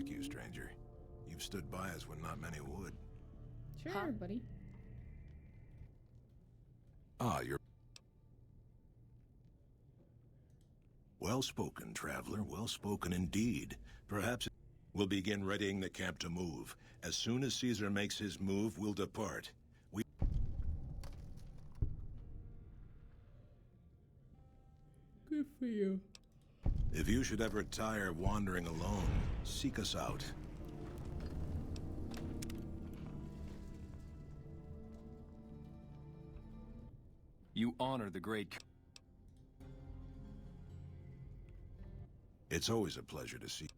like you, stranger. You've stood by us when not many would. Sure, buddy. Ah, you're... Well spoken, traveler. Well spoken indeed. Perhaps we'll begin readying the camp to move. As soon as Caesar makes his move, we'll depart. Good for you. If you should ever tire of wandering alone, seek us out. You honor the great... It's always a pleasure to see.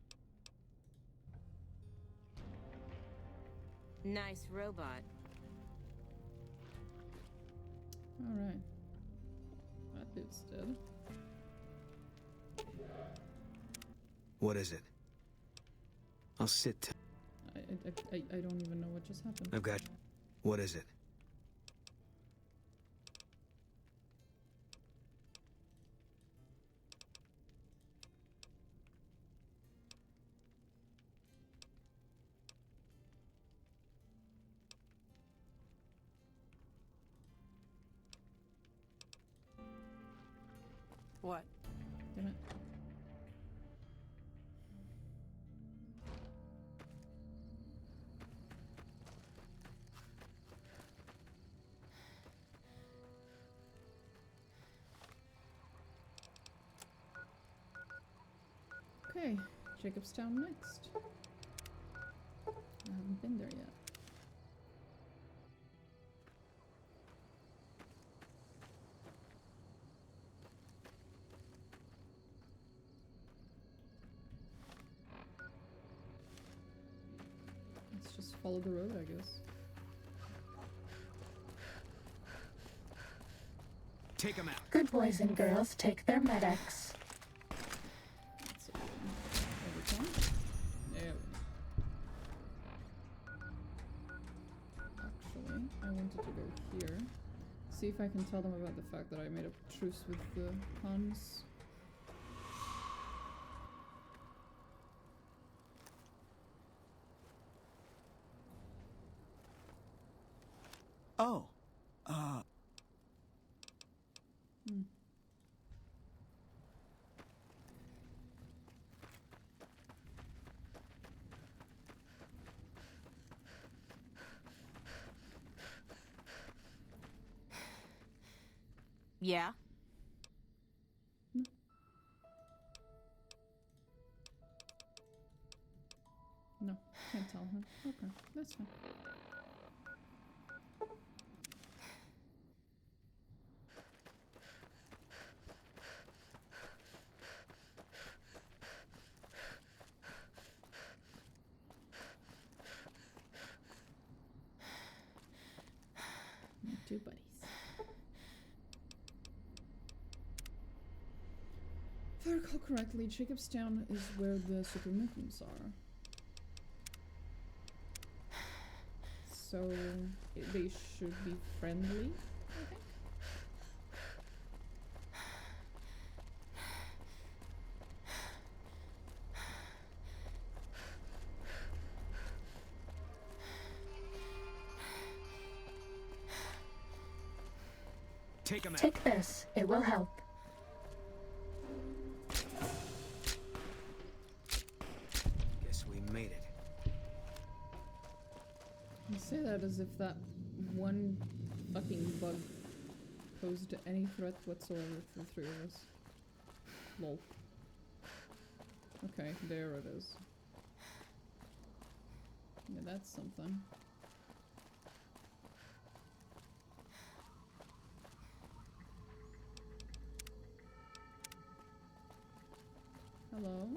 Nice robot. Alright. That dude's dead. What is it? I'll sit. I don't even know what just happened. I've got... What is it? What? Damn it. Okay, Jacobstown next. I haven't been there yet. Let's just follow the road, I guess. Take him out. Good boys and girls take their medics. Let's see. Overtime. There we go. Actually, I wanted to go here. See if I can tell them about the fact that I made a truce with the Huns. Oh. Yeah? No, can't tell her. Okay, that's fine. My two buddies. If I recall correctly, Jacobstown is where the super mutants are. So they should be friendly, I think. Take him out. Take this, it will help. Guess we made it. You say that as if that one fucking bug posed any threat whatsoever for the three of us. Lol. Okay, there it is. Yeah, that's something. Hello?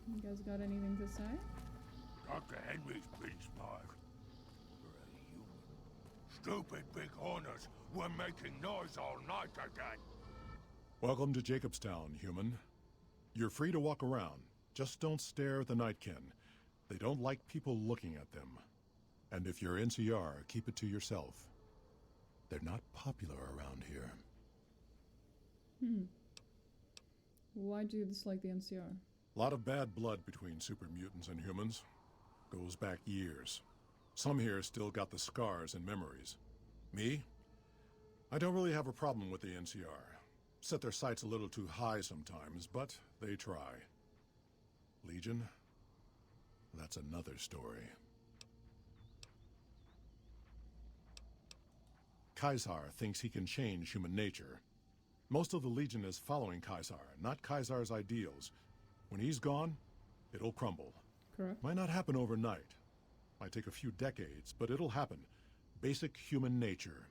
You guys got anything to say? Dr. Henry's been smart. For a human. Stupid big hornets were making noise all night again. Welcome to Jacobstown, human. You're free to walk around. Just don't stare at the Nightkin. They don't like people looking at them. And if you're NCR, keep it to yourself. They're not popular around here. Why do you dislike the NCR? A lot of bad blood between super mutants and humans. Goes back years. Some here still got the scars and memories. Me? I don't really have a problem with the NCR. Set their sights a little too high sometimes, but they try. Legion? That's another story. Caesar thinks he can change human nature. Most of the Legion is following Caesar, not Caesar's ideals. When he's gone, it'll crumble. Correct. Might not happen overnight. Might take a few decades, but it'll happen. Basic human nature.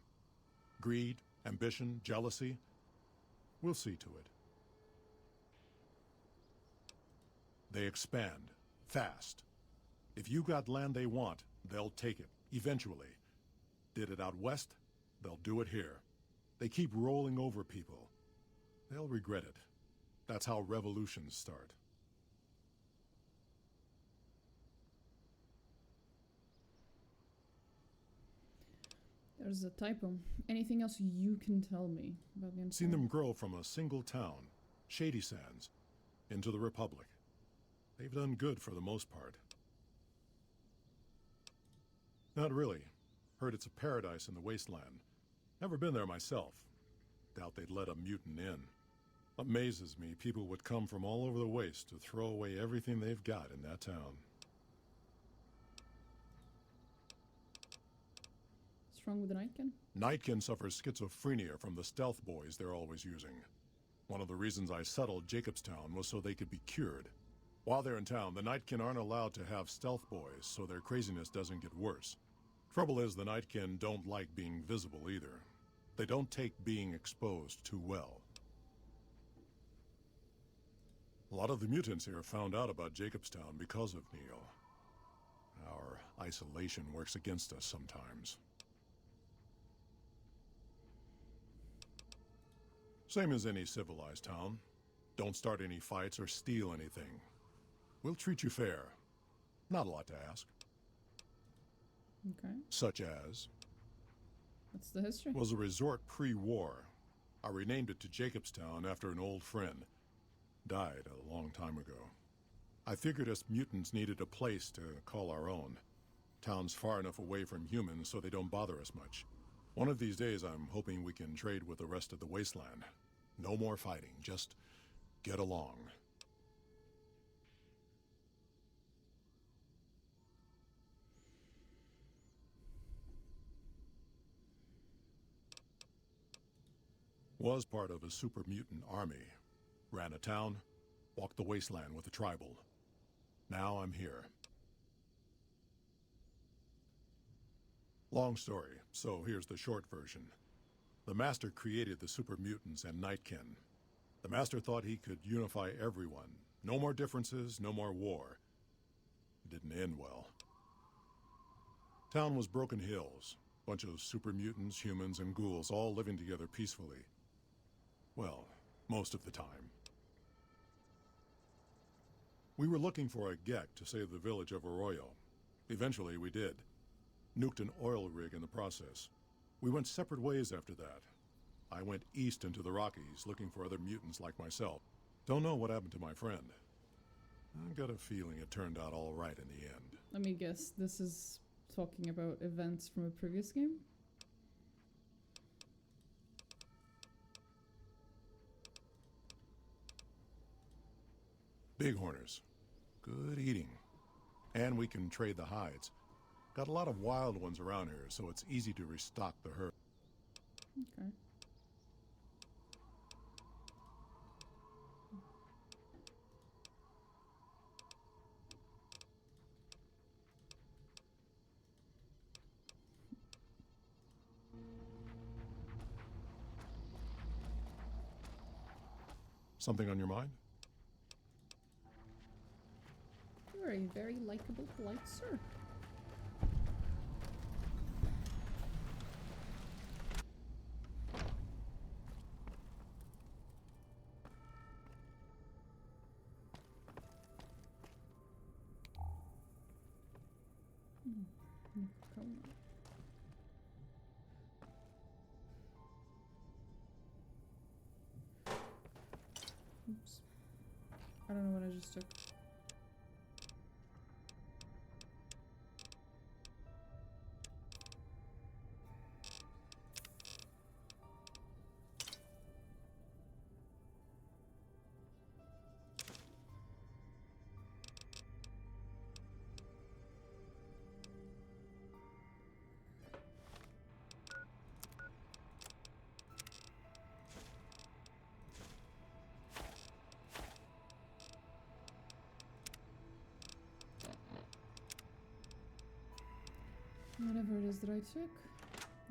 Greed, ambition, jealousy. We'll see to it. They expand. Fast. If you got land they want, they'll take it. Eventually. Did it out west? They'll do it here. They keep rolling over people. They'll regret it. That's how revolutions start. There's a typo. Anything else you can tell me about the NCR? Seen them grow from a single town, Shady Sands, into the Republic. They've done good for the most part. Not really. Heard it's a paradise in the wasteland. Never been there myself. Doubt they'd let a mutant in. Amazes me people would come from all over the waste to throw away everything they've got in that town. What's wrong with the Nightkin? Nightkin suffers schizophrenia from the stealth boys they're always using. One of the reasons I settled Jacobstown was so they could be cured. While they're in town, the Nightkin aren't allowed to have stealth boys, so their craziness doesn't get worse. Trouble is, the Nightkin don't like being visible either. They don't take being exposed too well. A lot of the mutants here found out about Jacobstown because of Neil. Our isolation works against us sometimes. Same as any civilized town. Don't start any fights or steal anything. We'll treat you fair. Not a lot to ask. Okay. Such as? What's the history? Was a resort pre-war. I renamed it to Jacobstown after an old friend. Died a long time ago. I figured us mutants needed a place to call our own. Town's far enough away from humans so they don't bother us much. One of these days I'm hoping we can trade with the rest of the wasteland. No more fighting, just get along. Was part of a super mutant army. Ran a town, walked the wasteland with a tribal. Now I'm here. Long story, so here's the short version. The Master created the super mutants and Nightkin. The Master thought he could unify everyone. No more differences, no more war. It didn't end well. Town was Broken Hills. Bunch of super mutants, humans, and ghouls all living together peacefully. Well, most of the time. We were looking for a Gek to save the village of Arroyo. Eventually, we did. Nuked an oil rig in the process. We went separate ways after that. I went east into the Rockies, looking for other mutants like myself. Don't know what happened to my friend. I got a feeling it turned out all right in the end. Let me guess, this is talking about events from a previous game? Bighorners. Good eating. And we can trade the hides. Got a lot of wild ones around here, so it's easy to restock the herd. Okay. Something on your mind? You're a very likable, polite sir. Oops. I don't know what I just took. Whatever it is that I took,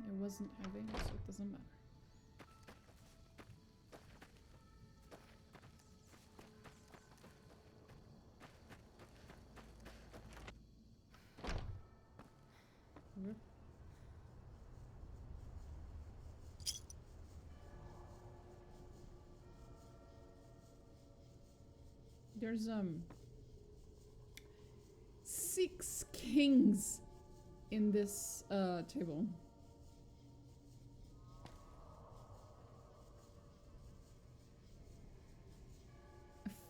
it wasn't heavy, so it doesn't matter. Yep. There's 6 kings in this table.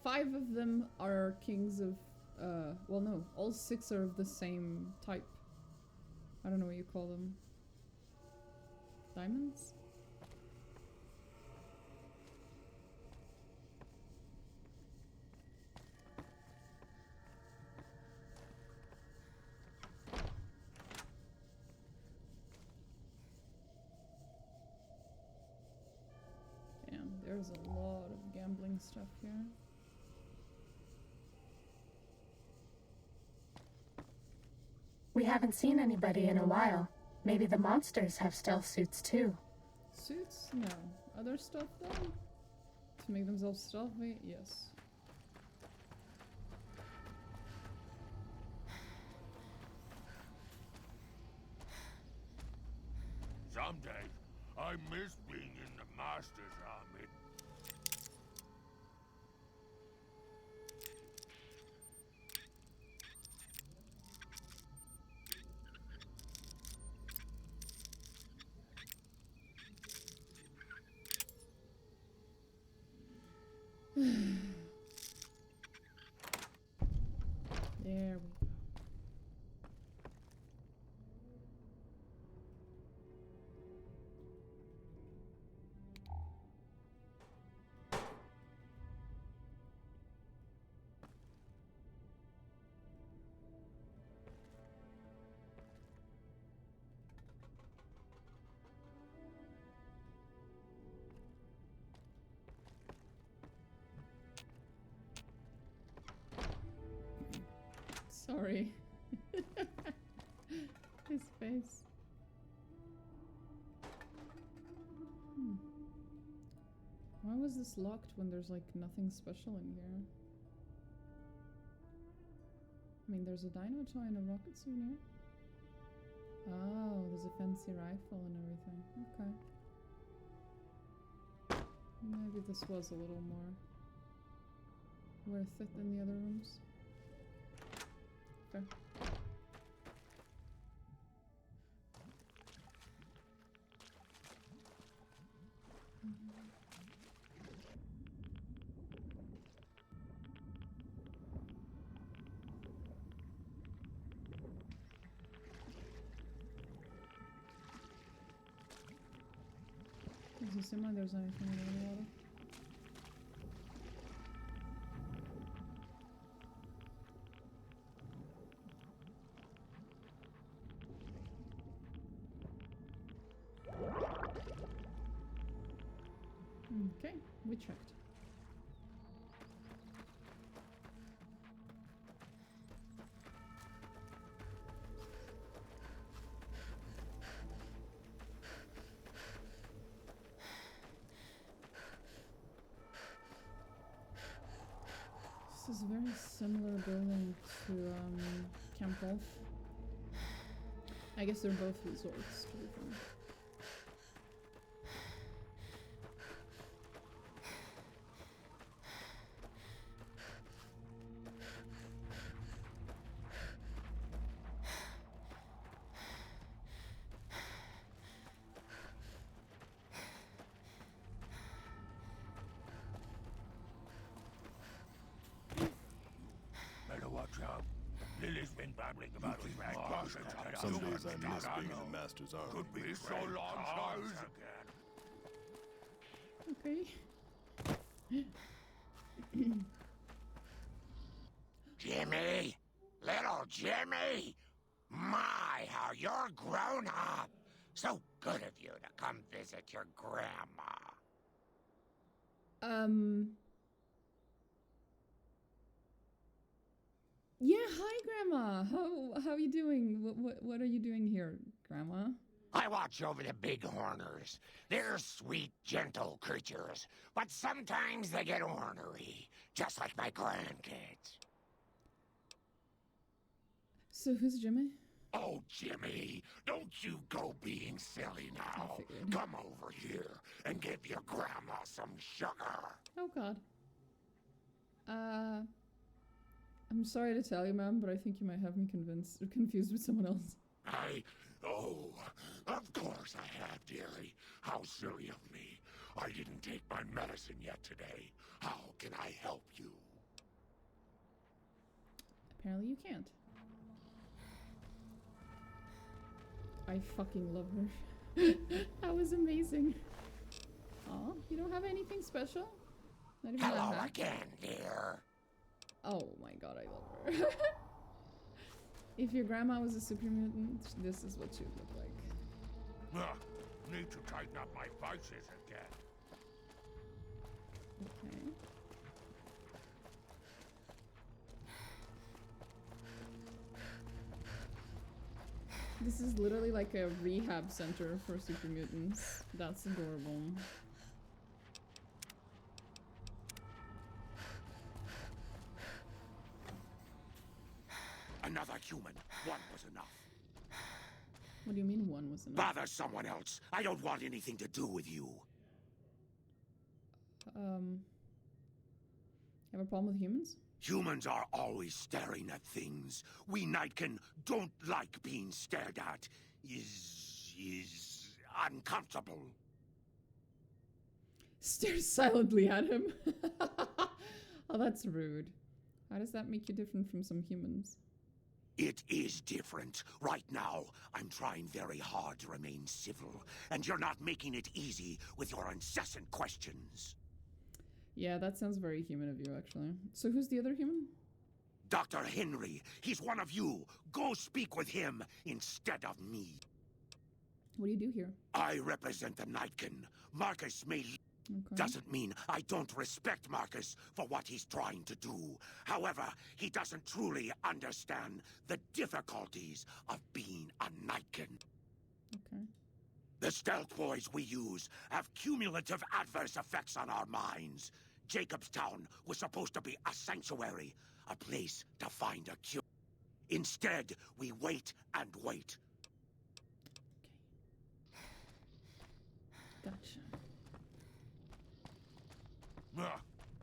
Five of them are kings of well, no, all 6 are of the same type. I don't know what you call them. Diamonds? Damn, there's a lot of gambling stuff here. We haven't seen anybody in a while. Maybe the monsters have stealth suits too. Suits? No. Other stuff though? To make themselves stealthy? Yes. Some days, I miss being in the Master's army. There we go. Sorry. His face. Why was this locked when there's like nothing special in here? I mean, there's a dino toy and a rocket souvenir. Oh, there's a fancy rifle and everything. Okay. Maybe this was a little more worth it than the other rooms. Fair. Doesn't seem like there's anything in the water. Okay, we checked. This is a very similar building to Camp Wolf. I guess they're both resorts, to be fair. Lily's been babbling about his master. Some days I miss being in the Master's army. Could be so long time again. Okay. Jimmy! Little Jimmy! My, how you're grown up! So good of you to come visit your grandma. Yeah, hi, Grandma. How are you doing? What are you doing here, Grandma? I watch over the bighorners. They're sweet, gentle creatures, but sometimes they get ornery, just like my grandkids. So who's Jimmy? Oh, Jimmy, don't you go being silly now. figured. Come over here and give your grandma some sugar. Oh God. I'm sorry to tell you, ma'am, but I think you might have me confused with someone else. Oh, of course I have, dearie. How silly of me. I didn't take my medicine yet today. How can I help you? Apparently you can't. I fucking love her. That was amazing. Aw, you don't have anything special? Not even Hello that hat? again, dear. Oh my god, I love her. If your grandma was a super mutant, this is what she would look like. Need to tighten up my vices again. Okay. This is literally like a rehab center for super mutants. That's adorable. Another human. One was enough. What do you mean one was enough? Bother someone else. I don't want anything to do with you. You have a problem with humans? Humans are always staring at things. We Nightkin don't like being stared at. Is uncomfortable. Stare silently at him. Oh, that's rude. How does that make you different from some humans? It is different. Right now, I'm trying very hard to remain civil, and you're not making it easy with your incessant questions. Yeah, that sounds very human of you, actually. So who's the other human? Dr. Henry, he's one of you. Go speak with him instead of me. What do you do here? I represent the Nightkin. Marcus may... Okay. Doesn't mean I don't respect Marcus for what he's trying to do. However, he doesn't truly understand the difficulties of being a Nightkin. Okay. The stealth boys we use have cumulative adverse effects on our minds. Jacobstown was supposed to be a sanctuary, a place to find a cure. Instead, we wait and wait. Okay. Gotcha.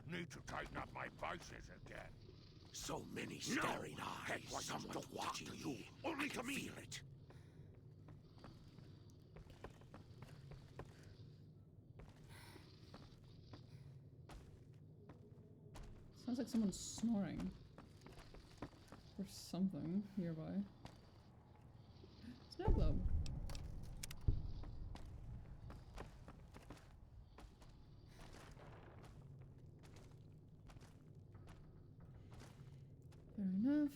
Need to tighten up my vices again. So many staring eyes. Someone watching you. Only to me. Feel it. Sounds like someone's snoring. Or something nearby. Snow globe. Fair enough.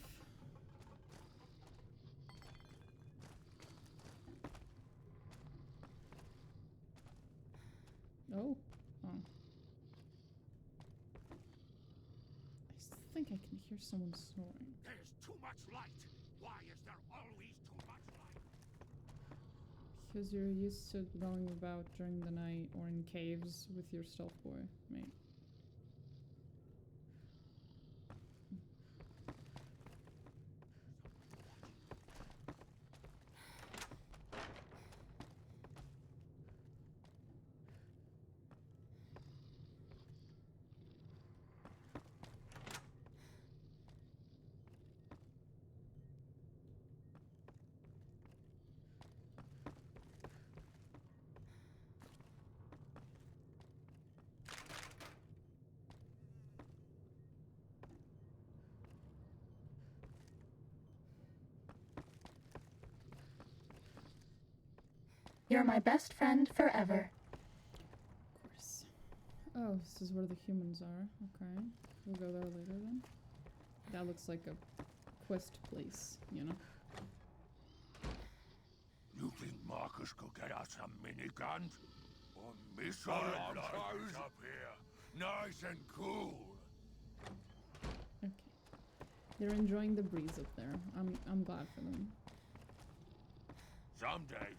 Oh. Oh. I think I can hear someone snoring. There's too much light. Why is there always too much light? Because you're used to going about during the night or in caves with your stealth boy, mate. You're my best friend forever. Of course. Oh, this is where the humans are. Okay. We'll go there later then. That looks like a quest place, you know? You think Marcus could get us some miniguns? Or missile launchers up here? Nice and cool. Okay. They're enjoying the breeze up there. I'm glad for them. Someday,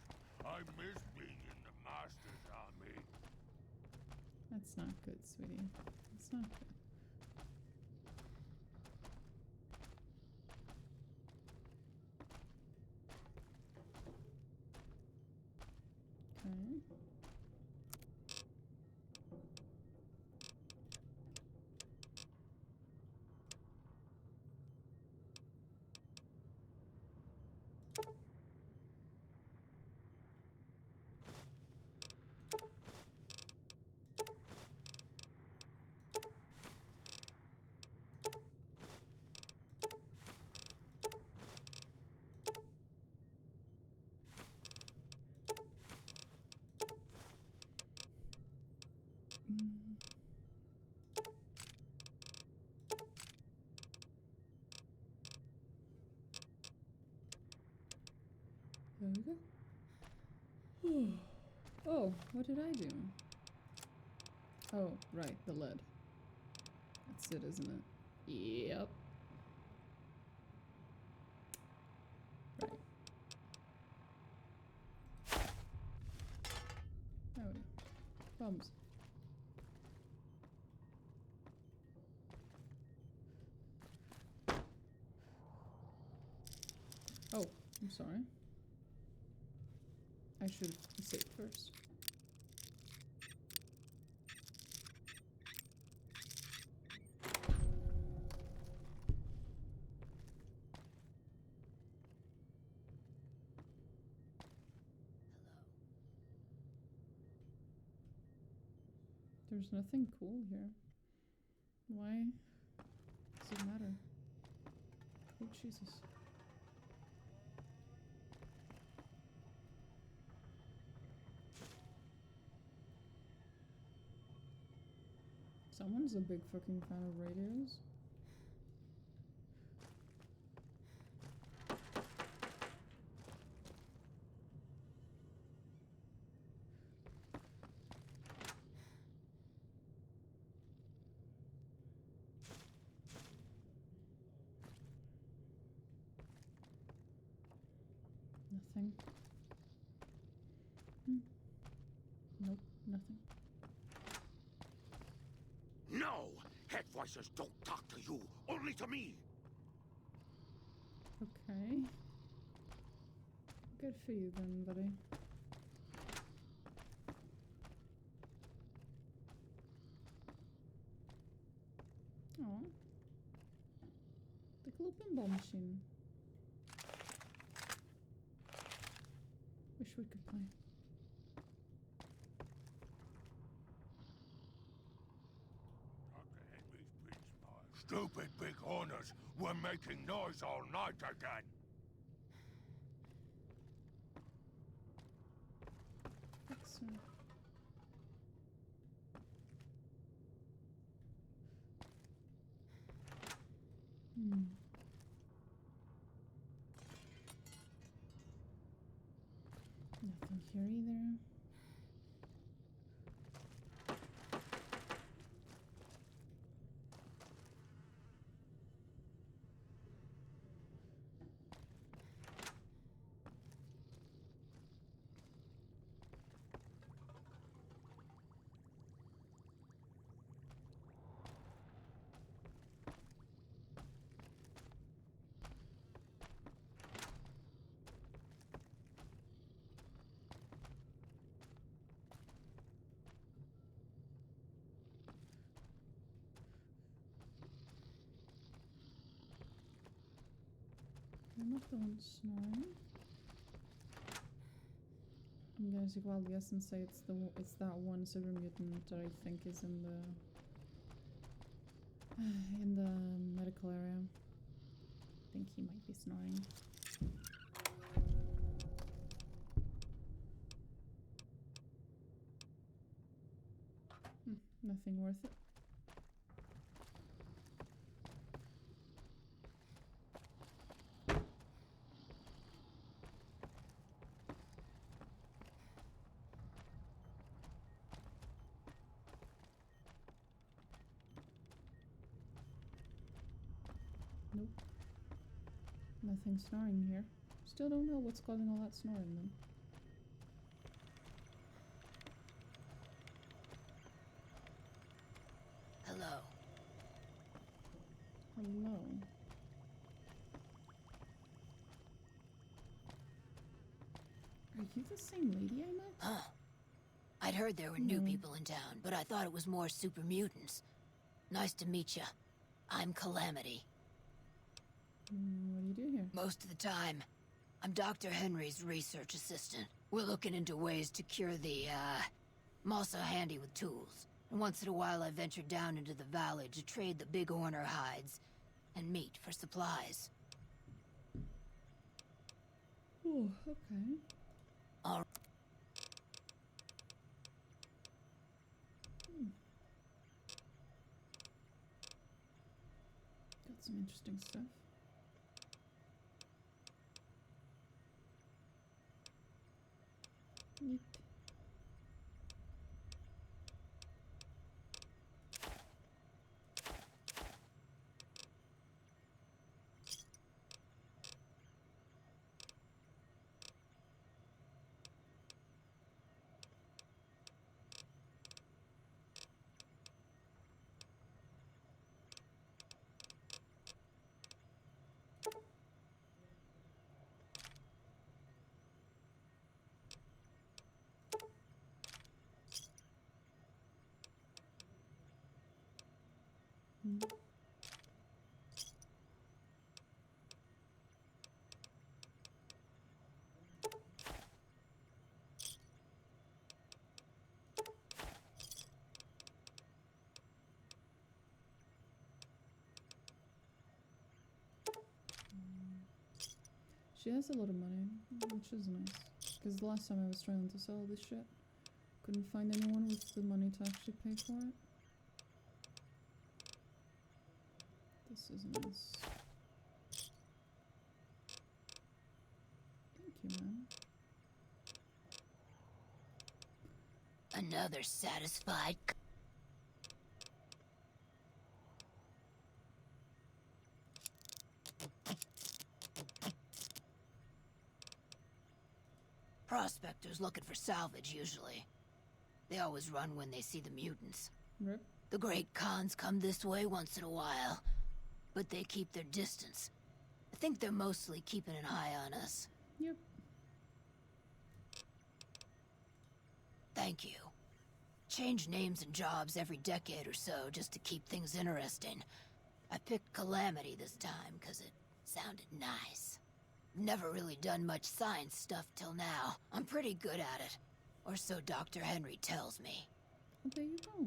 I miss being in the Master's army. That's not good, sweetie. That's not good. Okay. There we go. Oh, what did I do? Oh, right, the lead. That's it, isn't it? Yep. Right. Howdy. Bums. Oh, I'm sorry. I should save first. There's nothing cool here. Why does it matter? Oh, Jesus. Someone's a big fucking fan of radios. Nothing. Nope, nothing. No! Head voices don't talk to you, only to me! Okay. Good for you then, buddy. Oh. The little pinball machine. Wish we could play. Stupid big horners were making noise all night again. Excellent. Nothing here either. I'm not the one snoring. I'm gonna take a wild guess and say it's that one silver mutant that I think is in the medical area. I think he might be snoring. Nothing worth it. Nope. Nothing snoring here. Still don't know what's causing all that snoring then. Hello. Hello. Are you the same lady I met? Huh. I'd heard there were new people in town, but I thought it was more super mutants. Nice to meet ya. I'm Calamity. What do you do here? Most of the time, I'm Dr. Henry's research assistant. We're looking into ways to cure the, I'm also handy with tools. And once in a while I venture down into the valley to trade the big horner hides and meat for supplies. Oh, okay. All Got some interesting stuff. Neat. She has a lot of money, which is nice. Because the last time I was trying to sell this shit, couldn't find anyone with the money to actually pay for it. This is nice. Thank you, man. Another satisfied... Prospectors looking for salvage, usually. They always run when they see the mutants. Rip. The great Khans come this way once in a while, but they keep their distance. I think they're mostly keeping an eye on us. Yep. Thank you. Change names and jobs every decade or so just to keep things interesting. I picked Calamity this time because it sounded nice. Never really done much science stuff till now. I'm pretty good at it. Or so Dr. Henry tells me. Well, there you go.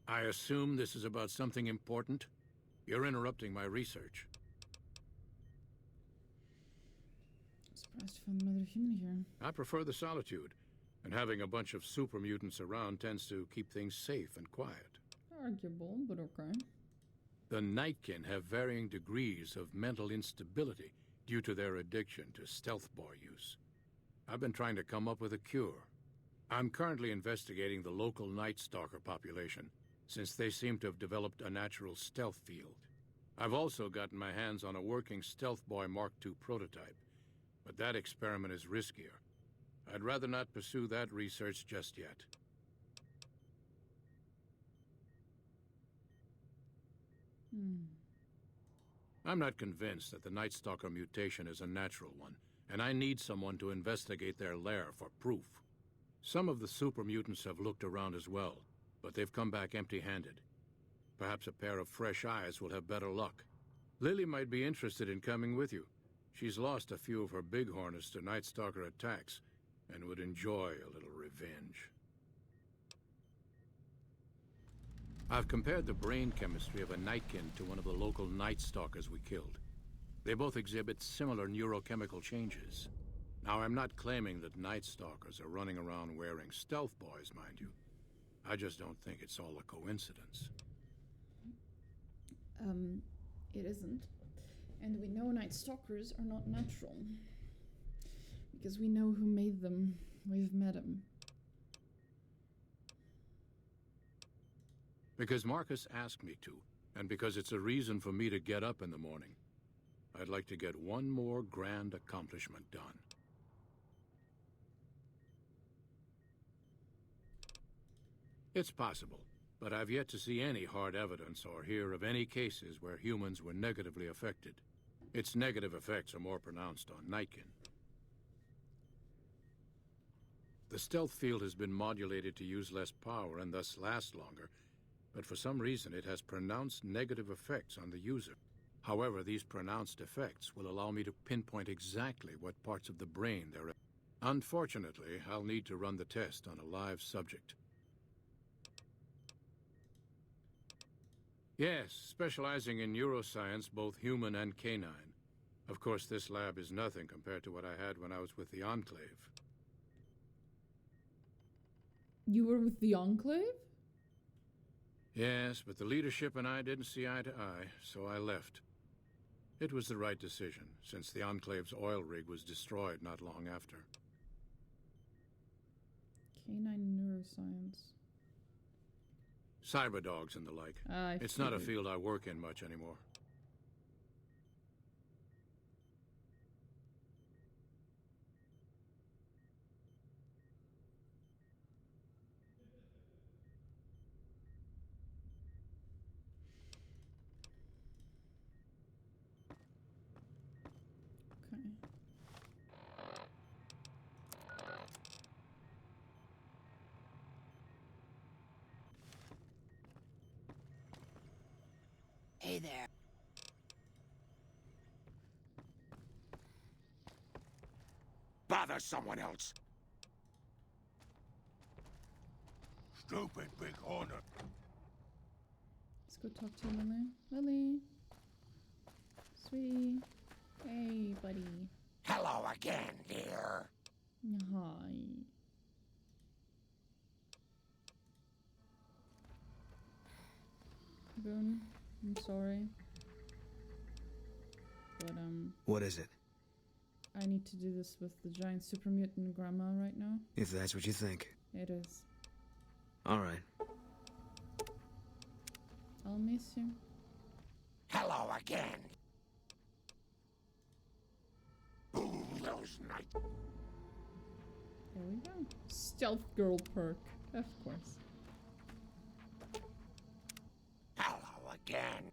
I assume this is about something important? You're interrupting my research. Surprised to find another human here. I prefer the solitude, and having a bunch of super mutants around tends to keep things safe and quiet. Arguable, but okay. The Nightkin have varying degrees of mental instability due to their addiction to stealth bore use. I've been trying to come up with a cure. I'm currently investigating the local Night Stalker population, since they seem to have developed a natural stealth field. I've also gotten my hands on a working Stealth Boy Mark II prototype, but that experiment is riskier. I'd rather not pursue that research just yet. I'm not convinced that the Night Stalker mutation is a natural one, and I need someone to investigate their lair for proof. Some of the super mutants have looked around as well, but they've come back empty-handed. Perhaps a pair of fresh eyes will have better luck. Lily might be interested in coming with you. She's lost a few of her bighorners to Night Stalker attacks, and would enjoy a little revenge. I've compared the brain chemistry of a Nightkin to one of the local Night Stalkers we killed. They both exhibit similar neurochemical changes. Now, I'm not claiming that Night Stalkers are running around wearing stealth boys, mind you. I just don't think it's all a coincidence. It isn't. And we know Night Stalkers are not natural. Because we know who made them. We've met him. Because Marcus asked me to, and because it's a reason for me to get up in the morning. I'd like to get one more grand accomplishment done. It's possible, but I've yet to see any hard evidence or hear of any cases where humans were negatively affected. Its negative effects are more pronounced on Nightkin. The stealth field has been modulated to use less power and thus last longer, but for some reason it has pronounced negative effects on the user. However, these pronounced effects will allow me to pinpoint exactly what parts of the brain they're at. Unfortunately, I'll need to run the test on a live subject. Yes, specializing in neuroscience, both human and canine. Of course, this lab is nothing compared to what I had when I was with the Enclave. You were with the Enclave? Yes, but the leadership and I didn't see eye to eye, so I left. It was the right decision, since the Enclave's oil rig was destroyed not long after. Canine neuroscience. Cyberdogs and the like. It's not a field I work in much anymore. Okay. Hey there. Bother someone else. Stupid big hornet. Let's go talk to Lily. Lily. Sweetie. Hey, buddy. Hello again, dear. Hi. Boone, I'm sorry. But, What is it? I need to do this with the giant super mutant grandma right now. If that's what you think. It is. All right. I'll miss you. Hello again. Ooh, those nights. There we go. Stealth girl perk. Of course. Hello again.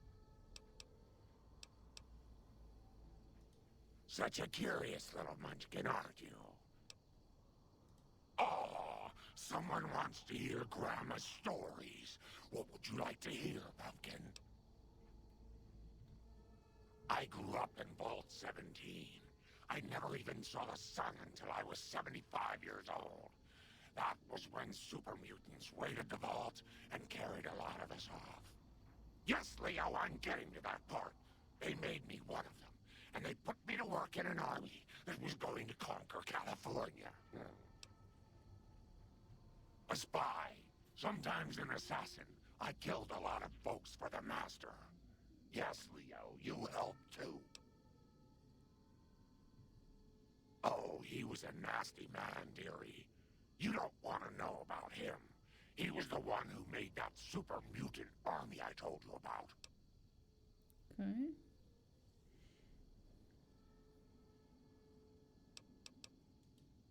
Such a curious little munchkin, aren't you? Oh, someone wants to hear Grandma's stories. What would you like to hear, Pumpkin? I grew up in Vault 17. I never even saw the sun until I was 75 years old. That was when super mutants raided the vault and carried a lot of us off. Yes, Leo, I'm getting to that part. They made me one of them, and they put me to work in an army that was going to conquer California. A spy, sometimes an assassin. I killed a lot of folks for the Master. Yes, Leo, you helped too. Oh, he was a nasty man, dearie. You don't want to know about him. He was the one who made that super mutant army I told you about. Okay.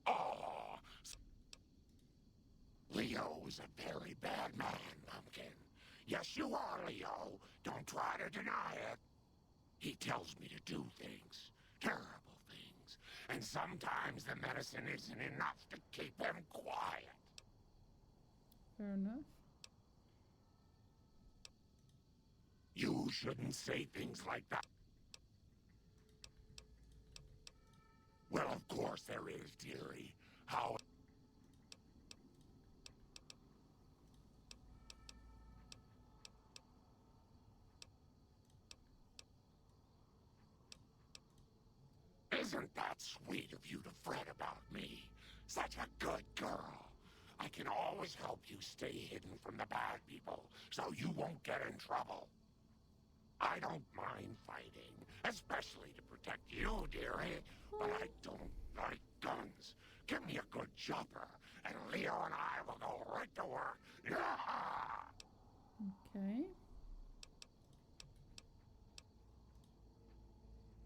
Oh, Leo is a very bad man, Pumpkin. Yes, you are, Leo. Don't try to deny it. He tells me to do things, terrible things, and sometimes the medicine isn't enough to keep him quiet. Fair enough. You shouldn't say things like that. Well, of course there is, dearie. How... Isn't that sweet of you to fret about me? Such a good girl. I can always help you stay hidden from the bad people, so you won't get in trouble. I don't mind fighting, especially to protect you, dearie, but I don't like guns. Give me a good chopper, and Leo and I will go right to work. Yeah! Okay.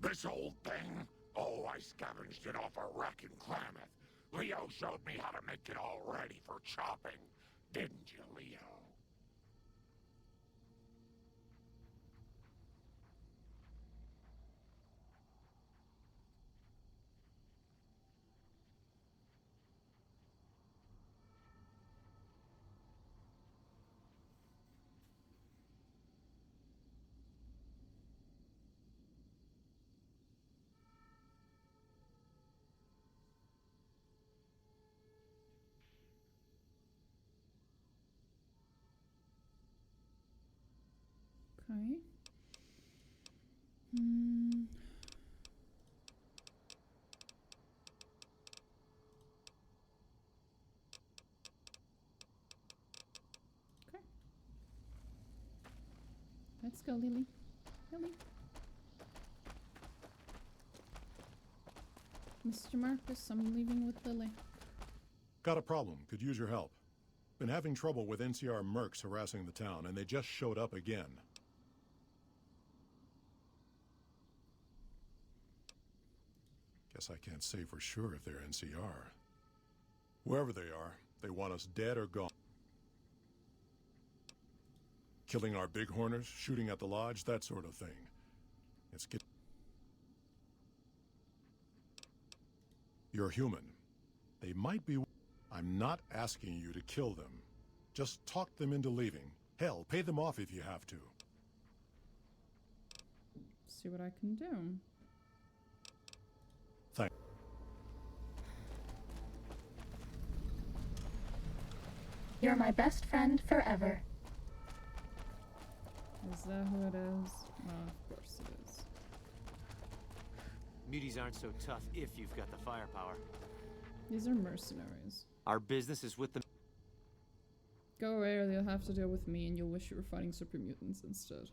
This old thing? Oh, I scavenged it off a wreck in Klamath. Leo showed me how to make it all ready for chopping. Didn't you, Leo? Okay. Hmm. Okay. Let's go, Lily. Lily. Mr. Marcus, I'm leaving with Lily. Got a problem. Could use your help. Been having trouble with NCR mercs harassing the town, and they just showed up again. Guess I can't say for sure if they're NCR. Wherever they are, they want us dead or gone. Killing our bighorners, shooting at the lodge, that sort of thing. It's get... You're human. They might be... I'm not asking you to kill them. Just talk them into leaving. Hell, pay them off if you have to. See what I can do. Thanks. You're my best friend forever. Is that who it is? Of course it is. Muties aren't so tough if you've got the firepower. These are mercenaries. Our business is with them. Go away or they'll have to deal with me and you'll wish you were fighting super mutants instead.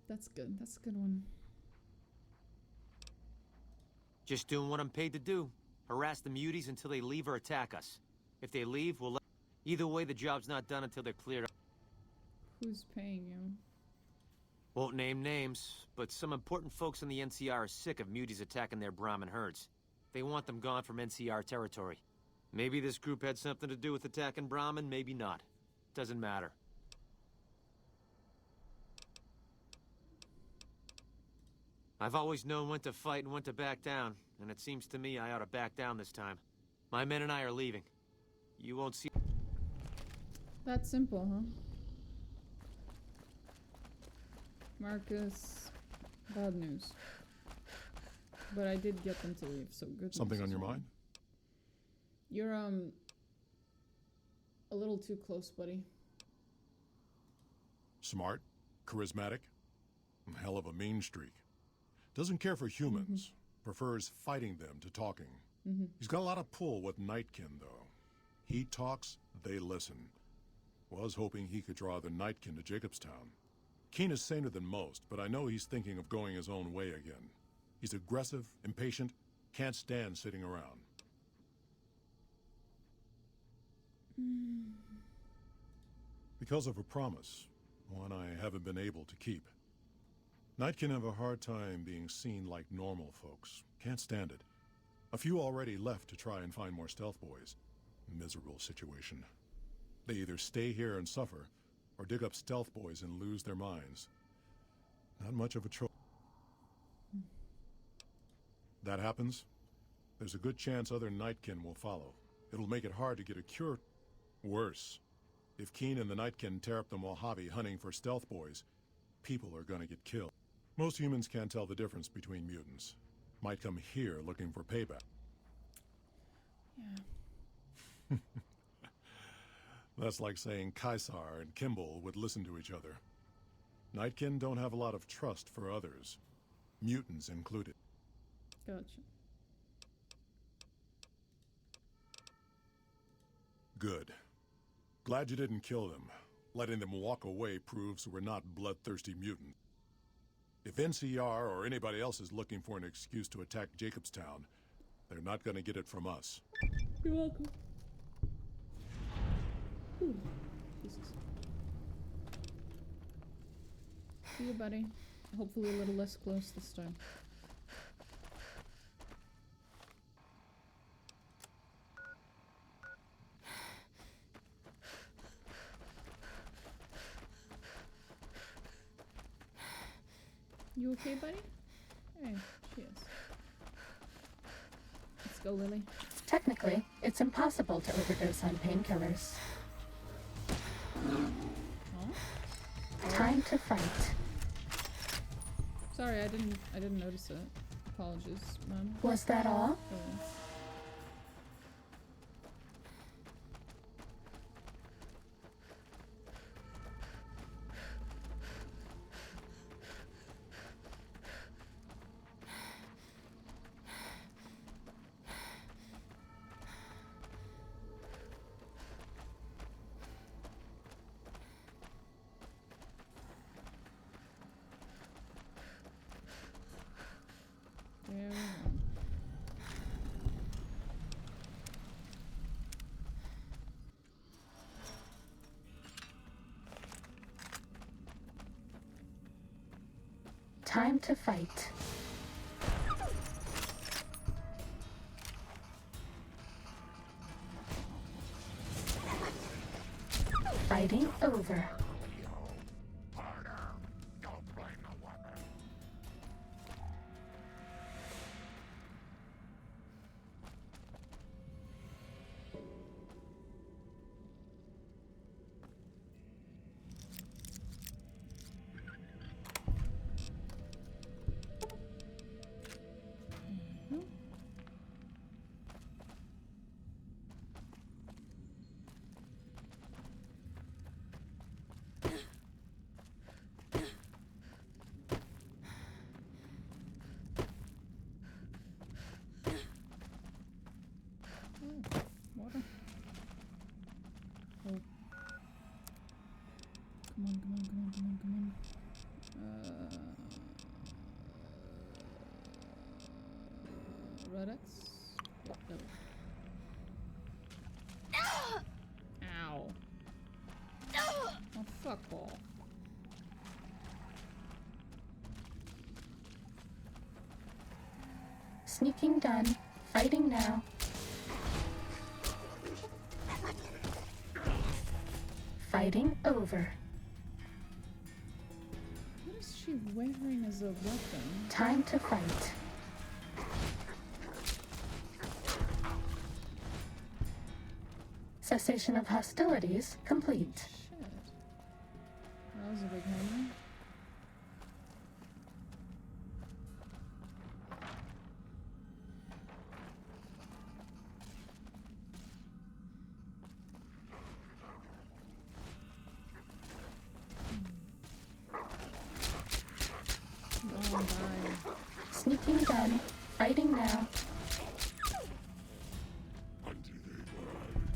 That's good. That's a good one. Just doing what I'm paid to do. Harass the muties until they leave or attack us. If they leave, we'll let... Either way, the job's not done until they're cleared up. Who's paying you? Won't name names, but some important folks in the NCR are sick of muties attacking their Brahmin herds. They want them gone from NCR territory. Maybe this group had something to do with attacking Brahmin, maybe not. Doesn't matter. I've always known when to fight and when to back down, and it seems to me I ought to back down this time. My men and I are leaving. You won't see... That simple, huh? Marcus, bad news. But I did get them to leave, so good. Something on your mind? You're, a little too close, buddy. Smart, charismatic, hell of a mean streak. Doesn't care for humans, prefers fighting them to talking. He's got a lot of pull with Nightkin, though. He talks, they listen. Was hoping he could draw the Nightkin to Jacobstown. Keen is saner than most, but I know he's thinking of going his own way again. He's aggressive, impatient, can't stand sitting around. Because of a promise, one I haven't been able to keep. Nightkin have a hard time being seen like normal folks. Can't stand it. A few already left to try and find more stealth boys. Miserable situation. They either stay here and suffer, or dig up stealth boys and lose their minds. Not much of a choice. That happens, there's a good chance other Nightkin will follow. It'll make it hard to get a cure. Worse, if Keen and the Nightkin tear up the Mojave hunting for stealth boys, people are gonna get killed. Most humans can't tell the difference between mutants. Might come here looking for payback. Yeah. That's like saying Caesar and Kimball would listen to each other. Nightkin don't have a lot of trust for others, mutants included. Gotcha. Good. Glad you didn't kill them. Letting them walk away proves we're not bloodthirsty mutants. If NCR or anybody else is looking for an excuse to attack Jacobstown, they're not gonna get it from us. You're welcome. Ooh. Jesus. See you, buddy. Hopefully a little less close this time. You okay, buddy? Hey, she is. Let's go, Lily. Technically, it's impossible to overdose on painkillers. Huh? Time to fight. Sorry, I didn't notice it. Apologies, Mom. Was that all? Oh. There we go. Time to fight. Fighting over. Water. Oh. Come on, come on, come on, come on, come on. Redex? No. Ow. Oh, fuck off. Sneaking done. Fighting now. Fighting over. What is she wearing as a weapon? Time to fight. Cessation of hostilities complete. Shit. That was a big hammer. Oh, die. Sneaking done. Fighting now.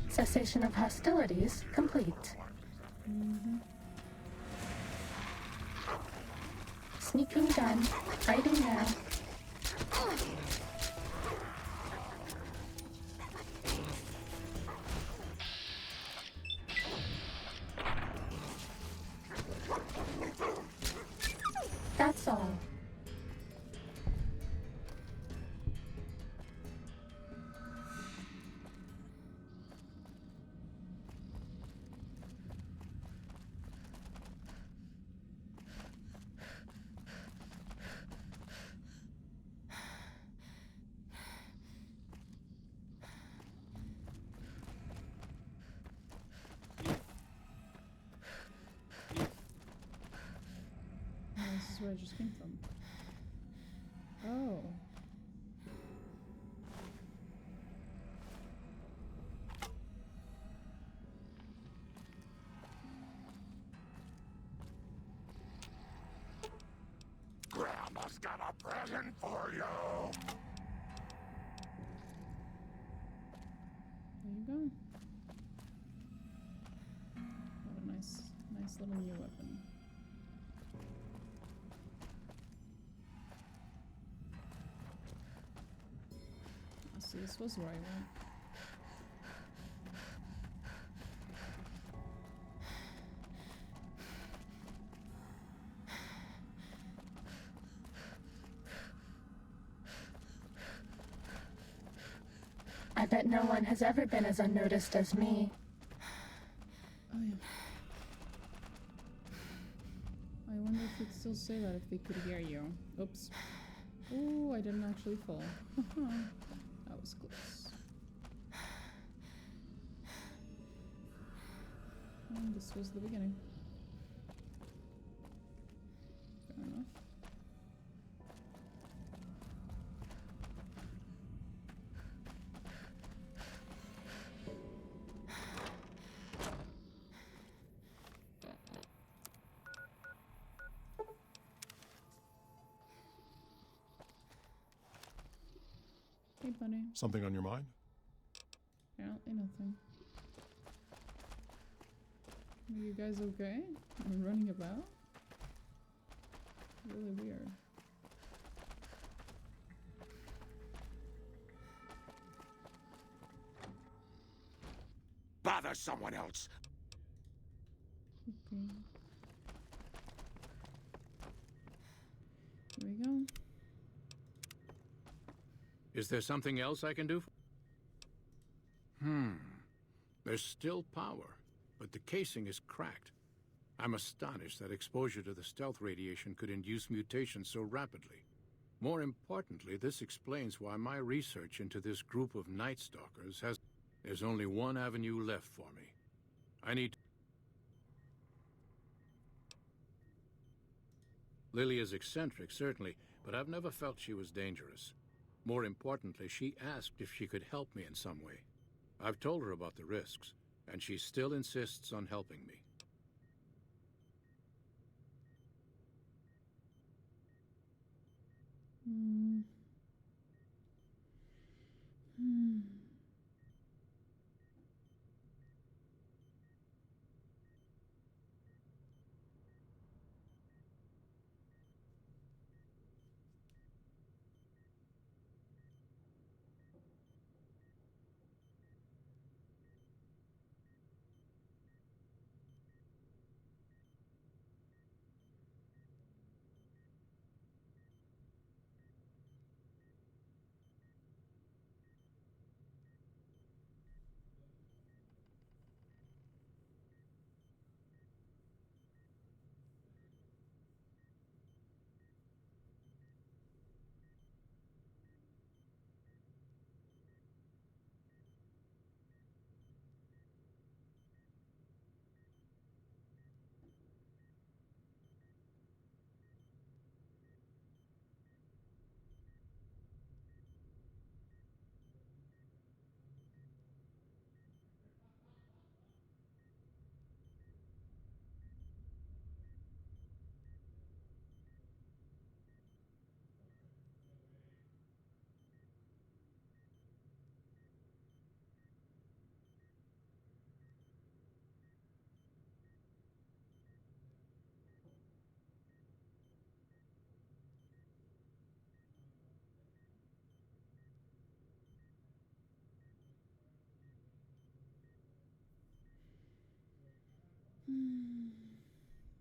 Cessation of hostilities complete. Sneaking done. Fighting now. where I just came from. Oh. Grandma's got a present for you. There you go. What a nice little new weapon. Oh, see, this was where I went. I bet no one has ever been as unnoticed as me. Oh yeah. I wonder if you'd still say that if they could hear you. Oops. Oh, I didn't actually fall. That was close. And this was the beginning. Fair enough. Hey, buddy. Something on your mind? Apparently nothing. Are you guys okay? I'm running about? Really weird. Bother someone else. Okay. Here we go. Is there something else I can do? There's still power, but the casing is cracked. I'm astonished that exposure to the stealth radiation could induce mutations so rapidly. More importantly, this explains why my research into this group of Night Stalkers has... There's only one avenue left for me. I need... Lily is eccentric, certainly, but I've never felt she was dangerous. More importantly, she asked if she could help me in some way. I've told her about the risks, and she still insists on helping me.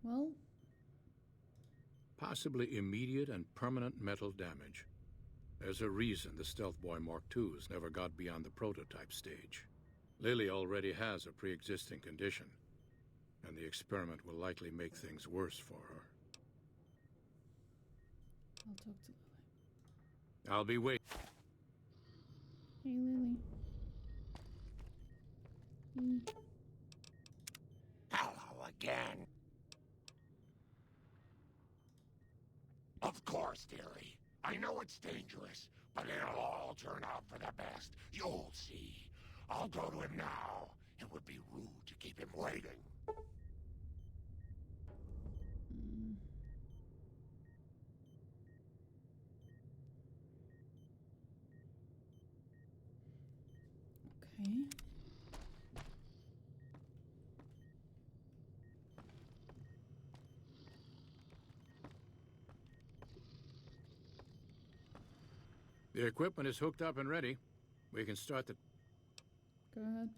Well... Possibly immediate and permanent metal damage. There's a reason the Stealth Boy Mark IIs never got beyond the prototype stage. Lily already has a pre-existing condition, and the experiment will likely make things worse for her. I'll talk to Lily. I'll be waiting. Hey, Lily. Hello again. course, dearie. I know it's dangerous, but it'll all turn out for the best. You'll see. I'll go to him now. It would be rude to keep him waiting. Okay. The equipment is hooked up and ready. We can start the... Go ahead.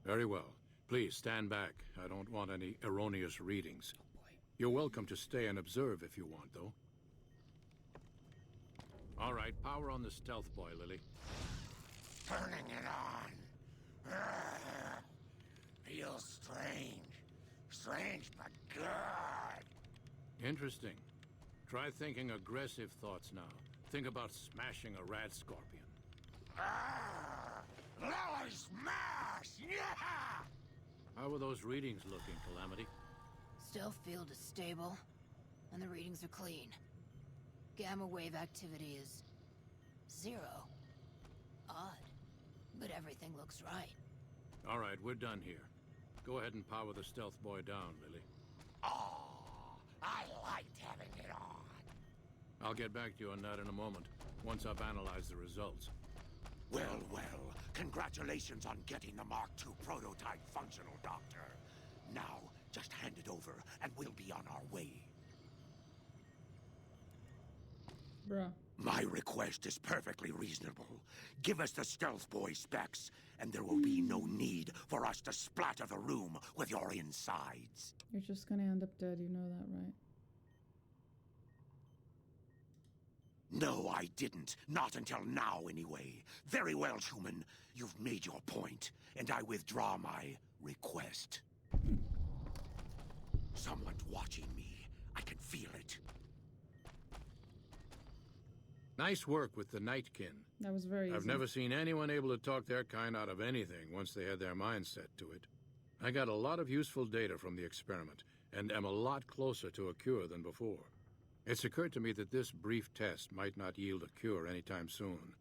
Very well. Please stand back. I don't want any erroneous readings. Oh boy. You're welcome to stay and observe if you want, though. All right, power on the stealth boy, Lily. Turning it on. Feels strange. Strange, but good. Interesting. Try thinking aggressive thoughts now. Think about smashing a rat scorpion. Lily smash! Yeah! How are those readings looking, Calamity? Stealth field is stable, and the readings are clean. Gamma wave activity is 0. Odd, but everything looks right. All right, we're done here. Go ahead and power the stealth boy down, Lily. Oh, I liked having it on. I'll get back to you on that in a moment, once I've analyzed the results. Well, well, congratulations on getting the Mark II prototype functional, Doctor. Now, just hand it over, and we'll be on our way. Bruh. My request is perfectly reasonable. Give us the stealth boy specs, and there will be no need for us to splatter the room with your insides. You're just gonna end up dead, you know that, right? No, I didn't. Not until now, anyway. Very well, human. You've made your point, and I withdraw my request. Someone's watching me. I can feel it. Nice work with the Nightkin. That was very easy. I've never seen anyone able to talk their kind out of anything once they had their mind set to it. I got a lot of useful data from the experiment, and am a lot closer to a cure than before. It's occurred to me that this brief test might not yield a cure anytime soon.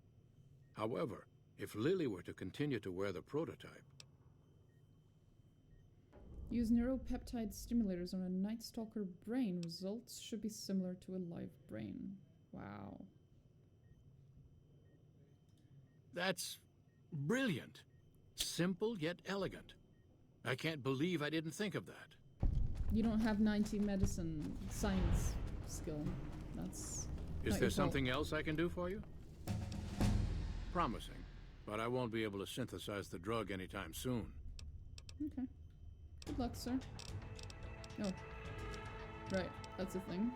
However, if Lily were to continue to wear the prototype... Use neuropeptide stimulators on a Night Stalker brain. Results should be similar to a live brain. Wow. That's brilliant. Simple yet elegant. I can't believe I didn't think of that. You don't have 90 medicine science skill. That's Is there something else I can do for you? Promising, but I won't be able to synthesize the drug anytime soon. Okay. Good luck, sir. Oh. Right, that's a thing.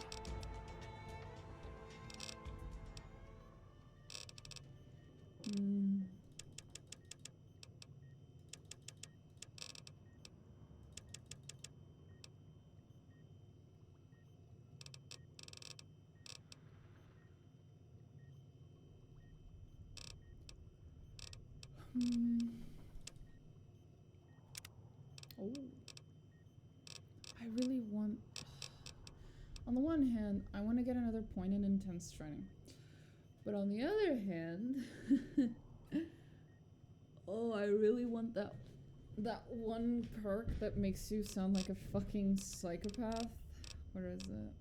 Oh. I really want... On the one hand, I want to get another point in intense training. But on the other hand... oh, I really want that one perk that makes you sound like a fucking psychopath. Where is it?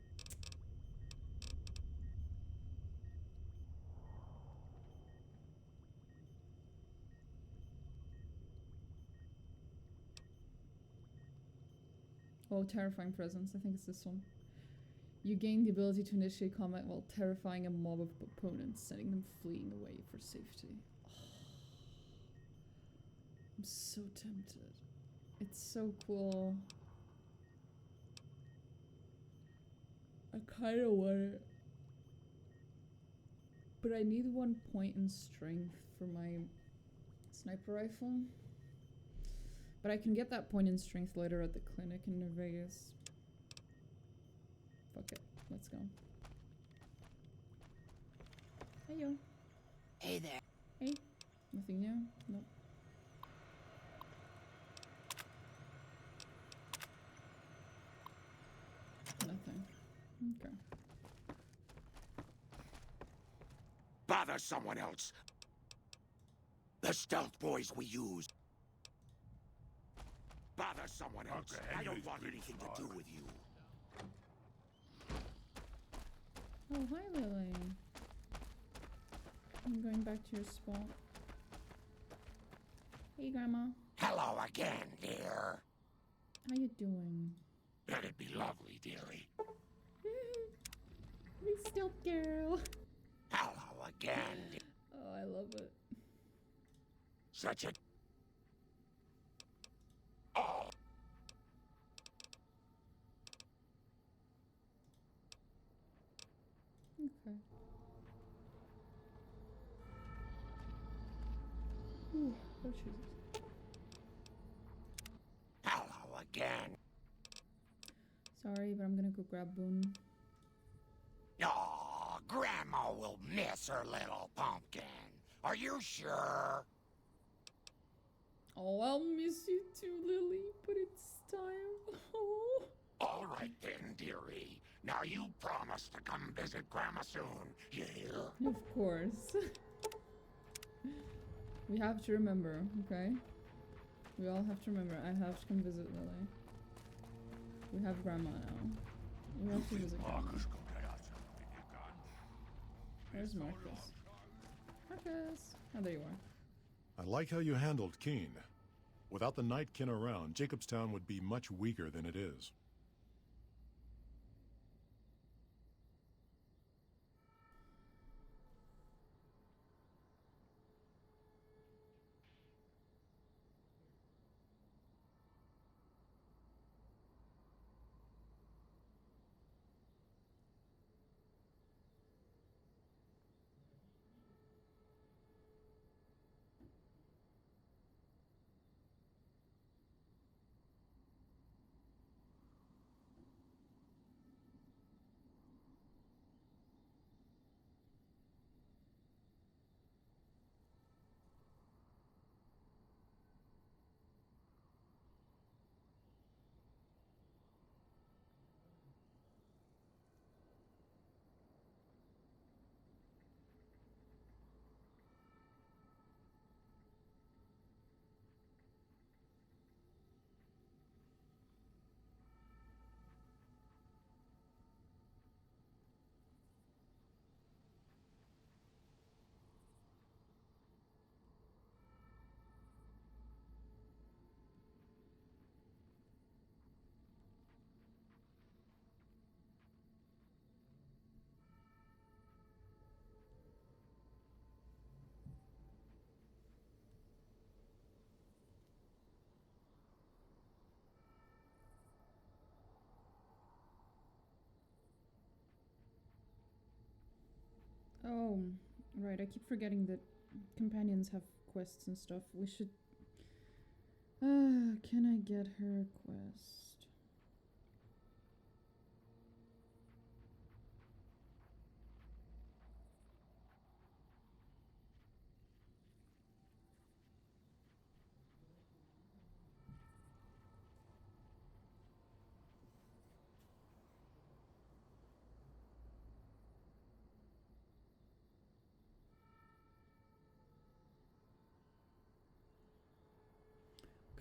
Oh, terrifying presence. I think it's this one. You gain the ability to initiate combat while terrifying a mob of opponents, sending them fleeing away for safety. Oh, I'm so tempted. It's so cool. I kind of want it. But I need 1 point in strength for my sniper rifle. But I can get that point in strength later at the clinic in New Vegas. Fuck it. Let's go. Hey, yo. Hey there. Hey. Nothing new? Nope. Nothing. Okay. Bother someone else. The stealth boys we use. Bother someone else. I don't want anything to do with you. Oh, hi, Lily. I'm going back to your spot. Hey, Grandma. Hello again, dear. How you doing? That'd be lovely, dearie. We stealth girl. Hello again. Oh, I love it. Such a... Oh. Okay. Ooh, oh Jesus. Hello again. Sorry, but I'm gonna go grab Boone. Oh, Grandma will miss her little pumpkin. Are you sure? Oh, I'll miss you too, Lily, but it's time. Oh. All right then, dearie. Now you promise to come visit Grandma soon, yeah? Of course. We have to remember, okay? We all have to remember. I have to come visit Lily. We have Grandma now. We have to visit Grandma. Where's Marcus? Marcus! Oh, there you are. I like how you handled Keen. Without the Nightkin around, Jacobstown would be much weaker than it is. Oh, right. I keep forgetting that companions have quests and stuff. We should... can I get her a quest?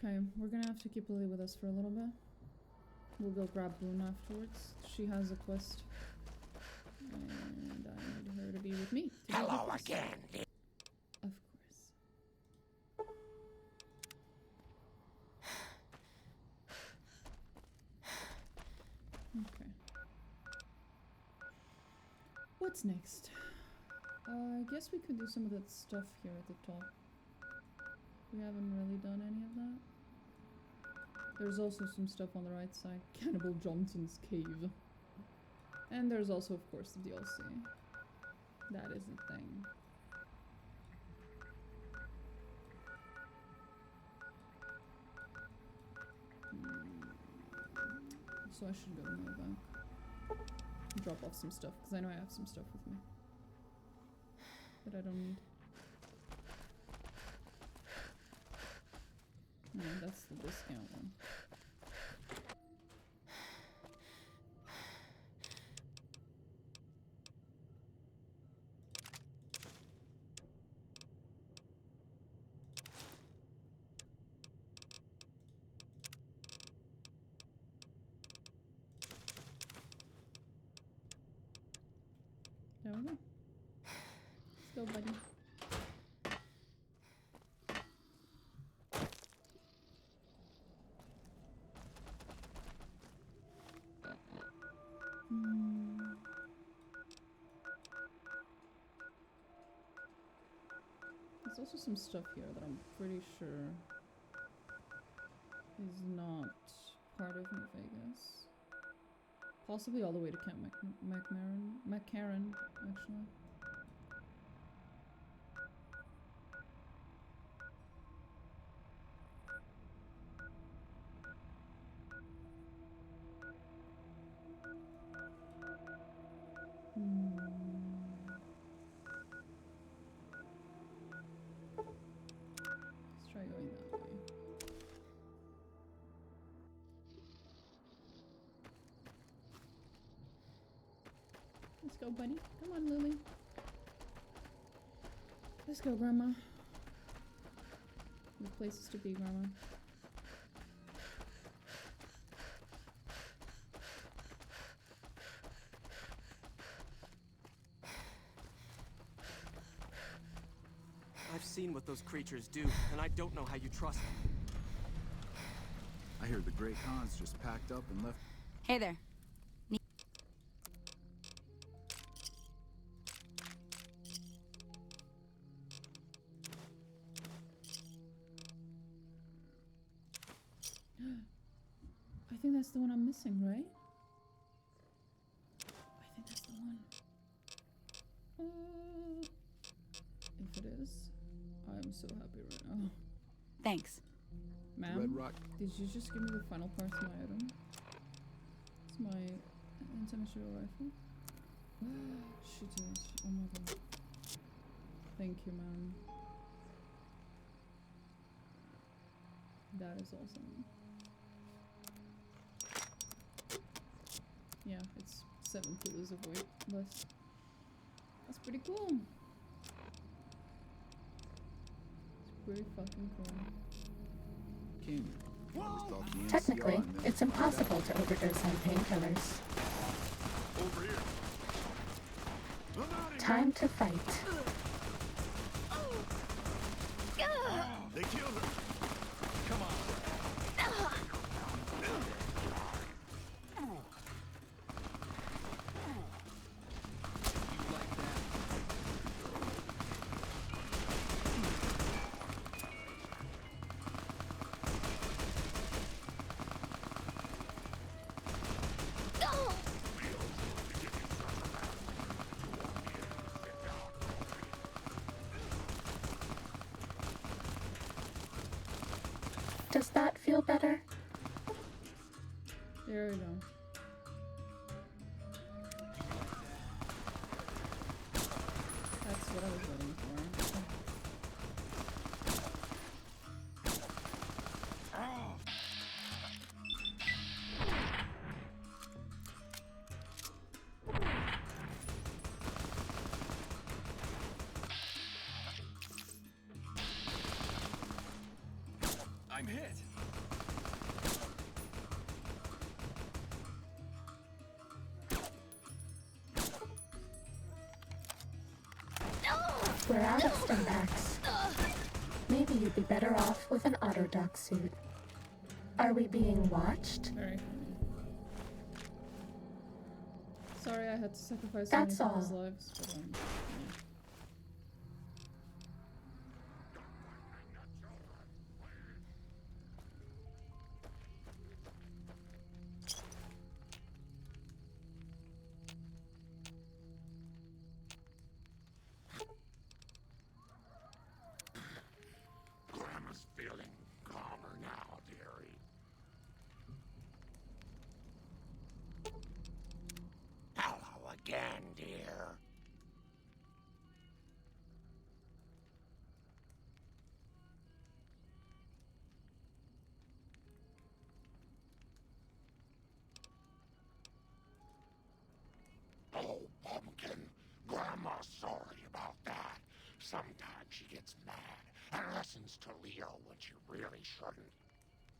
Okay, we're gonna have to keep Lily with us for a little bit. We'll go grab Boone afterwards. She has a quest. And I need her to be with me. Hello again. Of course. Okay. What's next? I guess we could do some of that stuff here at the top. We haven't really done any of that. There's also some stuff on the right side. Cannibal Johnson's Cave. And there's also, of course, the DLC. That is a thing. So I should go to my bank. Drop off some stuff, because I know I have some stuff with me. That I don't need. No, that's the discount one. go, buddy. There's also some stuff here that I'm pretty sure is not part of New Vegas. Possibly all the way to Camp McCarran, actually. Let's try going that way. Let's go, buddy. Come on, Lily. Let's go, Grandma. There's places to be, Grandma. I've seen what those creatures do, and I don't know how you trust them. I hear the Great Khan's just packed up and left. Hey there. I think that's the one I'm missing, right? I think that's the one. If it is, I'm so happy right now. Thanks. Ma'am, Red Rock. did you just give me the final parts of my item? It's my anti-machine rifle. She did. Oh my god. Thank you, ma'am. That is awesome. Yeah, it's 7 kilos of weight less. That's pretty cool. It's pretty fucking cool. King. Technically, it's impossible to overdose on painkillers. Over here. Time to fight. They killed her. Come on. Does that feel better? There we go. That's what I was waiting for. I'm hit. We're out of stimpaks. Maybe you'd be better off with an autodoc suit. Are we being watched? Very funny. Sorry I had to sacrifice That's so many people's all. lives, but yeah. Grandma's feeling calmer now, dearie. Hello again, dear. Oh, Pumpkin. Grandma's sorry about that. Sometimes she gets mad and listens to Leo when she really shouldn't.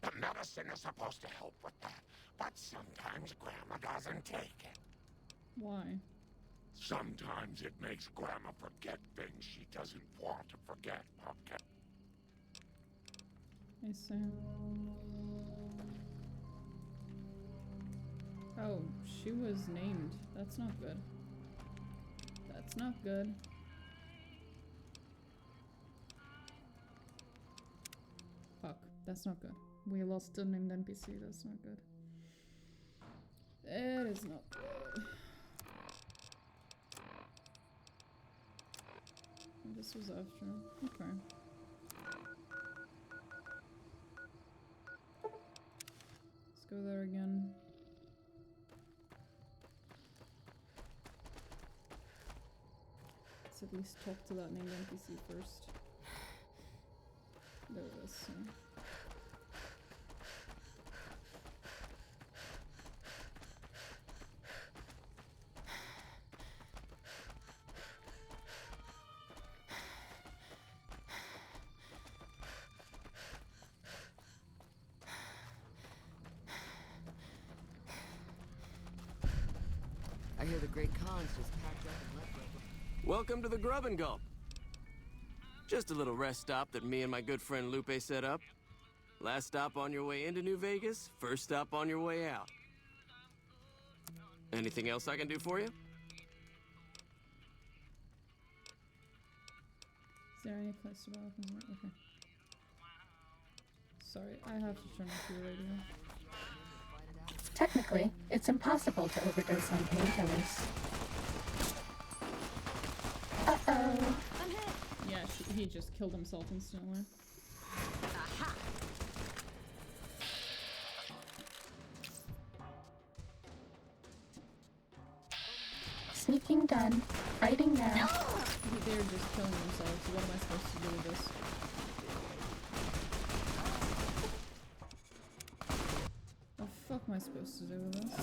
The medicine is supposed to help with that, but sometimes Grandma doesn't take it. Why? Sometimes it makes Grandma forget things she doesn't want to forget, Pumpkin. I see. Oh, she was named. That's not good. That's not good. Fuck. That's not good. We lost a named NPC. That's not good. It is not good. This was after. Okay. Let's go there again. Let's at least talk to that named NPC first. There it is. So. I hear the Great Khan's just packed up and left over. Welcome to the Grub and Gulp. Just a little rest stop that me and my good friend Lupe set up. Last stop on your way into New Vegas, first stop on your way out. Anything else I can do for you? Is there any place to buy weapons? Okay. Sorry, I have to turn off your radio. Technically, it's impossible to overdose on painkillers. Uh-oh. Yeah, he just killed himself instantly. Aha! Sneaking done. Fighting now. They're just killing themselves. What am I supposed to do with this? What the fuck am I supposed to do with this?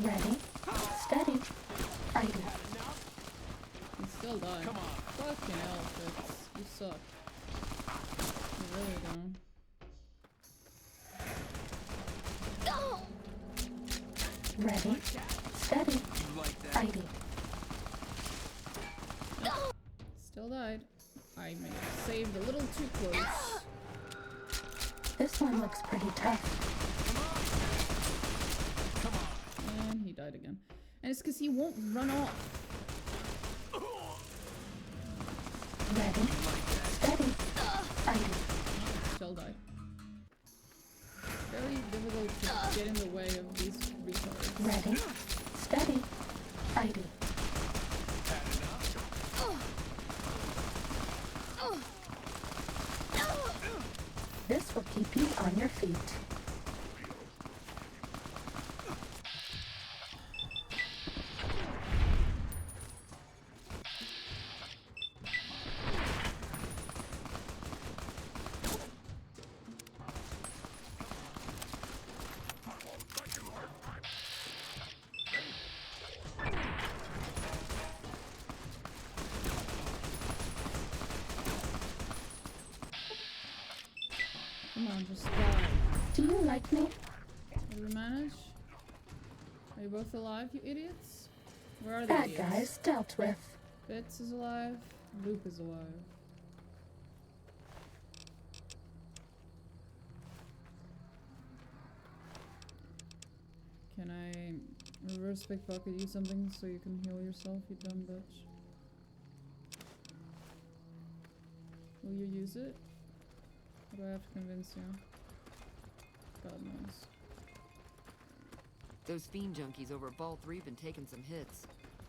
Ready. Steady. Fighting. He still died. Come on. Fucking hell, Fitz. You suck. You really don't. Ready. Steady. Fighting. Still died. I may have saved a little too close. This one looks pretty tough. And he died again. And it's because he won't run off. Ready. Steady. Fighting. Still died. Very difficult to get in the way of these retards. Ready. Steady. Fighting. This will keep you on your feet. Come on, just die. Do you like me? Did we manage? Are you both alive, you idiots? Where are the Bad idiots? guys dealt with. Fitz is alive. Luke is alive. Can I reverse pickpocket you something so you can heal yourself, you dumb bitch? Will you use it? Or do I have to convince you? God knows. Those fiend junkies over at Vault 3 been taking some hits.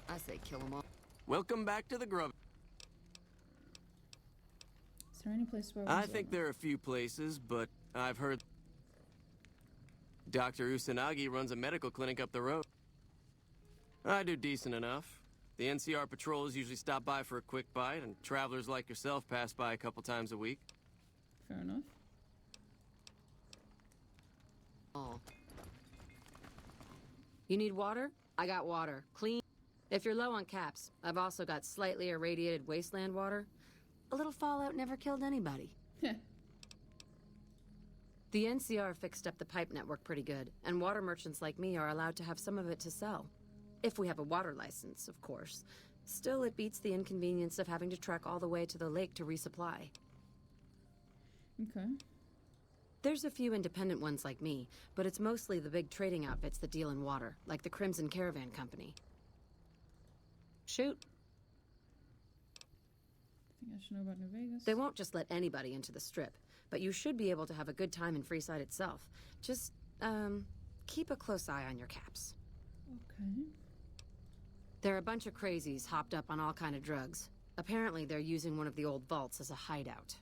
I say kill them all. Welcome back to the Grub. Is there any place where I think there are a few places, but I've heard Dr. Usanagi runs a medical clinic up the road. I do decent enough. The NCR patrols usually stop by for a quick bite, and travelers like yourself pass by a couple times a week. Fair enough. Oh. You need water? I got water. Clean. If you're low on caps, I've also got slightly irradiated wasteland water. A little fallout never killed anybody. The NCR fixed up the pipe network pretty good, and water merchants like me are allowed to have some of it to sell. If we have a water license, of course. Still, it beats the inconvenience of having to trek all the way to the lake to resupply. Okay. There's a few independent ones like me, but it's mostly the big trading outfits that deal in water, like the Crimson Caravan Company. Shoot. I think I should know about New Vegas. They won't just let anybody into the Strip, but you should be able to have a good time in Freeside itself. Just, keep a close eye on your caps. Okay. There are a bunch of crazies hopped up on all kind of drugs. Apparently, they're using one of the old vaults as a hideout.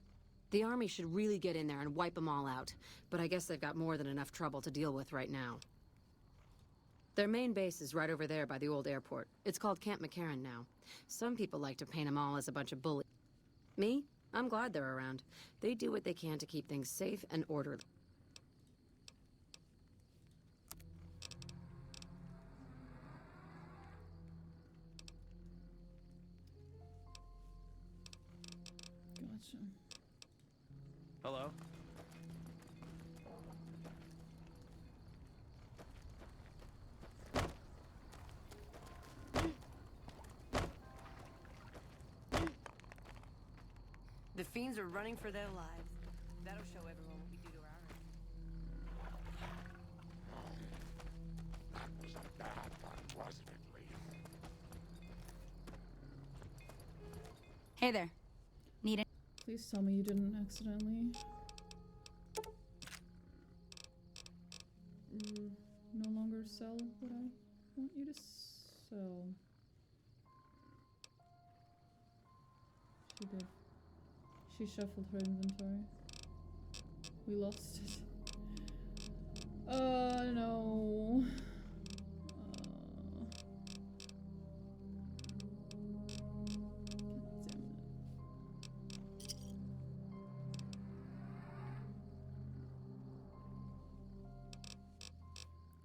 The army should really get in there and wipe them all out, but I guess they've got more than enough trouble to deal with right now. Their main base is right over there by the old airport. It's called Camp McCarran now. Some people like to paint them all as a bunch of bullies. Me? I'm glad they're around. They do what they can to keep things safe and orderly. Gotcha. Hello? The fiends are running for their lives. That'll show everyone what we do to our That was a bad one, wasn't it, Lee? Hey there. Need it? Please tell me you didn't accidentally. No longer sell what I want you to sell. She did. She shuffled her inventory. We lost it. No.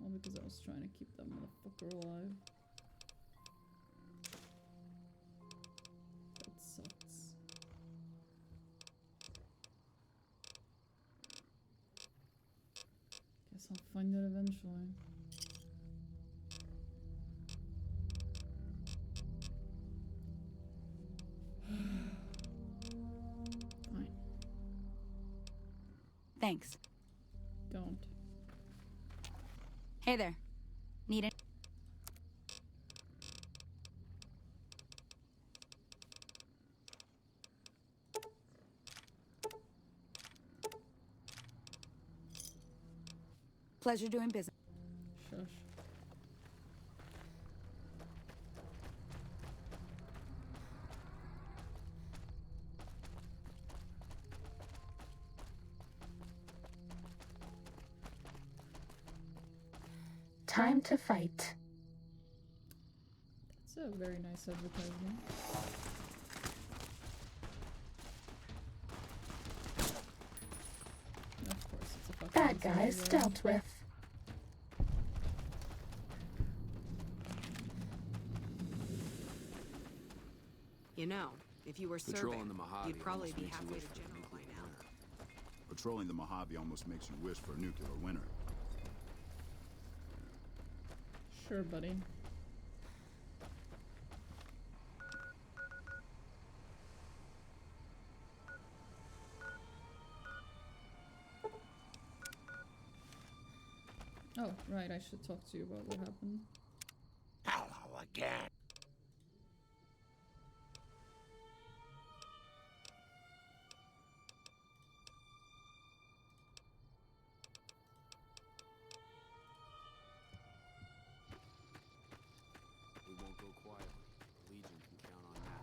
All because I was trying to keep that motherfucker alive. That sucks. Guess I'll find it eventually. Fine. Thanks. Don't. Hey there. Need it? Pleasure doing business. Shush. Time to fight. That's a very nice advertisement. Of course, it's a fucking Bad guys NCR. dealt with. You know, if you were Patrolling serving, the Mojave you'd probably almost be makes you halfway wish to for a general by nuclear now. winter. Patrolling the Mojave almost makes you wish for a nuclear winter. Sure, buddy. Oh, right, I should talk to you about what happened. Hello again. We won't go quietly. Legion can count on that.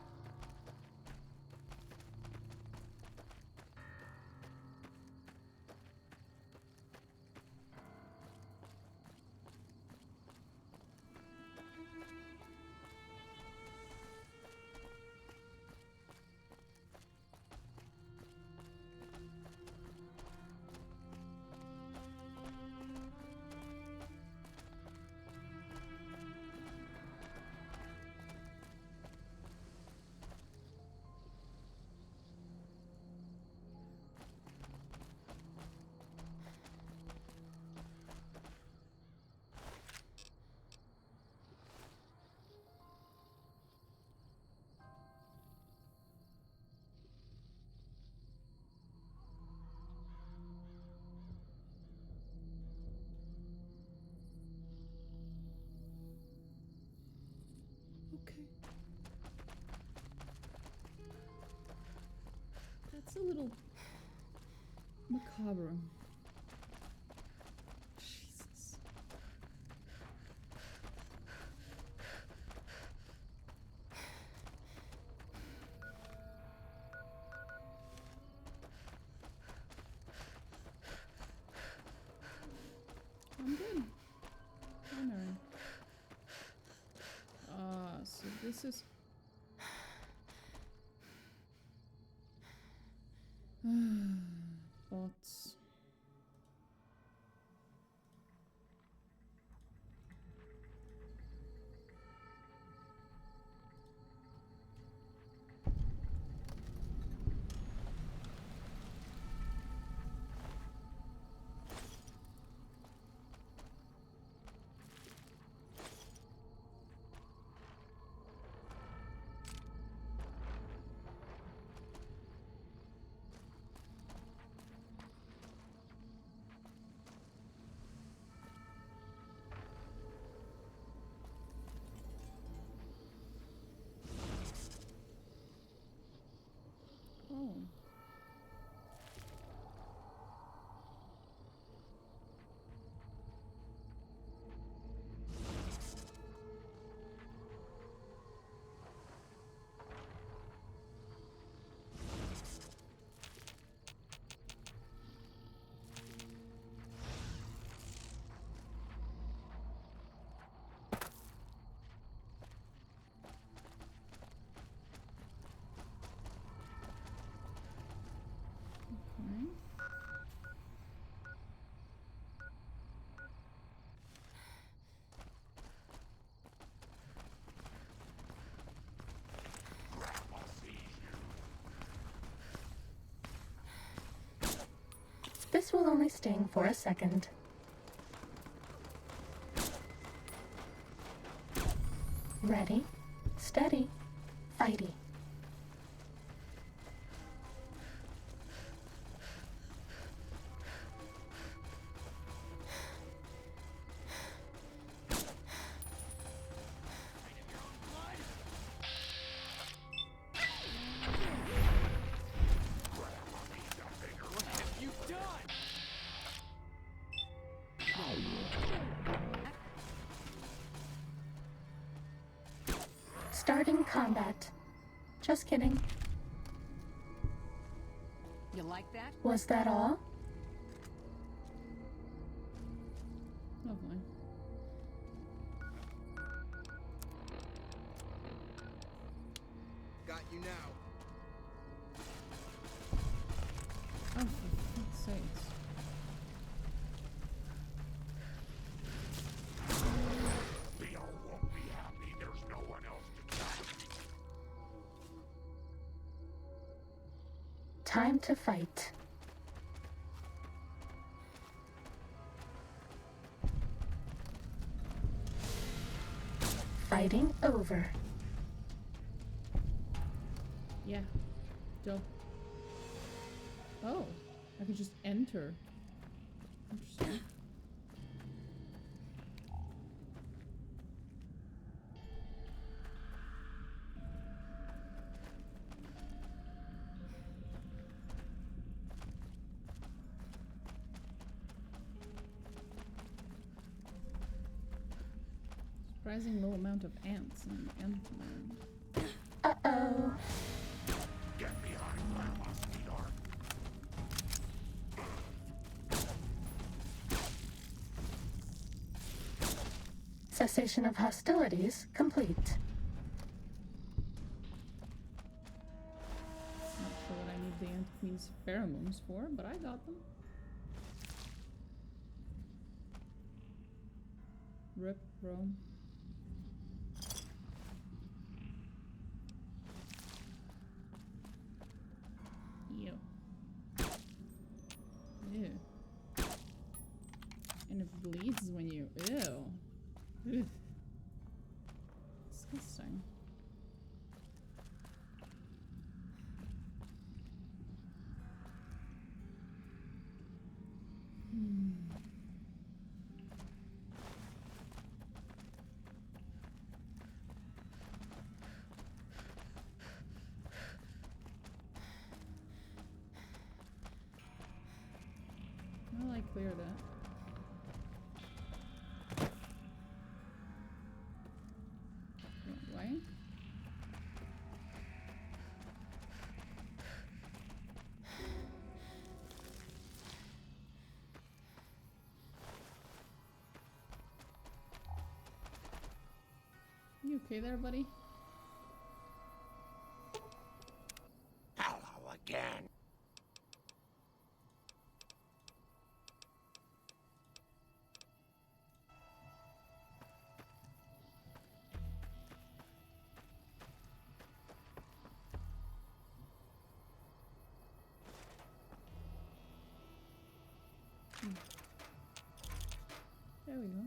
Okay. That's a little macabre. Jesus. I'm good. Primary. So this is... bots. Oh. Okay. This will only sting for a second. Ready, steady, fighty. Starting combat. Just kidding. You like that? Was that all? Lovely. Got you now. Oh, for fuck's sakes. Leo won't be happy. There's no one else to catch. Time to fight. Fighting over. Yeah. Dope. Oh, I could just enter. Interesting. Surprising low amount of ants in the ant land. Uh-oh. Get behind Grandma, sweetheart. Cessation of hostilities complete. Not sure what I need the ant queen's pheromones for, but I got them. Rip, bro. Ew. Ew. And it bleeds when you... Ew. Ugh. Disgusting. clear that. Wrong way. You okay there, buddy? Hello again. There we go.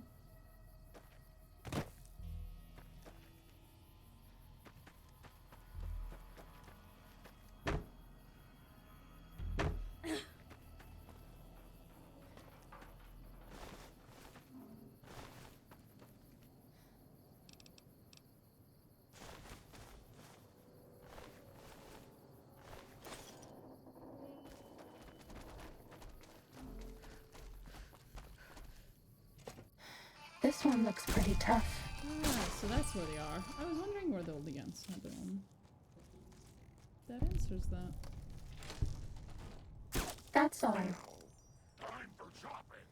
This one looks pretty tough. Ah, so that's where they are. I was wondering where they'll be against another one. That answers that. That's all. Time for shopping.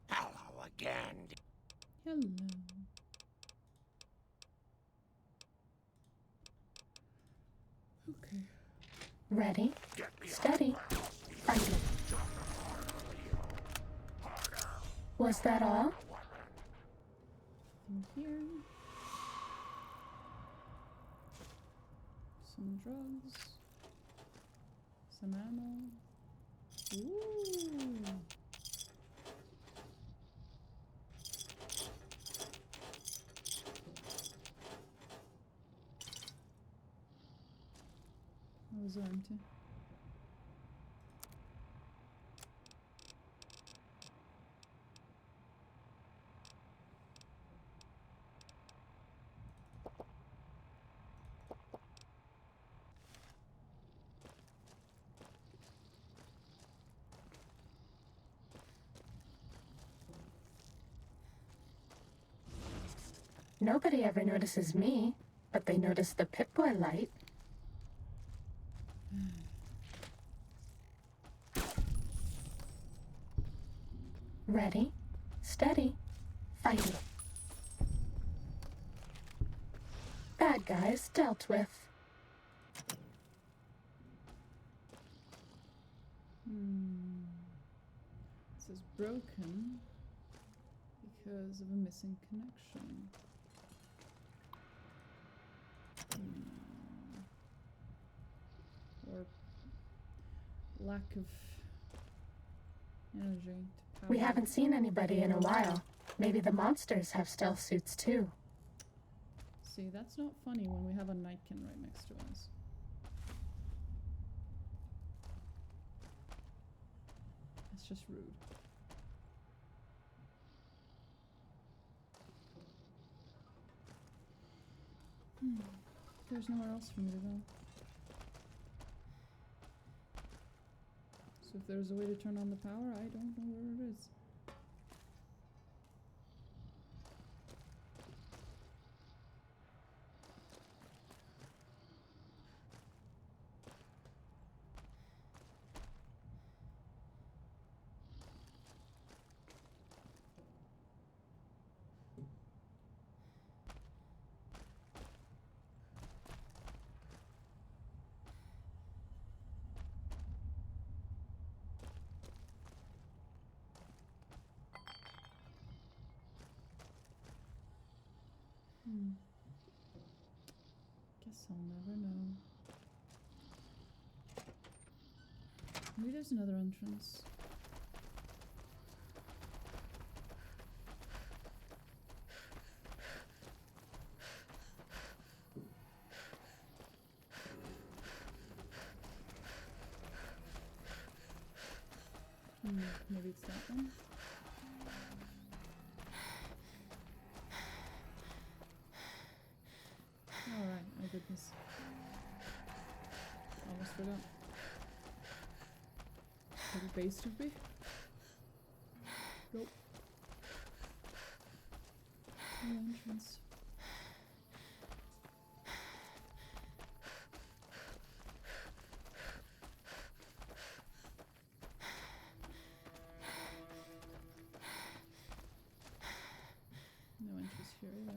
Hello again. Hello. Okay. Ready, steady, fighting. Was that all? In here. Some drugs. Some ammo. Ooh. Those are empty. Nobody ever notices me, but they notice the Pip-Boy light. Ready, steady, fighting. Bad guys dealt with. This is broken because of a missing connection. Or lack of energy to power. We haven't seen anybody in a while. Maybe the monsters have stealth suits too. See, that's not funny when we have a nightkin right next to us. It's just rude. There's nowhere else for me to go. So if there's a way to turn on the power, I don't know where it is. Guess I'll never know. Maybe there's another entrance. Maybe it's that one. Alright, my goodness. Almost forgot. Little base of me. Nope. No entrance. No entrance here either.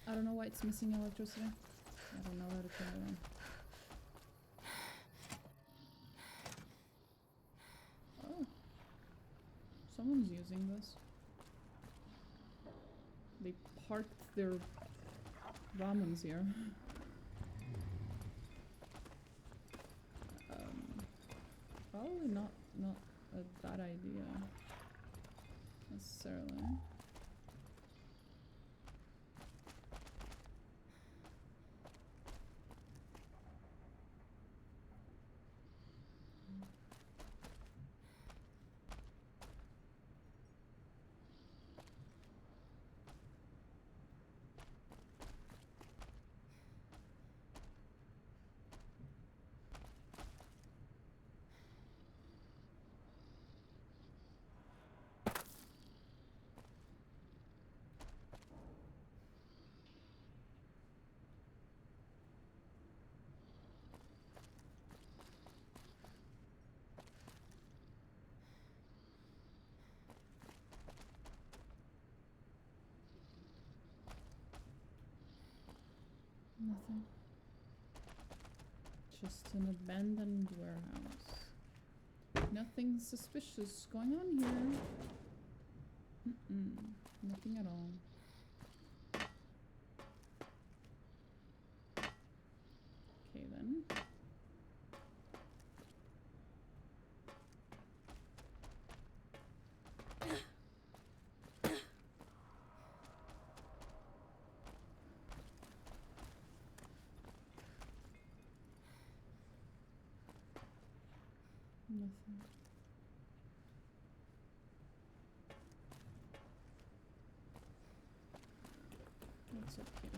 I don't know why it's missing electricity. I don't know how to turn it on. Oh. Someone's using this. They parked their ramens here. Probably not a bad idea necessarily. Nothing. Just an abandoned warehouse. Nothing suspicious going on here. Nothing at all. Okay then. Nothing. That's okay.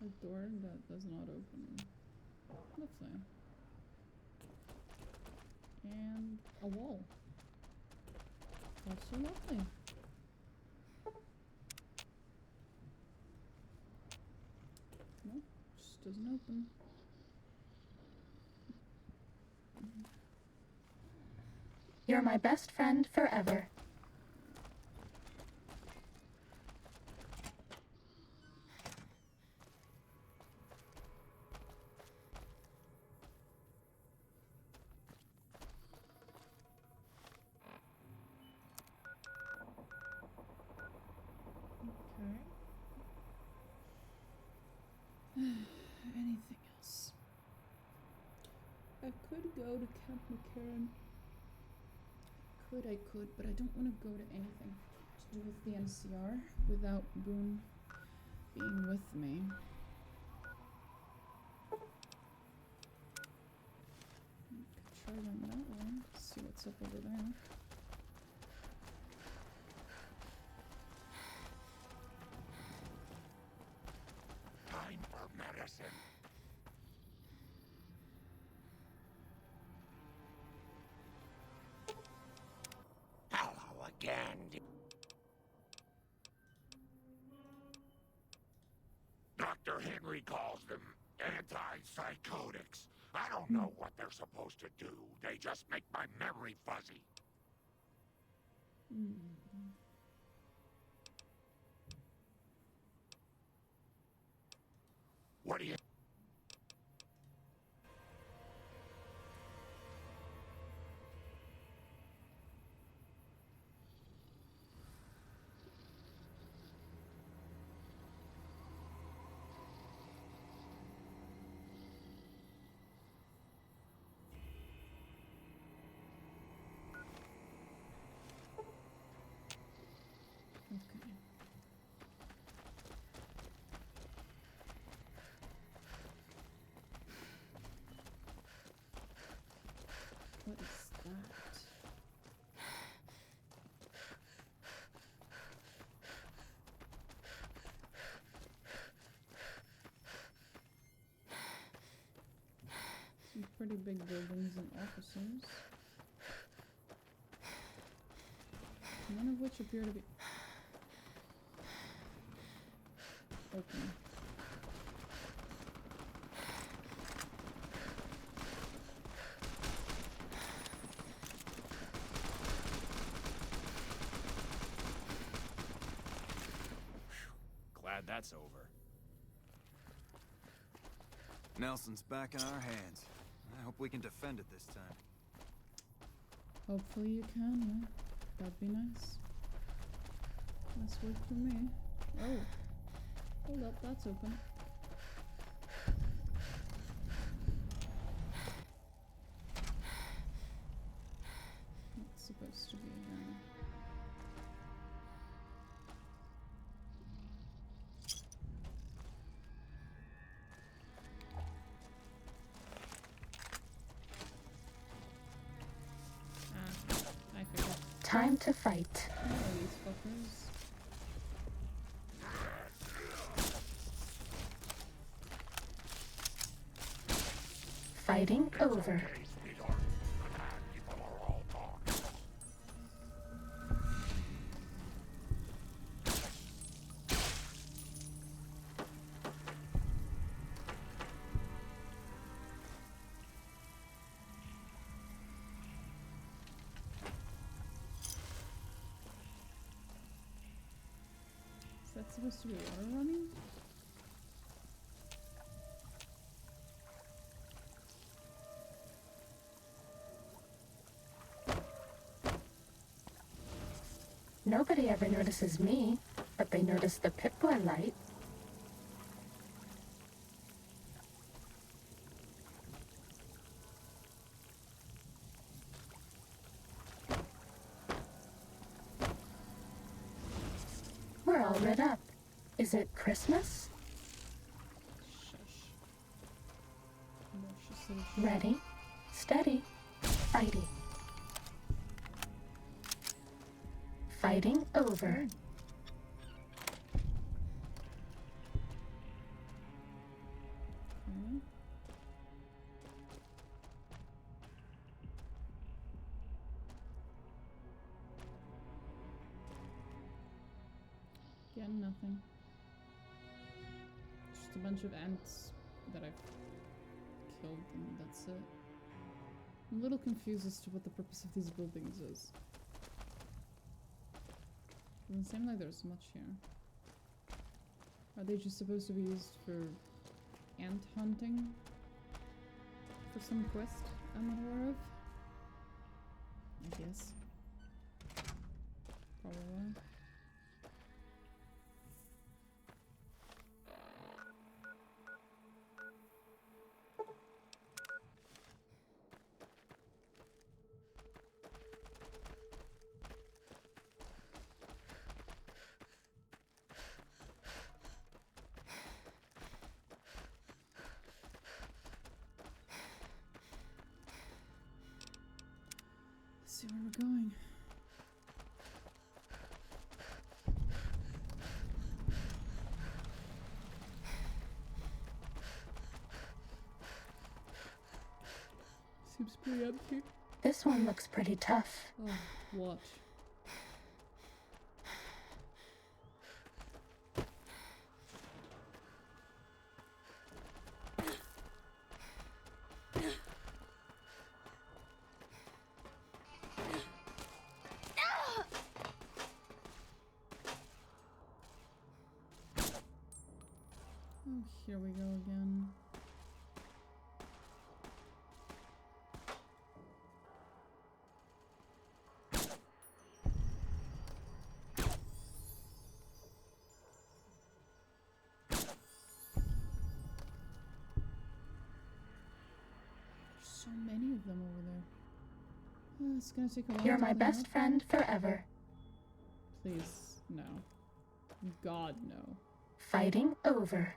A door that does not open. Lovely. And a wall. Also lovely. No, just doesn't open. You're my best friend forever. Okay. Anything else? I could go to Camp McCarran. I could, but I don't want to go to anything to do with the NCR without Boone being with me. Could try them that way. See what's up over there. Time for medicine. Hello again. Dr. Henry calls them antipsychotics. I don't know what they're supposed to do. They just make my memory fuzzy. What do you... pretty big buildings and offices. None of which appear to be open. Glad that's over. Nelson's back in our hands. I hope we can defend it this time. Hopefully you can, yeah. That'd be nice. Nice work for me. Oh. Hold up, that's open. It's supposed to be here. I forgot. Time to fight. Oh, these fuckers. Fighting over. Is that supposed to be water running? Nobody ever notices me, but they notice the Pip-Boy light. We're all lit up. Is it Christmas? Shush. Precious little shit. Ready, steady, fighting. Fighting over. Okay. Again, nothing. Just a bunch of ants that I've killed, and that's it. I'm a little confused as to what the purpose of these buildings is. Doesn't seem like there's much here. Are they just supposed to be used for ant hunting? For some quest I'm not aware of? I guess. Probably. Let's see where we're going. Seems pretty empty. This one looks pretty tough. Oh, what? Oh, here we go again. So many of them over there. It's gonna take a while. You're to my clean best up. friend forever. Please, no. God, no. Fighting over.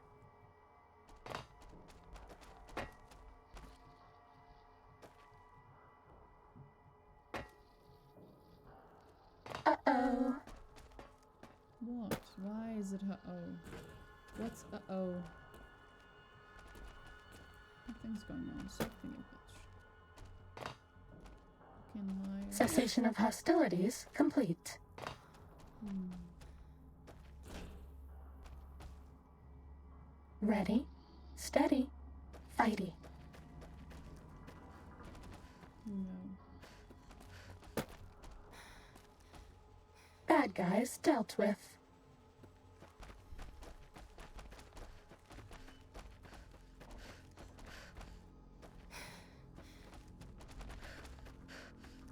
Uh-oh. What? Why is it uh-oh? What's uh-oh? Nothing's going on. Stop thinking, bitch. Fucking liar. Cessation of hostilities complete. Ready, steady, fighty. No. Bad guys dealt with.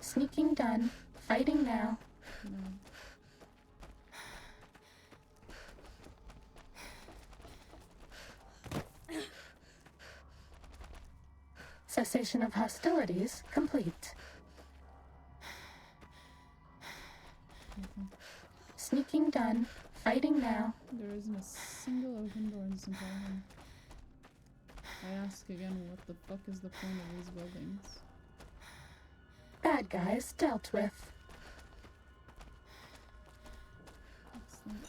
Sneaking done. Fighting now. No. Cessation of hostilities complete. Sneaking done. Fighting now. There isn't a single open door in this entire room. I ask again, what the fuck is the point of these buildings? Bad guys dealt with. What's that?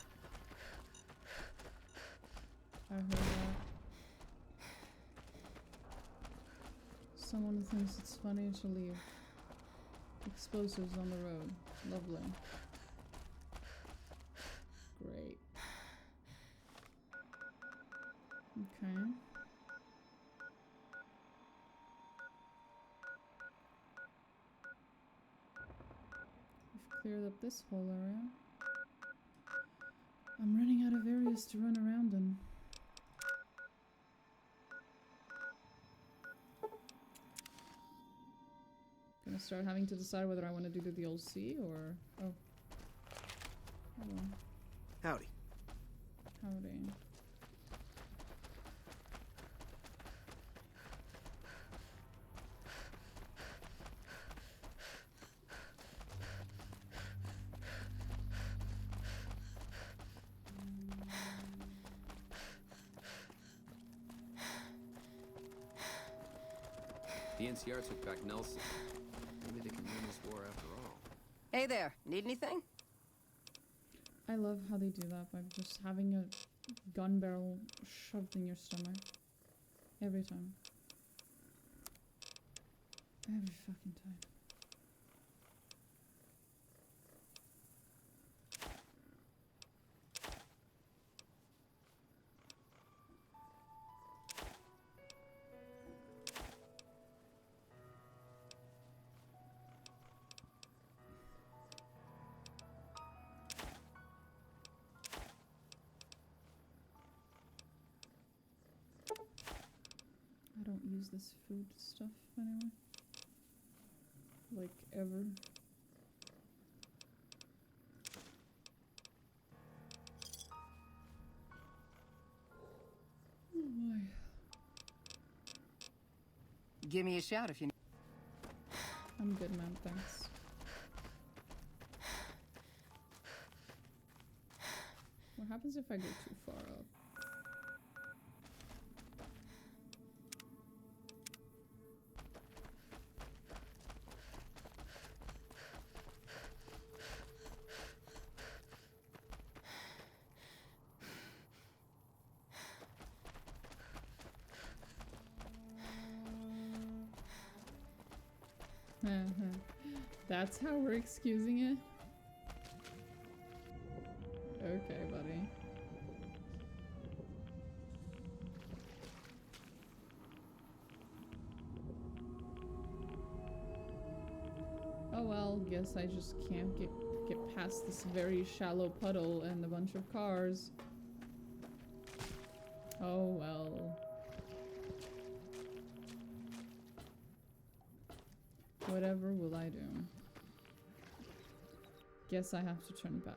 I heard that. Someone thinks it's funny to leave explosives on the road. Lovely. Great. Okay. We've cleared up this whole area. I'm running out of areas to run around in. Gonna start having to decide whether I want to do the DLC or... Oh. Hello. Howdy. Howdy. The NCR took back Nelson. Maybe they can win this war after all. Hey there, need anything? I love how they do that by just having a gun barrel shoved in your stomach. Every time. Every fucking time. I don't use this food stuff anyway. Like, ever. Oh my. Give me a shout if you need. I'm good, man, thanks. What happens if I go too far up? That's how we're excusing it? Okay, buddy. Oh well, guess I just can't get past this very shallow puddle and a bunch of cars. Oh well. Whatever will I do? Guess I have to turn back.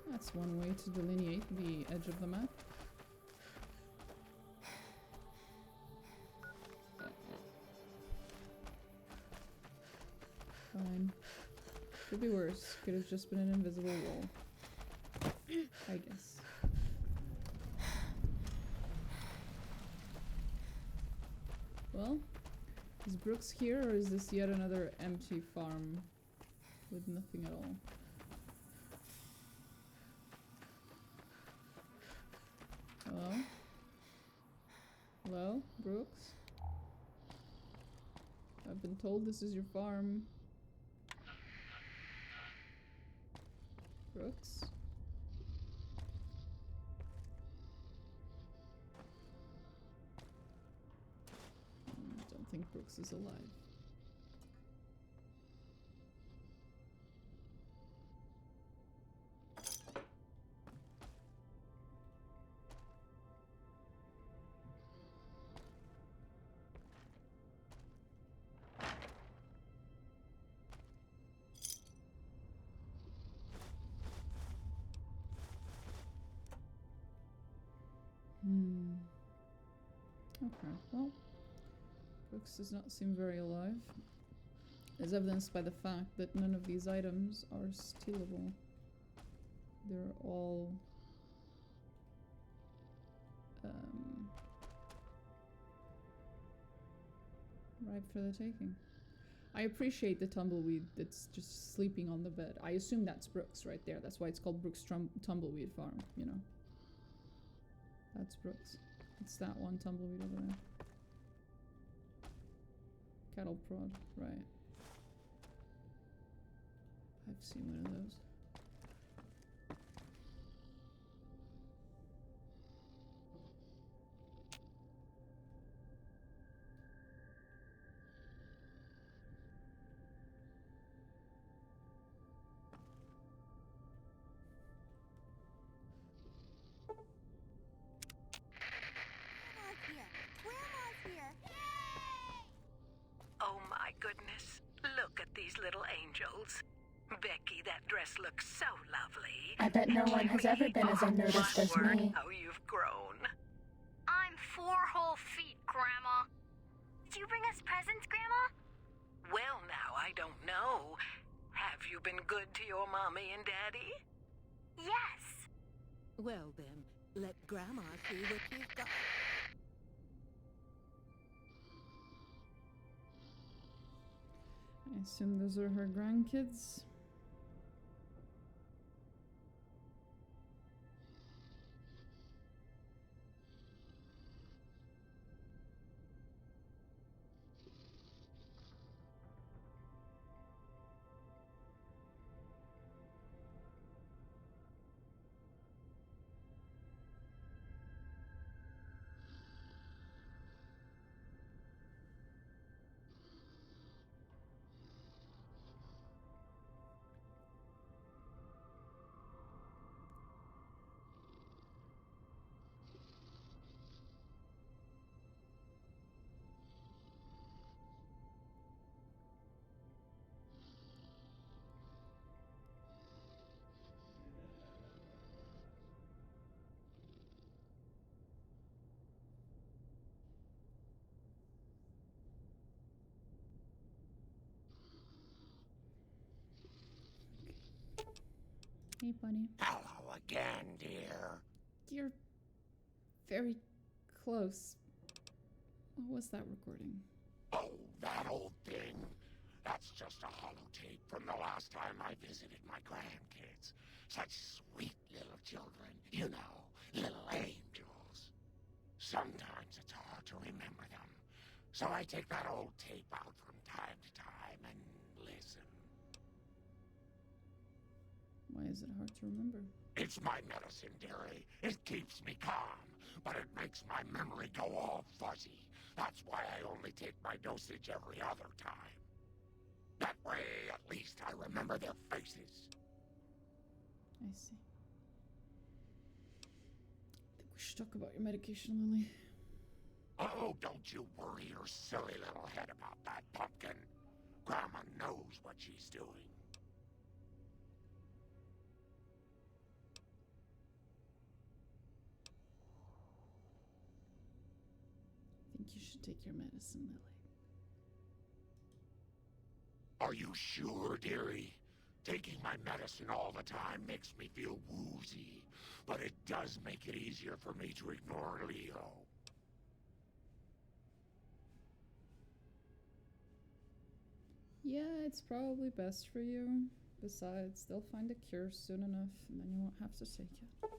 That's one way to delineate the edge of the map. Fine. Could be worse. Could have just been an invisible wall. I guess. Well, is Brooks here, or is this yet another empty farm with nothing at all? Hello? Hello, Brooks? I been told this is your farm. Brooks? I don't think Brooks is alive. Okay, well, Brooks does not seem very alive, as evidenced by the fact that none of these items are stealable. They're all ripe for the taking. I appreciate the tumbleweed that's just sleeping on the bed. I assume that's Brooks right there. That's why it's called Brooks Tumbleweed Farm, you know. That's Brooks. It's that one tumbleweed over there. Cattle prod, right. I've seen one of those. Oh my goodness. Look at these little angels. Becky, that dress looks so lovely. I bet no one has ever been as unnoticed as me. How you've grown. I'm 4 whole feet, Grandma. Did you bring us presents, Grandma? Well, now, I don't know. Have you been good to your mommy and daddy? Yes. Well then, let Grandma see what you've got. I assume those are her grandkids. Hey, Bunny. Hello again, dear. You're very close. What was that recording? Oh, that old thing. That's just a holotape from the last time I visited my grandkids. Such sweet little children, you know, little angels. Sometimes it's hard to remember them, so I take that old tape out from time to time and listen. Why is it hard to remember? It's my medicine, dearie. It keeps me calm, but it makes my memory go all fuzzy. That's why I only take my dosage every other time. That way, at least I remember their faces. I see. I think we should talk about your medication, Lily. Oh, don't you worry your silly little head about that, Pumpkin. Grandma knows what she's doing. I think you should take your medicine, Lily. Are you sure, dearie? Taking my medicine all the time makes me feel woozy, but it does make it easier for me to ignore Leo. Yeah, it's probably best for you. Besides, they'll find a cure soon enough, and then you won't have to take it.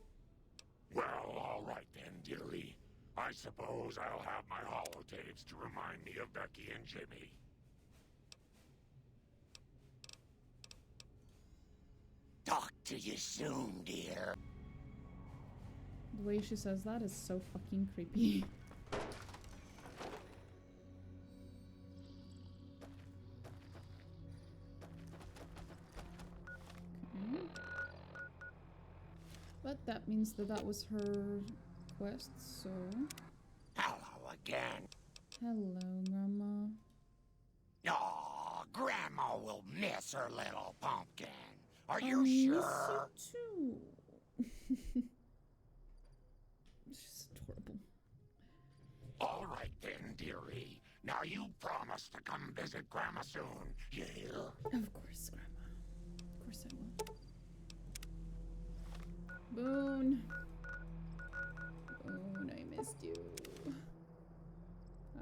Well, all right then, dearie. I suppose I'll have my holotapes to remind me of Becky and Jimmy. Talk to you soon, dear. The way she says that is so fucking creepy. Okay. But that means that that was her quest, so... Hello again. Hello, Grandma. Aw, Grandma will miss her little pumpkin. Are I you sure? miss you too. She's adorable. All right then, dearie. Now you promise to come visit Grandma soon, you hear? Of course, Grandma. Of course I will. Boone. Boone, I missed you.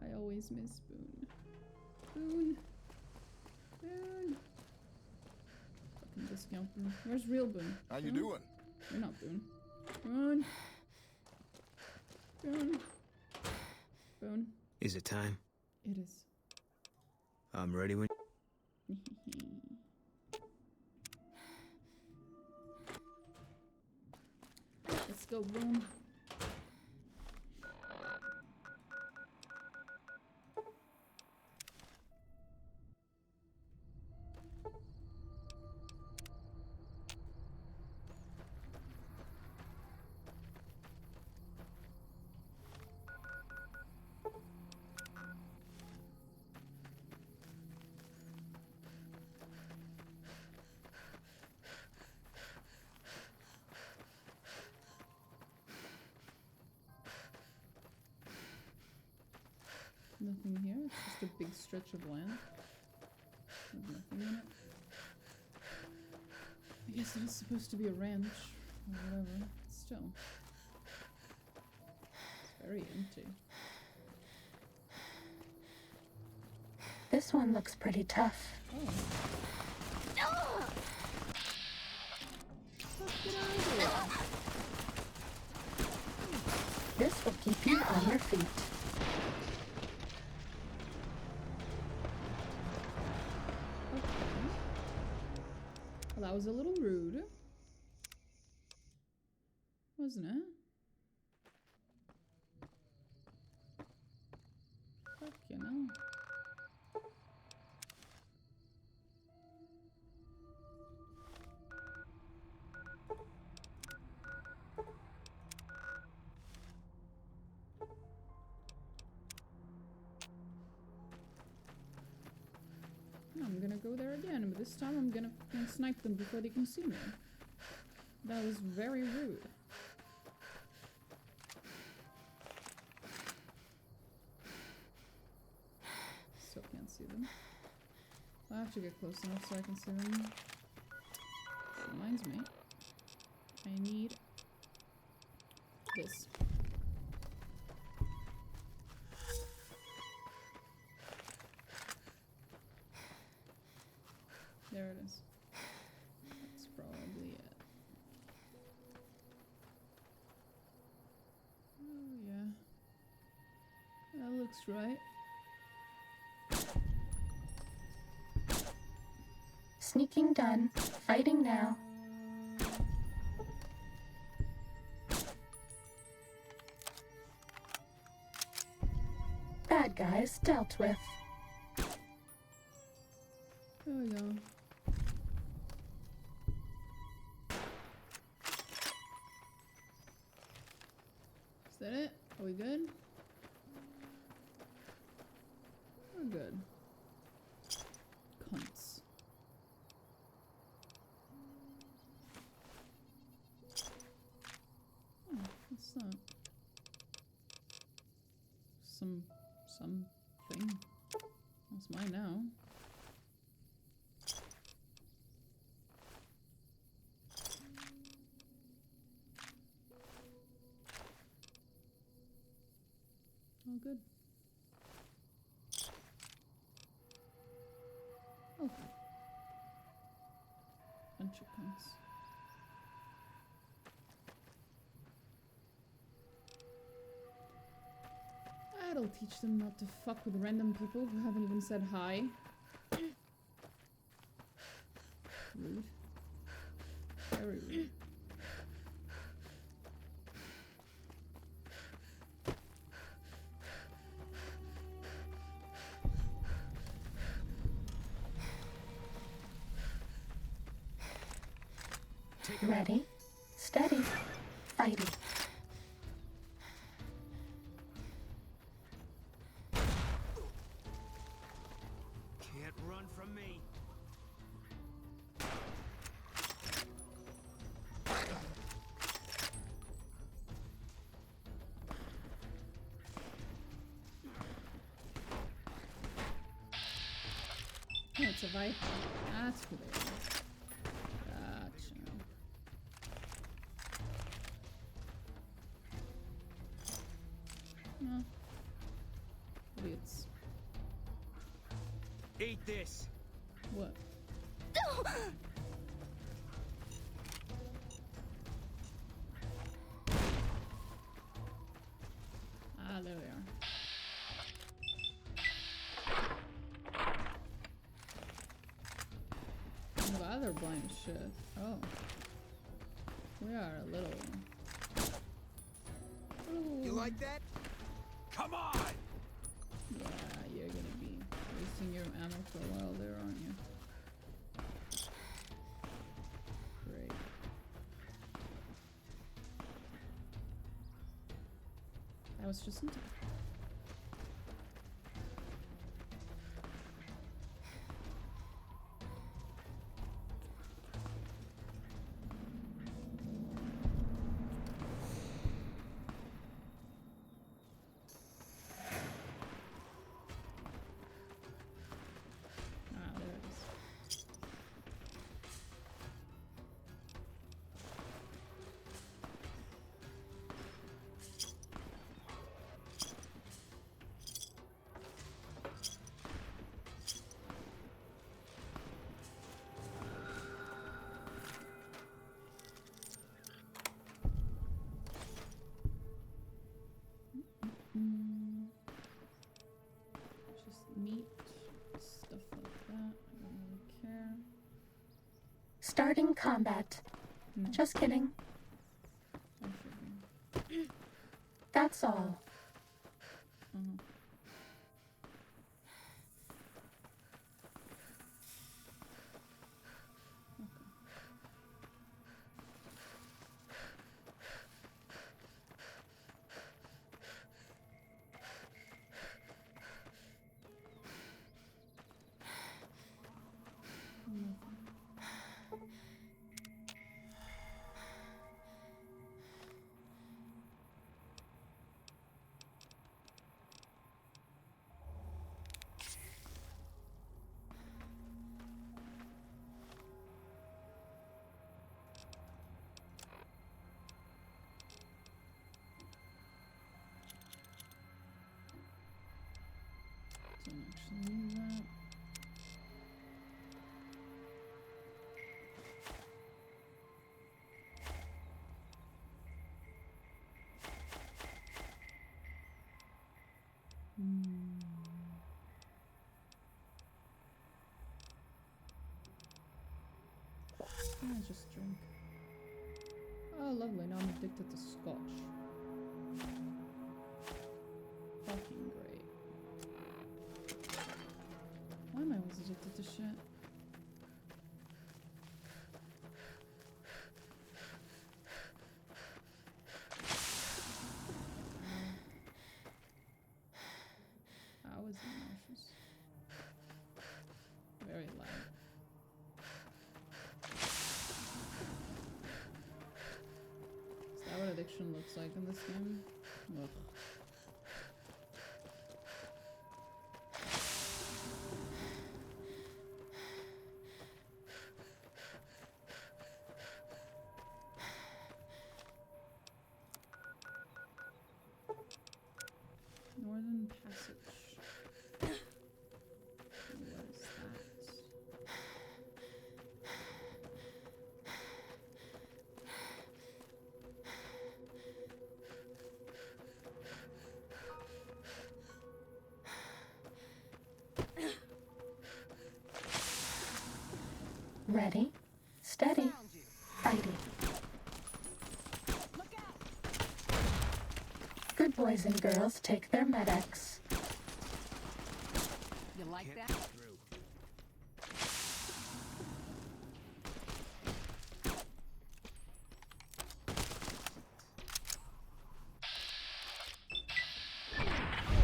I always miss Boone. Boone. Boone. Fucking discount Boone. Where's real Boone? How you doing? You're not Boone. Boone. Boone. Boone. Is it time? It is. I'm ready when... Let's go, Boone. Nothing here. It's just a big stretch of land with nothing in it. I guess it is supposed to be a ranch or whatever. Still, it's very empty. This one looks pretty tough. Oh. Get out of here. This will keep you on your feet. Well, that was a little rude, wasn't it? Fuck, you know. I'm gonna go there again, but this time I'm gonna fucking snipe them before they can see me. That was very rude. Still can't see them. I'll have to get close enough so I can see them. This reminds me. I need this. There it is. That's probably it. Oh, yeah. That looks right. Sneaking done. Fighting now. Bad guys dealt with. There we go. Is that it? Are we good? We're good. Cunts. Oh, what's that? Something. That's mine now. Oh, good. Okay. Bunch of cunts. That'll teach them not to fuck with random people who haven't even said hi. Rude. Very rude. Ready, steady, fighting. Can't run from me. Oh, it's a Viper. That's who they are. Gotcha. No. Idiots. Eat this. What? Ah, there we are. Wow, they're blind as shit. Oh. We are a little... You like that? Come on! Yeah, you're gonna be wasting your ammo for a while there, aren't you? Great. That was just in time. Ah, there it is. Just meat, stuff like that. I don't really care. Starting combat. No. Just kidding. I figured. That's all. Don't actually need that. Yeah, just drink. Oh, lovely. Now I'm addicted to scotch. Fucking great. Why am I always addicted to shit? How is it nauseous? Very loud. Is that what addiction looks like in this game? Ugh. Northern Passage. What is that? Ready, steady, fighting. Good boys and girls take their medics. You like that? I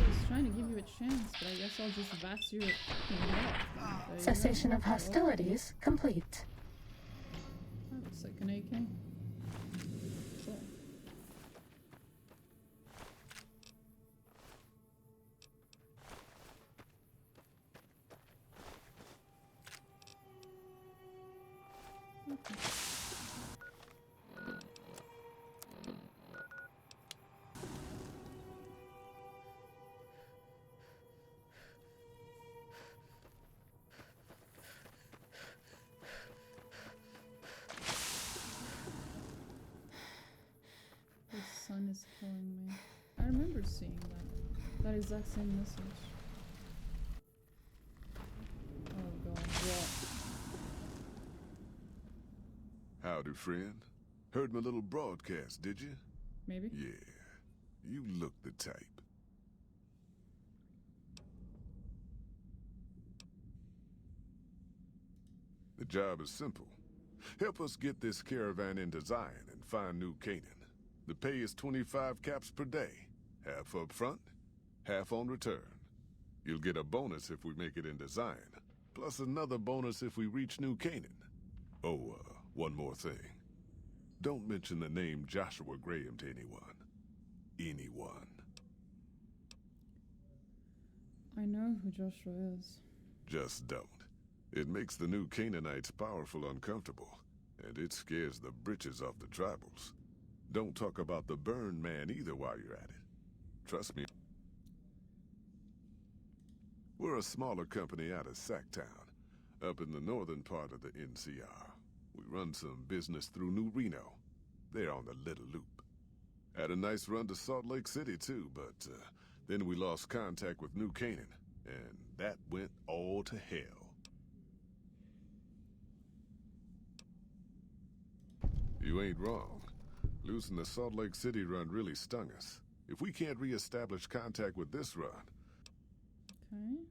was trying to give you a chance, but I guess I'll just vats you it. Cessation of hostilities complete. That looks like an AK. Cool. Okay. The sun is killing me. I remember seeing that exact same message. Oh god, what? Howdy, friend. Heard my little broadcast, did you? Maybe? Yeah, you look the type. The job is simple. Help us get this caravan into Zion and find New Canaan. The pay is 25 caps per day. Half up front, half on return. You'll get a bonus if we make it into Zion, plus another bonus if we reach New Canaan. Oh, one more thing. Don't mention the name Joshua Graham to anyone. Anyone. I know who Joshua is. Just don't. It makes the new Canaanites powerful uncomfortable, and it scares the britches off the tribals. Don't talk about the Burn Man either while you're at it. Trust me. We're a smaller company out of Sacktown, up in the northern part of the NCR. We run some business through New Reno. They're on the Little Loop. Had a nice run to Salt Lake City too, but then we lost contact with New Canaan, and that went all to hell. You ain't wrong. Losing the Salt Lake City run really stung us. If we can't re-establish contact with this run... Okay.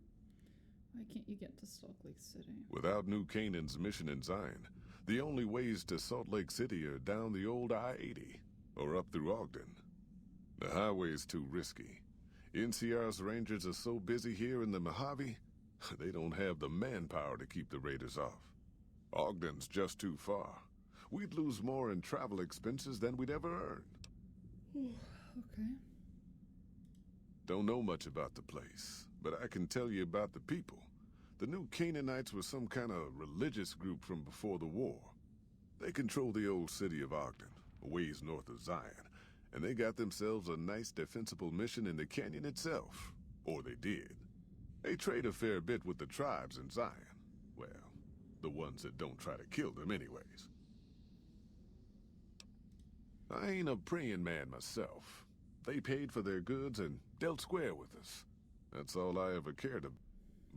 Why can't you get to Salt Lake City? Without New Canaan's mission in Zion, the only ways to Salt Lake City are down the old I-80, or up through Ogden. The highway's too risky. NCR's rangers are so busy here in the Mojave, they don't have the manpower to keep the raiders off. Ogden's just too far. We'd lose more in travel expenses than we'd ever earn. Okay. Don't know much about the place, but I can tell you about the people. The new Canaanites were some kind of religious group from before the war. They control the old city of Ogden, a ways north of Zion, and they got themselves a nice defensible mission in the canyon itself. Or they did. They trade a fair bit with the tribes in Zion. Well, the ones that don't try to kill them anyways. I ain't a praying man myself. They paid for their goods and dealt square with us. That's all I ever cared about.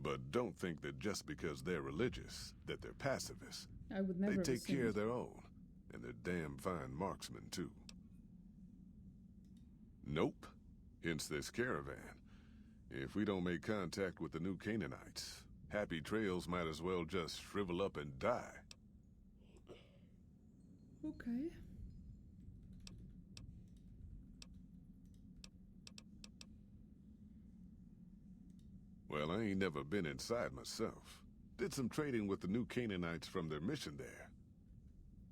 But don't think that just because they're religious, that they're pacifists. I would never They take assume. care of their own, and they're damn fine marksmen, too. Nope. Hence this caravan. If we don't make contact with the new Canaanites, Happy Trails might as well just shrivel up and die. Okay. Well, I ain't never been inside myself. Did some trading with the new Canaanites from their mission there.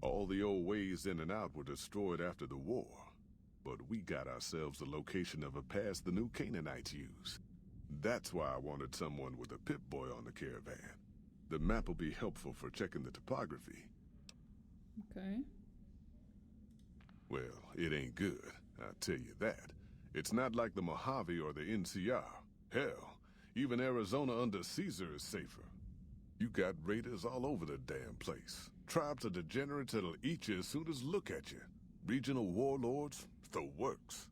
All the old ways in and out were destroyed after the war. But we got ourselves the location of a pass the new Canaanites use. That's why I wanted someone with a Pip-Boy on the caravan. The map will be helpful for checking the topography. Okay. Well, it ain't good, I'll tell you that. It's not like the Mojave or the NCR. Hell, even Arizona under Caesar is safer. You got raiders all over the damn place. Tribes of degenerates that'll eat you as soon as look at you. Regional warlords, the works.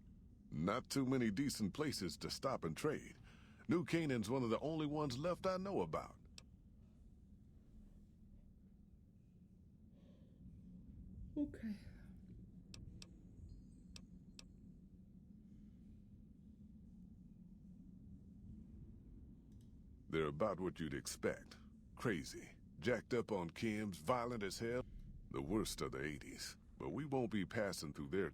Not too many decent places to stop and trade. New Canaan's one of the only ones left I know about. Okay. They're about what you'd expect. Crazy, jacked up on chems, violent as hell. The worst of the 80s. But we won't be passing through their...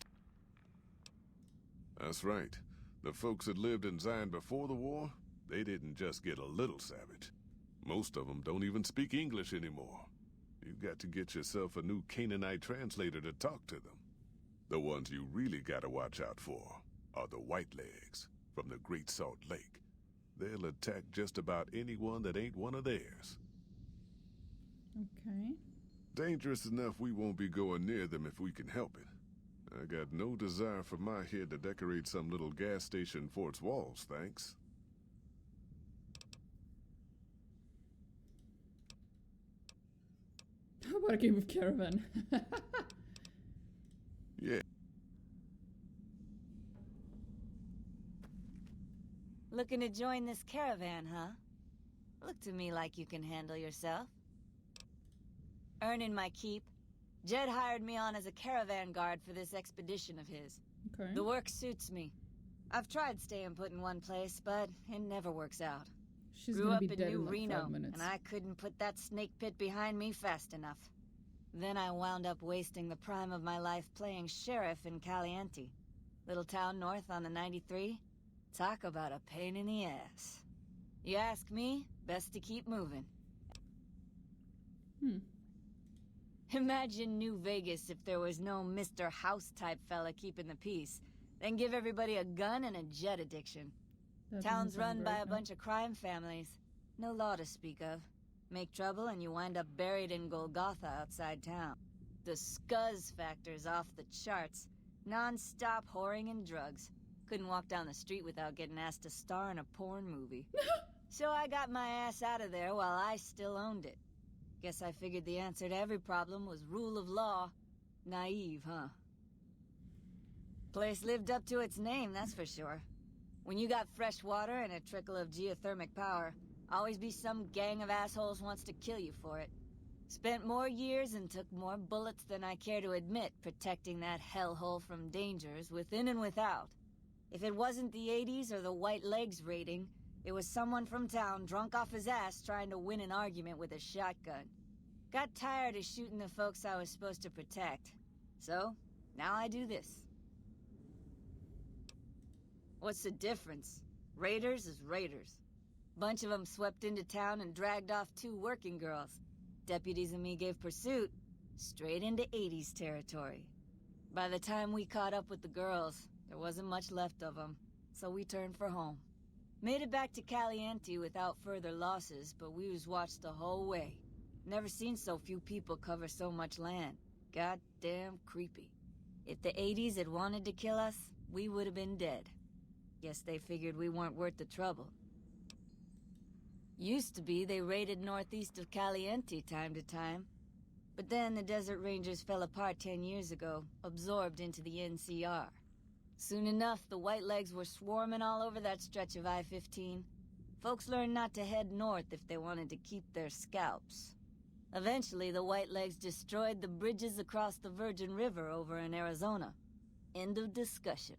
That's right. The folks that lived in Zion before the war, they didn't just get a little savage. Most of them don't even speak English anymore. You've got to get yourself a new Canaanite translator to talk to them. The ones you really gotta watch out for are the Whitelegs from the Great Salt Lake. They'll attack just about anyone that ain't one of theirs. Okay. Dangerous enough we won't be going near them if we can help it. I got no desire for my head to decorate some little gas station fort's walls, thanks. How about a game of Caravan? Yeah. Looking to join this caravan, huh? Look to me like you can handle yourself. Earning my keep. Jed hired me on as a caravan guard for this expedition of his. Okay. The work suits me. I've tried staying put in one place, but it never works out. She's Grew gonna up be in dead New in like Reno, 5 minutes. and I couldn't put that snake pit behind me fast enough. Then I wound up wasting the prime of my life playing sheriff in Caliente. Little town north on the 93. Talk about a pain in the ass. You ask me, best to keep moving. Imagine New Vegas if there was no Mr. House-type fella keeping the peace. Then give everybody a gun and a jet addiction. That Town's doesn't sound run by great, a no. bunch of crime families. No law to speak of. Make trouble and you wind up buried in Golgotha outside town. The scuzz factor's off the charts. Non-stop whoring and drugs. Couldn't walk down the street without getting asked to star in a porn movie. So I got my ass out of there while I still owned it. Guess I figured the answer to every problem was rule of law. Naive, huh? Place lived up to its name, that's for sure. When you got fresh water and a trickle of geothermic power, always be some gang of assholes wants to kill you for it. Spent more years and took more bullets than I care to admit protecting that hellhole from dangers within and without. If it wasn't the 80s or the White Legs raiding, it was someone from town drunk off his ass trying to win an argument with a shotgun. Got tired of shooting the folks I was supposed to protect. So, now I do this. What's the difference? Raiders is raiders. Bunch of them swept into town and dragged off 2 working girls. Deputies and me gave pursuit, straight into 80s territory. By the time we caught up with the girls, there wasn't much left of them, so we turned for home. Made it back to Caliente without further losses, but we was watched the whole way. Never seen so few people cover so much land. Goddamn creepy. If the 80s had wanted to kill us, we would have been dead. Guess they figured we weren't worth the trouble. Used to be they raided northeast of Caliente time to time. But then the Desert Rangers fell apart 10 years ago, absorbed into the NCR. Soon enough, the Whitelegs were swarming all over that stretch of I-15. Folks learned not to head north if they wanted to keep their scalps. Eventually, the Whitelegs destroyed the bridges across the Virgin River over in Arizona. End of discussion.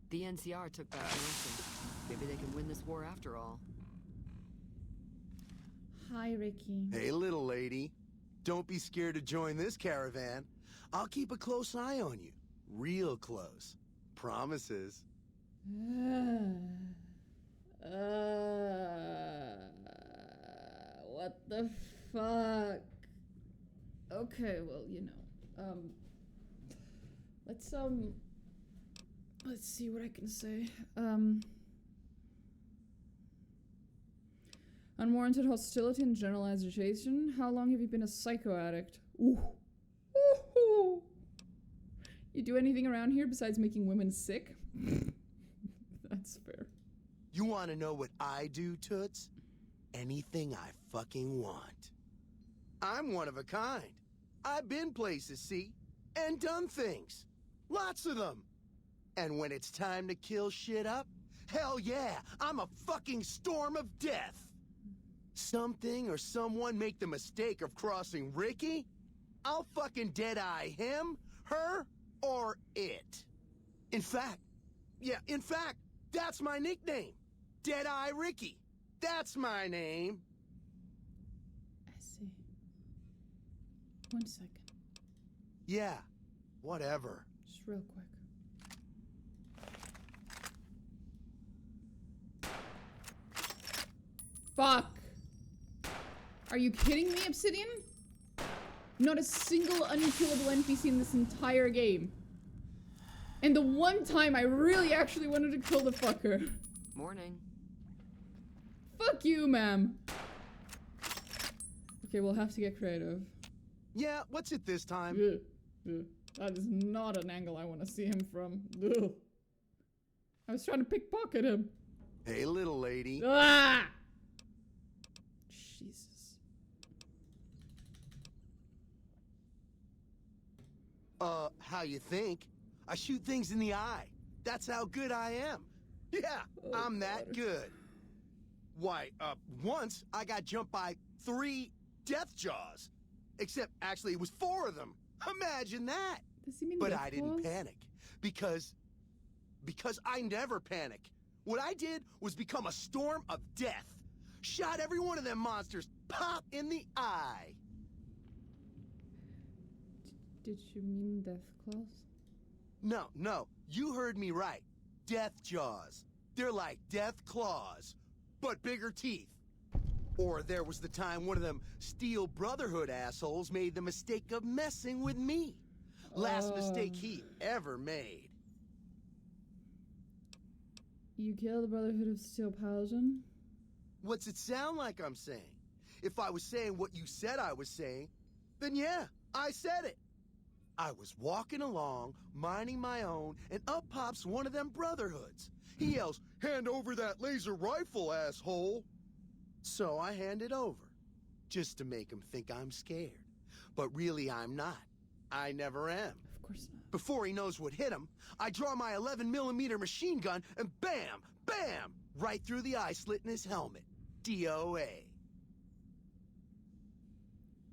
The NCR took back Manson. Maybe they can win this war after all. Hi, Ricky. Hey, little lady. Don't be scared to join this caravan. I'll keep a close eye on you. Real close. Promises. What the fuck? Okay, well, you know. Let's see what I can say. Unwarranted hostility and general agitation. How long have you been a psycho addict? Ooh. Ooh. You do anything around here besides making women sick? That's fair. You want to know what I do, Toots? Anything I fucking want. I'm one of a kind. I've been places, see? And done things. Lots of them. And when it's time to kill shit up, hell yeah, I'm a fucking storm of death. something or someone make the mistake of crossing Ricky, I'll fucking dead-eye him, her, or it. In fact, that's my nickname. Dead-Eye Ricky. That's my name. I see. 1 second. Yeah, whatever. Just real quick. Fuck! Are you kidding me, Obsidian? Not a single unkillable NPC in this entire game. And the one time I really actually wanted to kill the fucker. Morning. Fuck you, ma'am. Okay, we'll have to get creative. Yeah, what's it this time? That is not an angle I want to see him from. Ugh. I was trying to pickpocket him. Hey, little lady. Ah! Jesus. How you think? I shoot things in the eye. That's how good I am. Yeah, I'm that good. Why, once I got jumped by 3 death jaws. Except, actually, it was 4 of them. Imagine that. Does he mean but death I didn't claws? panic. Because I never panic. What I did was become a storm of death. Shot every one of them monsters pop in the eye. Did you mean death claws? No, you heard me right. Death jaws. They're like death claws, but bigger teeth. Or there was the time one of them Steel Brotherhood assholes made the mistake of messing with me. Last mistake he ever made. You killed the Brotherhood of Steel Paladin? What's it sound like I'm saying? If I was saying what you said I was saying, then yeah, I said it. I was walking along, minding my own, and up pops one of them Brotherhoods. He yells, "Hand over that laser rifle, asshole!" So I hand it over, just to make him think I'm scared. But really I'm not. I never am. Of course not. Before he knows what hit him, I draw my 11mm machine gun and bam, bam, right through the eye slit in his helmet. DOA.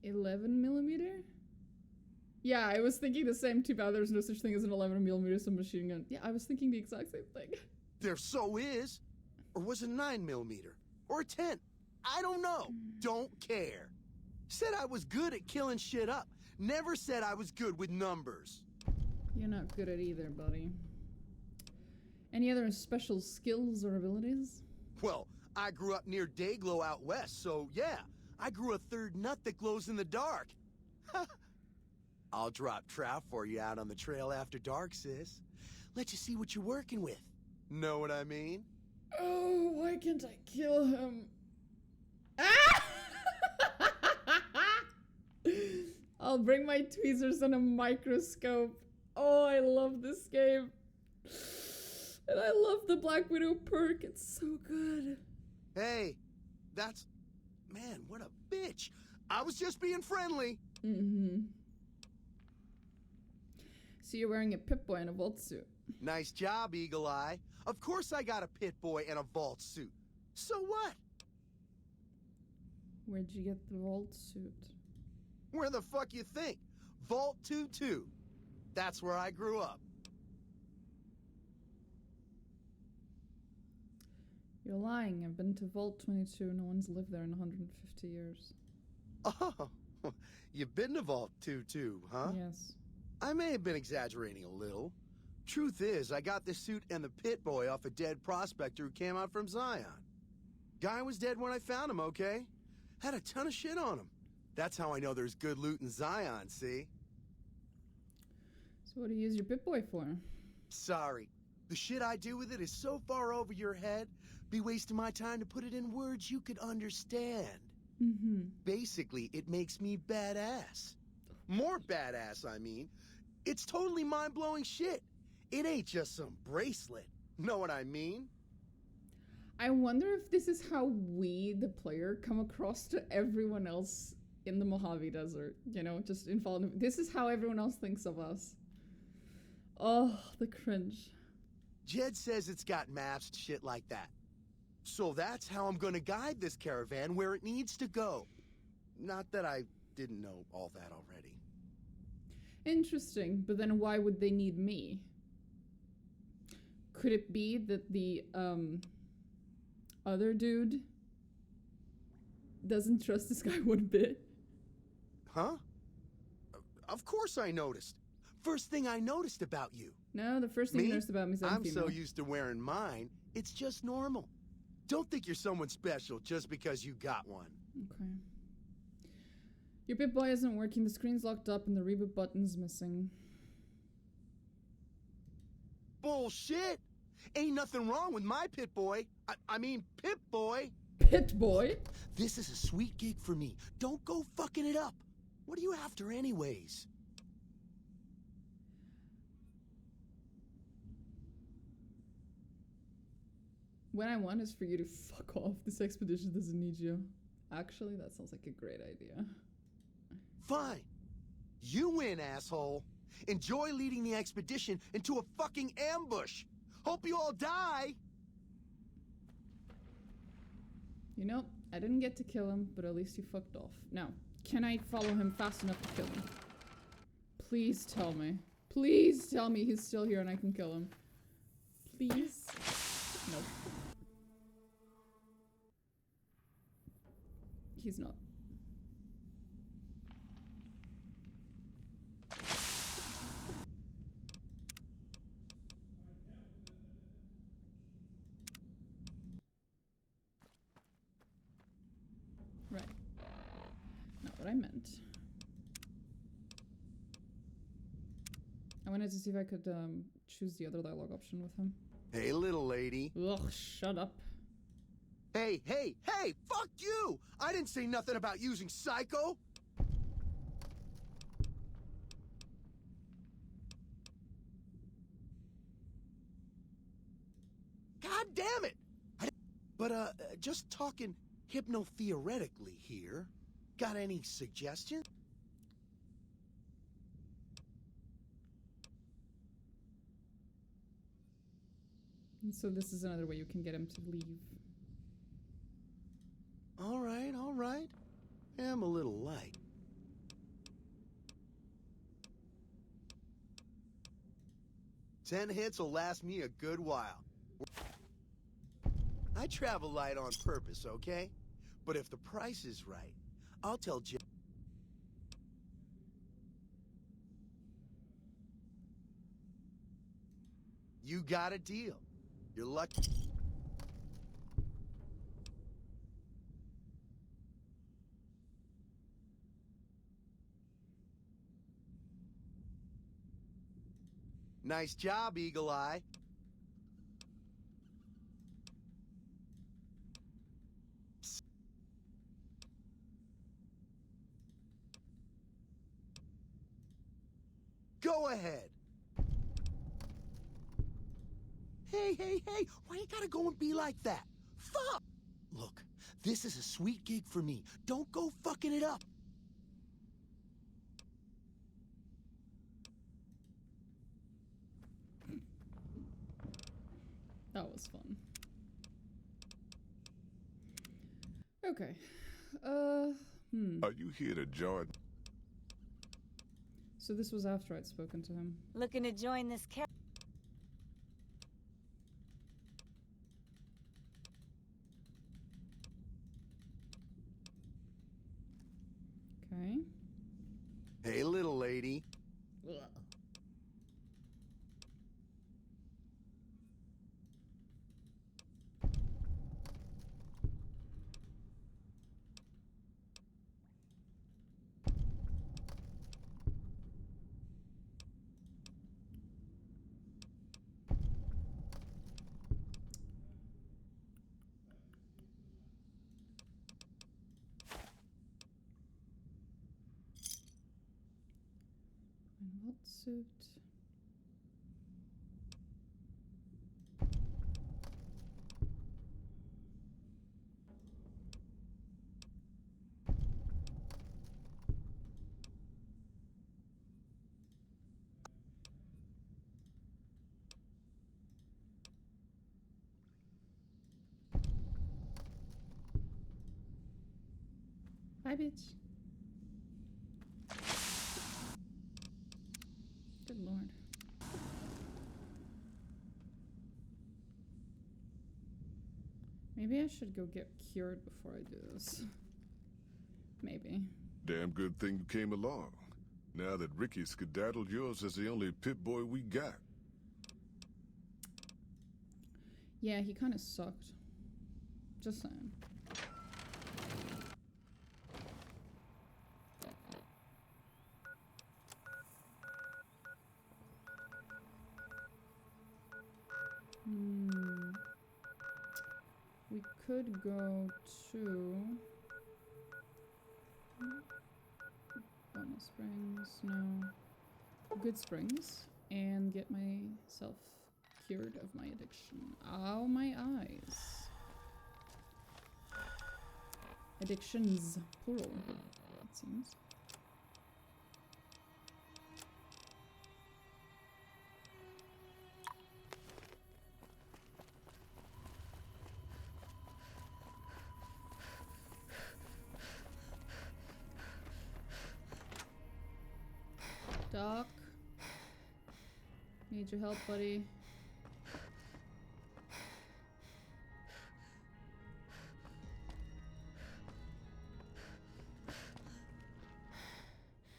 11mm? Yeah, I was thinking the same too, but there's no such thing as an 11mm submachine gun. Yeah, I was thinking the exact same thing. There so is. Or was it 9mm? Or a 10? I don't know. Don't care. Said I was good at killing shit up. Never said I was good with numbers. You're not good at either, buddy. Any other special skills or abilities? Well, I grew up near Dayglow out west, so yeah. I grew a third nut that glows in the dark. I'll drop trout for you out on the trail after dark, sis. Let you see what you're working with. Know what I mean? Oh, why can't I kill him? Ah! I'll bring my tweezers and a microscope. Oh, I love this game. And I love the Black Widow perk. It's so good. Hey, that's... Man, what a bitch. I was just being friendly. Mm-hmm. So you're wearing a Pip-Boy and a Vault suit. Nice job, Eagle Eye. Of course I got a Pit-Boy and a Vault suit. So what? Where'd you get the Vault suit? Where the fuck you think? Vault 22. That's where I grew up. You're lying. I've been to Vault 22. No one's lived there in 150 years. Oh, you've been to Vault 22, huh? Yes. I may have been exaggerating a little. Truth is, I got this suit and the Pit-Boy off a dead prospector who came out from Zion. Guy was dead when I found him, okay? Had a ton of shit on him. That's how I know there's good loot in Zion, see? So what do you use your Pip-Boy for? Sorry. The shit I do with it is so far over your head, be wasting my time to put it in words you could understand. Mm-hmm. Basically, it makes me badass. More badass, I mean. It's totally mind-blowing shit. It ain't just some bracelet. Know what I mean? I wonder if this is how we, the player, come across to everyone else in the Mojave Desert. You know, just in Fallen. This is how everyone else thinks of us. Oh, the cringe. Jed says it's got maps, shit like that. So that's how I'm gonna guide this caravan where it needs to go. Not that I didn't know all that already. Interesting, but then why would they need me? Could it be that the other dude doesn't trust this guy one bit? Huh? Of course I noticed. First thing I noticed about you. No, the first thing you noticed about me is I'm female. so used to wearing mine, it's just normal. Don't think you're someone special just because you got one. Okay. Your Pip-Boy isn't working, the screen's locked up, and the reboot button's missing. Bullshit! Ain't nothing wrong with my Pip-Boy. I mean, Pip-Boy. Pip-Boy? This is a sweet gig for me. Don't go fucking it up. What are you after anyways? What I want is for you to fuck off. This expedition doesn't need you. Actually, that sounds like a great idea. Fine. You win, asshole. Enjoy leading the expedition into a fucking ambush. Hope you all die. You know, I didn't get to kill him, but at least you fucked off. Now, can I follow him fast enough to kill him? Please tell me. Please tell me he's still here and I can kill him. Please? Nope. He's not. Right. Not what I meant. I wanted to see if I could choose the other dialogue option with him. Hey, little lady. Ugh, shut up. Hey, hey, hey, fuck you! I didn't say nothing about using psycho! God damn it! But, just talking hypno-theoretically here. Got any suggestions? And so this is another way you can get him to leave. All right, all right. I'm a little light. Ten hits will last me a good while. I travel light on purpose, okay? But if the price is right, I'll tell Jim. You got a deal. You're lucky. Nice job, Eagle Eye. Psst. Go ahead. Hey, hey, hey, why you gotta go and be like that? Fuck! Look, this is a sweet gig for me. Don't go fucking it up. That was fun. Okay. Are you here to join? So this was after I'd spoken to him. Looking to join this Okay. Hey, little lady. Ugh. And what suit? Hi, bitch. Good lord. Maybe I should go get cured before I do this. Maybe. Damn good thing you came along. Now that Ricky skedaddled, yours is the only pit boy we got. Yeah, he kind of sucked. Just saying. We could go to Bonus Springs, no, Good Springs, and get myself cured of my addiction. Ow, my eyes. Addictions, plural, it seems. Doc, need your help, buddy.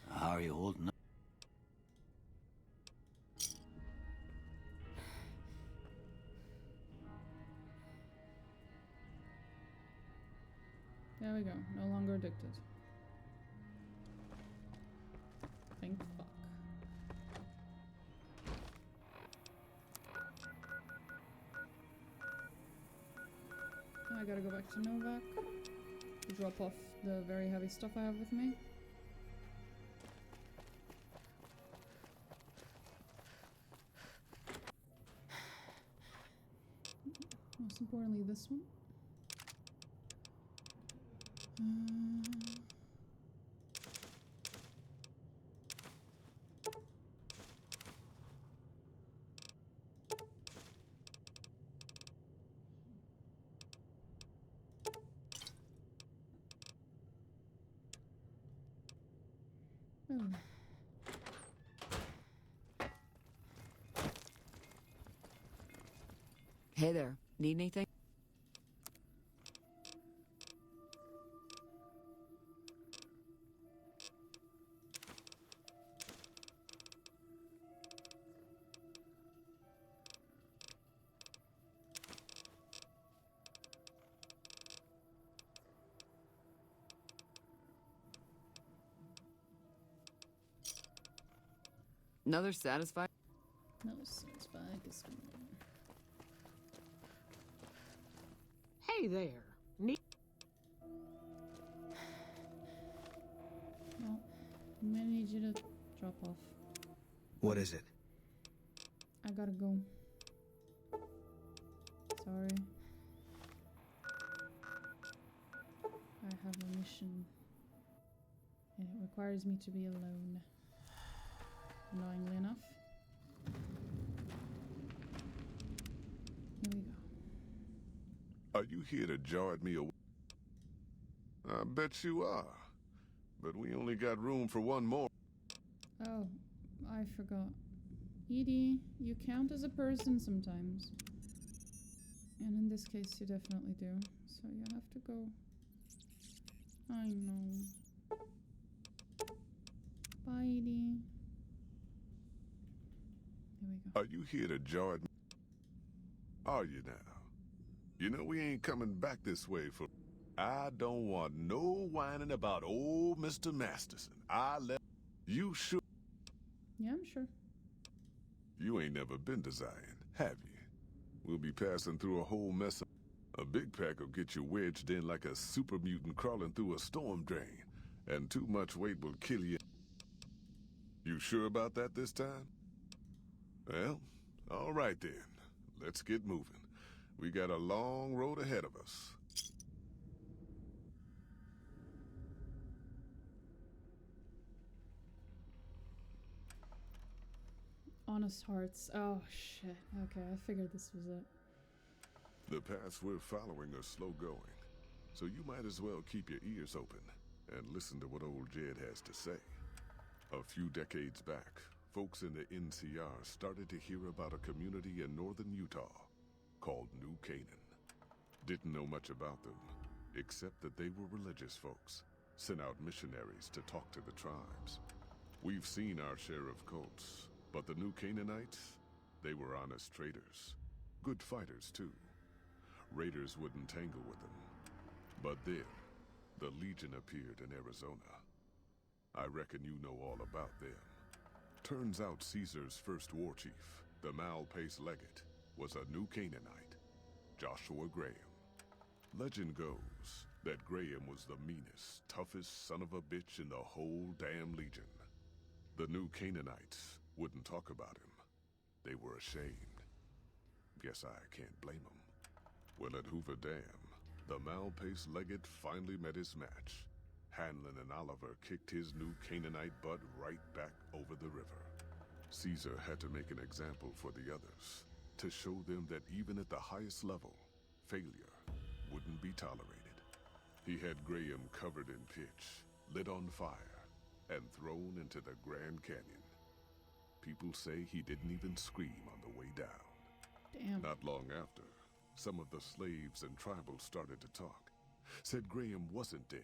How are you holding up? There we go, no longer addicted. Thank fuck. Now I gotta go back to Novak to drop off the very heavy stuff I have with me. Most importantly, this one. Oh. Hey there. Need anything? Another satisfied? No, satisfied customer. Hey there. Well, I'm gonna need you to drop off. What is it? I gotta go. Sorry. I have a mission. And it requires me to be alone. Annoyingly enough. Here we go. Are you here to jar me away? I bet you are. But we only got room for one more. Oh, I forgot. Edie, you count as a person sometimes. And in this case, you definitely do. So you have to go. I know. Bye, Edie. Here we go. Are you here to jar me? Are you now? You know we ain't coming back this way for... I don't want no whining about old Mr. Masterson. I left... You sure? Yeah, I'm sure. You ain't never been to Zion, have you? We'll be passing through a whole mess of... A big pack will get you wedged in like a super mutant crawling through a storm drain. And too much weight will kill you. You sure about that this time? Well, all right then. Let's get moving. We got a long road ahead of us. Honest hearts. Oh, shit. Okay, I figured this was it. The paths we're following are slow going, so you might as well keep your ears open. and listen to what old Jed has to say. A few decades back, folks in the NCR started to hear about a community in northern Utah called New Canaan. Didn't know much about them, except that they were religious folks, sent out missionaries to talk to the tribes. We've seen our share of cults, but the New Canaanites, they were honest traders. Good fighters, too. Raiders wouldn't tangle with them. But then, the Legion appeared in Arizona. I reckon you know all about them. Turns out Caesar's first war chief, the Malpace Legate, was a New Canaanite, Joshua Graham. Legend goes that Graham was the meanest, toughest son of a bitch in the whole damn Legion. The New Canaanites wouldn't talk about him. They were ashamed. Guess I can't blame them. Well, at Hoover Dam, the Malpace Legate finally met his match. Hanlon and Oliver kicked his New Canaanite butt right back over the river. Caesar had to make an example for the others, to show them that even at the highest level, failure wouldn't be tolerated. He had Graham covered in pitch, lit on fire, and thrown into the Grand Canyon. People say he didn't even scream on the way down. Damn. Not long after, some of the slaves and tribals started to talk. Said Graham wasn't dead.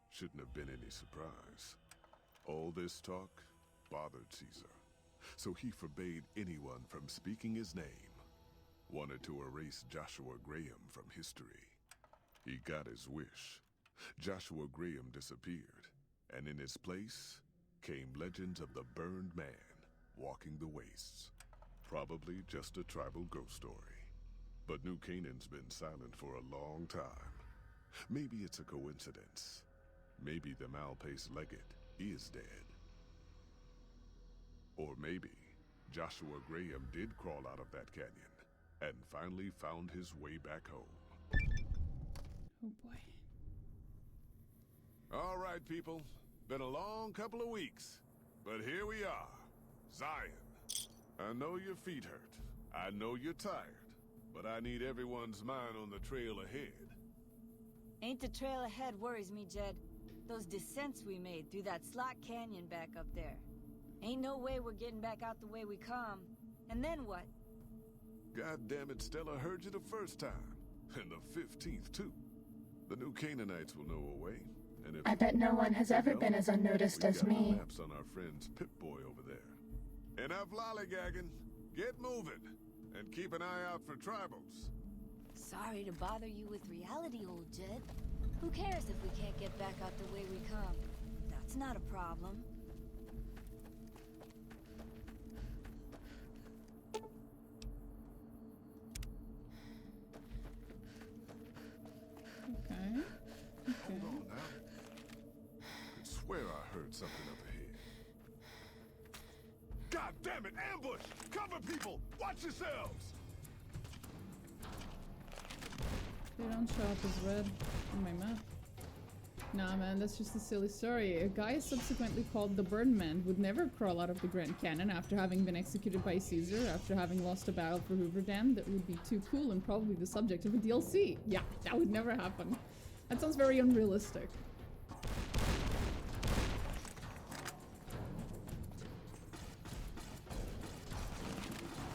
Shouldn't have been any surprise. All this talk bothered Caesar, so he forbade anyone from speaking his name. Wanted to erase Joshua Graham from history. He got his wish. Joshua Graham disappeared, and in his place came legends of the burned man walking the wastes. Probably just a tribal ghost story. But New Canaan's been silent for a long time. Maybe it's a coincidence. Maybe the Malpace Legate is dead. Or maybe Joshua Graham did crawl out of that canyon and finally found his way back home. Oh boy. All right, people. Been a long couple of weeks. But here we are. Zion. I know your feet hurt. I know you're tired. But I need everyone's mind on the trail ahead. Ain't the trail ahead worries me, Jed. Those descents we made through that slot canyon back up there. Ain't no way we're getting back out the way we come. And then what? God damn it, Stella heard you the first time. And the 15th, too. The New Canaanites will know a way. And if I bet no one has ever been as unnoticed as me. Maps on our friend's Pip-Boy over there. Enough lollygagging. Get moving. And keep an eye out for tribals. Sorry to bother you with reality, old Jed. Who cares if we can't get back out the way we come? That's not a problem. Okay. Hold on now. I swear I heard something up ahead. God damn it! Ambush! Cover people! Watch yourselves! They don't show up as red on my map. Nah, man, that's just a silly story. A guy subsequently called the Birdman would never crawl out of the Grand Canyon after having been executed by Caesar after having lost a battle for Hoover Dam. That would be too cool and probably the subject of a DLC. Yeah, that would never happen. That sounds very unrealistic.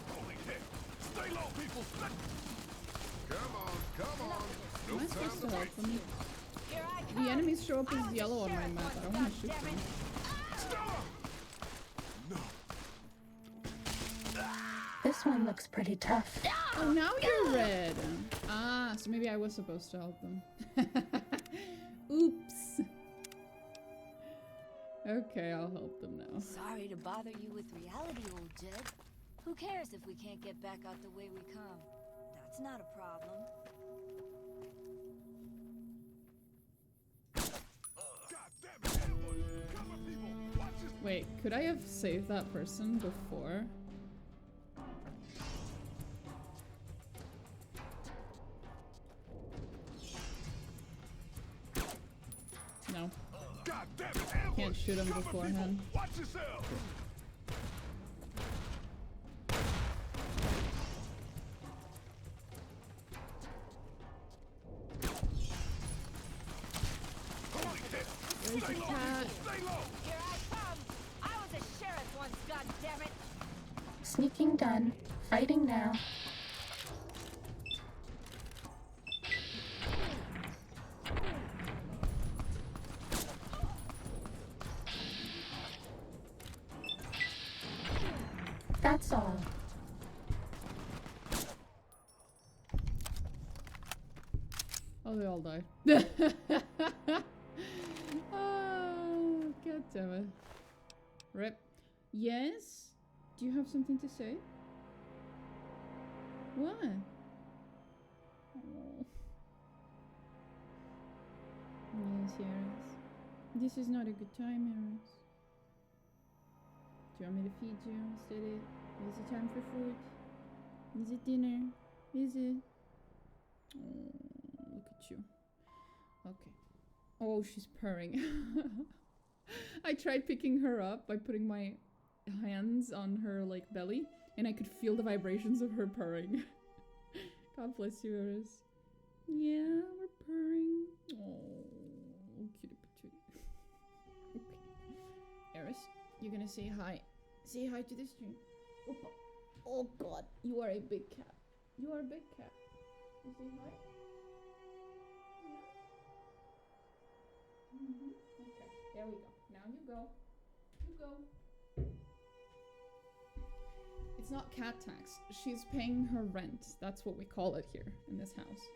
Holy heck! Stay low, people! Come on, come on! No Am I time supposed to to wait. help them? The enemies show up as yellow on my map. I don't want to shoot them. This one looks pretty tough. Oh, now you're red. Ah, so maybe I was supposed to help them. Oops. Okay, I'll help them now. Sorry to bother you with reality, old Jed. Who cares if we can't get back out the way we come? That's not a problem. Wait, could I have saved that person before? No. Can't shoot him beforehand. Watch yourself! Holy heck! Where's the cat? Here I come! I was a sheriff once, goddammit! Sneaking done. Fighting now. That's all. Oh, they all died. Oh, god damn it. Rip. Yes? Do you have something to say? What? Oh. Yes, Harris. This is not a good time, Harris. Do you want me to feed you? Is it? Is it time for food? Is it dinner? Is it? Oh, look at you. Okay. Oh, she's purring. I tried picking her up by putting my hands on her like belly, and I could feel the vibrations of her purring. God bless you, Eris. Yeah, we're purring. Oh, cutie patootie. Okay. Eris, you're gonna say hi. Say hi to the stream. Opa. Oh god, you are a big cat. You are a big cat. You say hi? Okay, there we go. Now you go. You go. It's not cat tax. She's paying her rent. That's what we call it here in this house.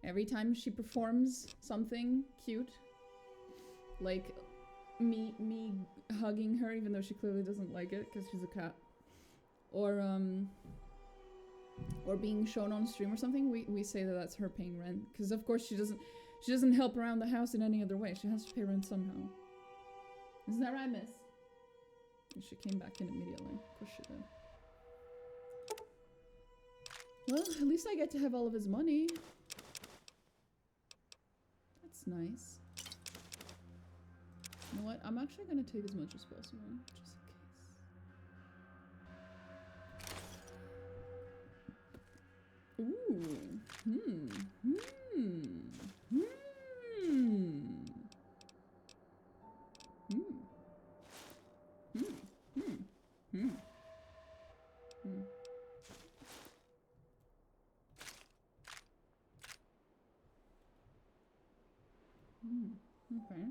Every time she performs something cute, like me hugging her even though she clearly doesn't like it because she's a cat, or being shown on stream or something, we say that that's her paying rent, because of course she doesn't help around the house in any other way. She has to pay rent somehow. Isn't that right, miss? And she came back in immediately. Of course she did. Well, at least I get to have all of his money. That's nice. You know what? I'm actually gonna take as much as possible, just in case. Ooh. Okay.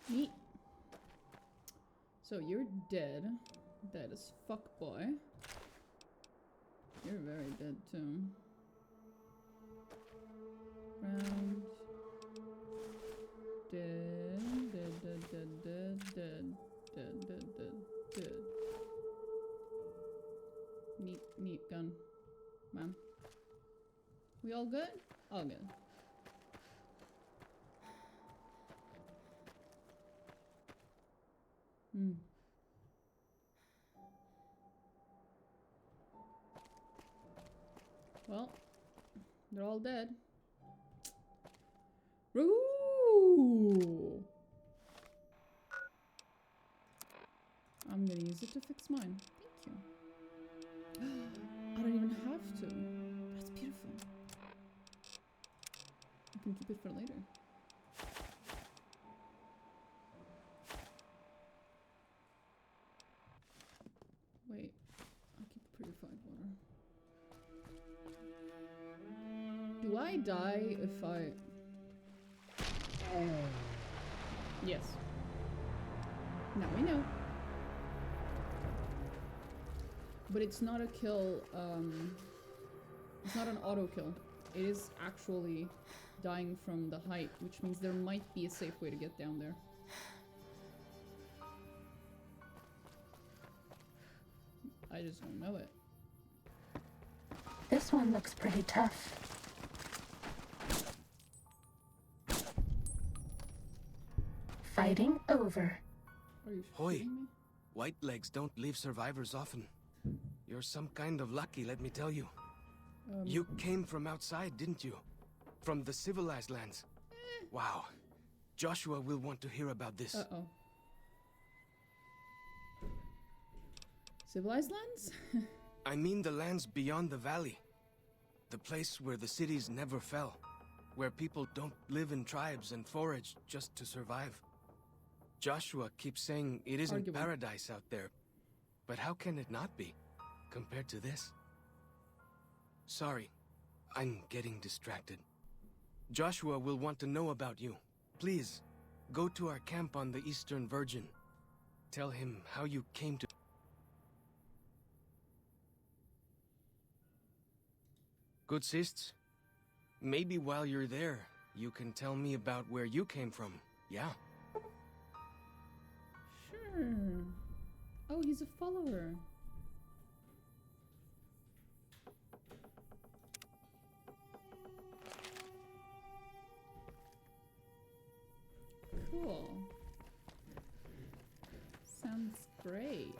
Neat. So you're dead. Dead as fuck, boy. You're very dead too. Round. Dead. Dead. Neat gun. Man. We all good? All good. Well, they're all dead. Ooh! I'm gonna use it to fix mine. Thank you. I don't even have to. That's beautiful. I can keep it for later. Wait, I'll keep purified water. Do I die if I... Yes. Now we know. But it's not a kill, it's not an auto kill. It is actually dying from the height, which means there might be a safe way to get down there. I just don't know it. This one looks pretty tough. Fighting over. Are you Hoy, shitting me? white legs don't leave survivors often. You're some kind of lucky, let me tell you. You came from outside, didn't you? From the civilized lands. Wow. Joshua will want to hear about this. Uh-oh. Civilized lands? I mean the lands beyond the valley. The place where the cities never fell. Where people don't live in tribes and forage just to survive. Joshua keeps saying it isn't paradise out there. But how can it not be, compared to this? Sorry, I'm getting distracted. Joshua will want to know about you. Please, go to our camp on the Eastern Virgin. Tell him how you came to... Good sists. Maybe while you're there, you can tell me about where you came from, yeah? Sure. Oh, he's a follower. Cool. Sounds great.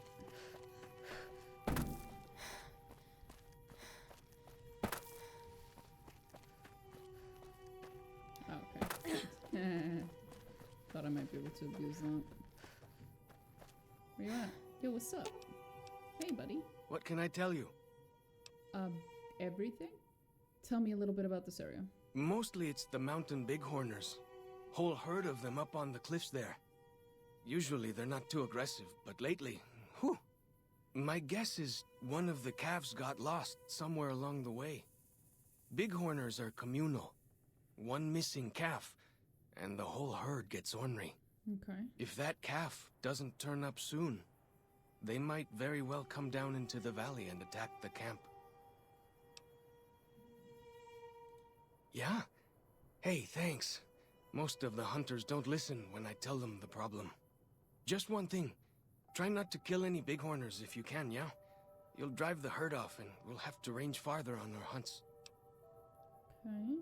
Okay. Thought I might be able to abuse that. Where you at? Yo, what's up? Hey, buddy. What can I tell you? Everything? Tell me a little bit about this area. Mostly it's the mountain bighorners. Whole herd of them up on the cliffs there. Usually they're not too aggressive, but lately, whew. My guess is one of the calves got lost somewhere along the way. Bighorners are communal. One missing calf, and the whole herd gets ornery. Okay. If that calf doesn't turn up soon, they might very well come down into the valley and attack the camp. Yeah? Hey, thanks. Most of the hunters don't listen when I tell them the problem. Just one thing. Try not to kill any bighorners if you can, yeah? You'll drive the herd off and we'll have to range farther on our hunts. Okay.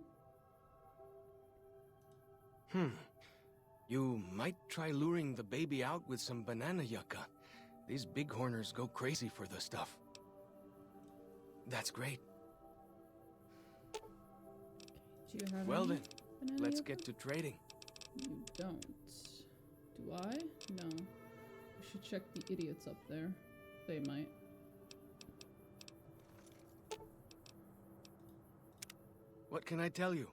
You might try luring the baby out with some banana yucca. These bighorners go crazy for the stuff. That's great. Do you have Well any then, banana let's yucca? get to trading. You don't. Do I? No. We should check the idiots up there. They might. What can I tell you?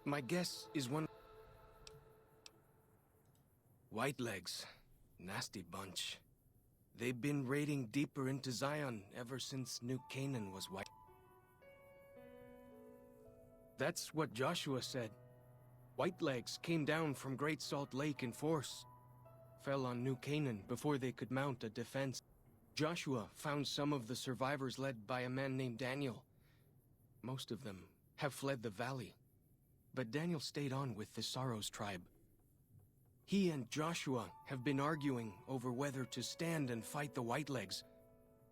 My guess is one... Whitelegs. Nasty bunch. They've been raiding deeper into Zion ever since New Canaan was white. That's what Joshua said. Whitelegs came down from Great Salt Lake in force. Fell on New Canaan before they could mount a defense. Joshua found some of the survivors led by a man named Daniel. Most of them have fled the valley. But Daniel stayed on with the Sorrows tribe. He and Joshua have been arguing over whether to stand and fight the Whitelegs,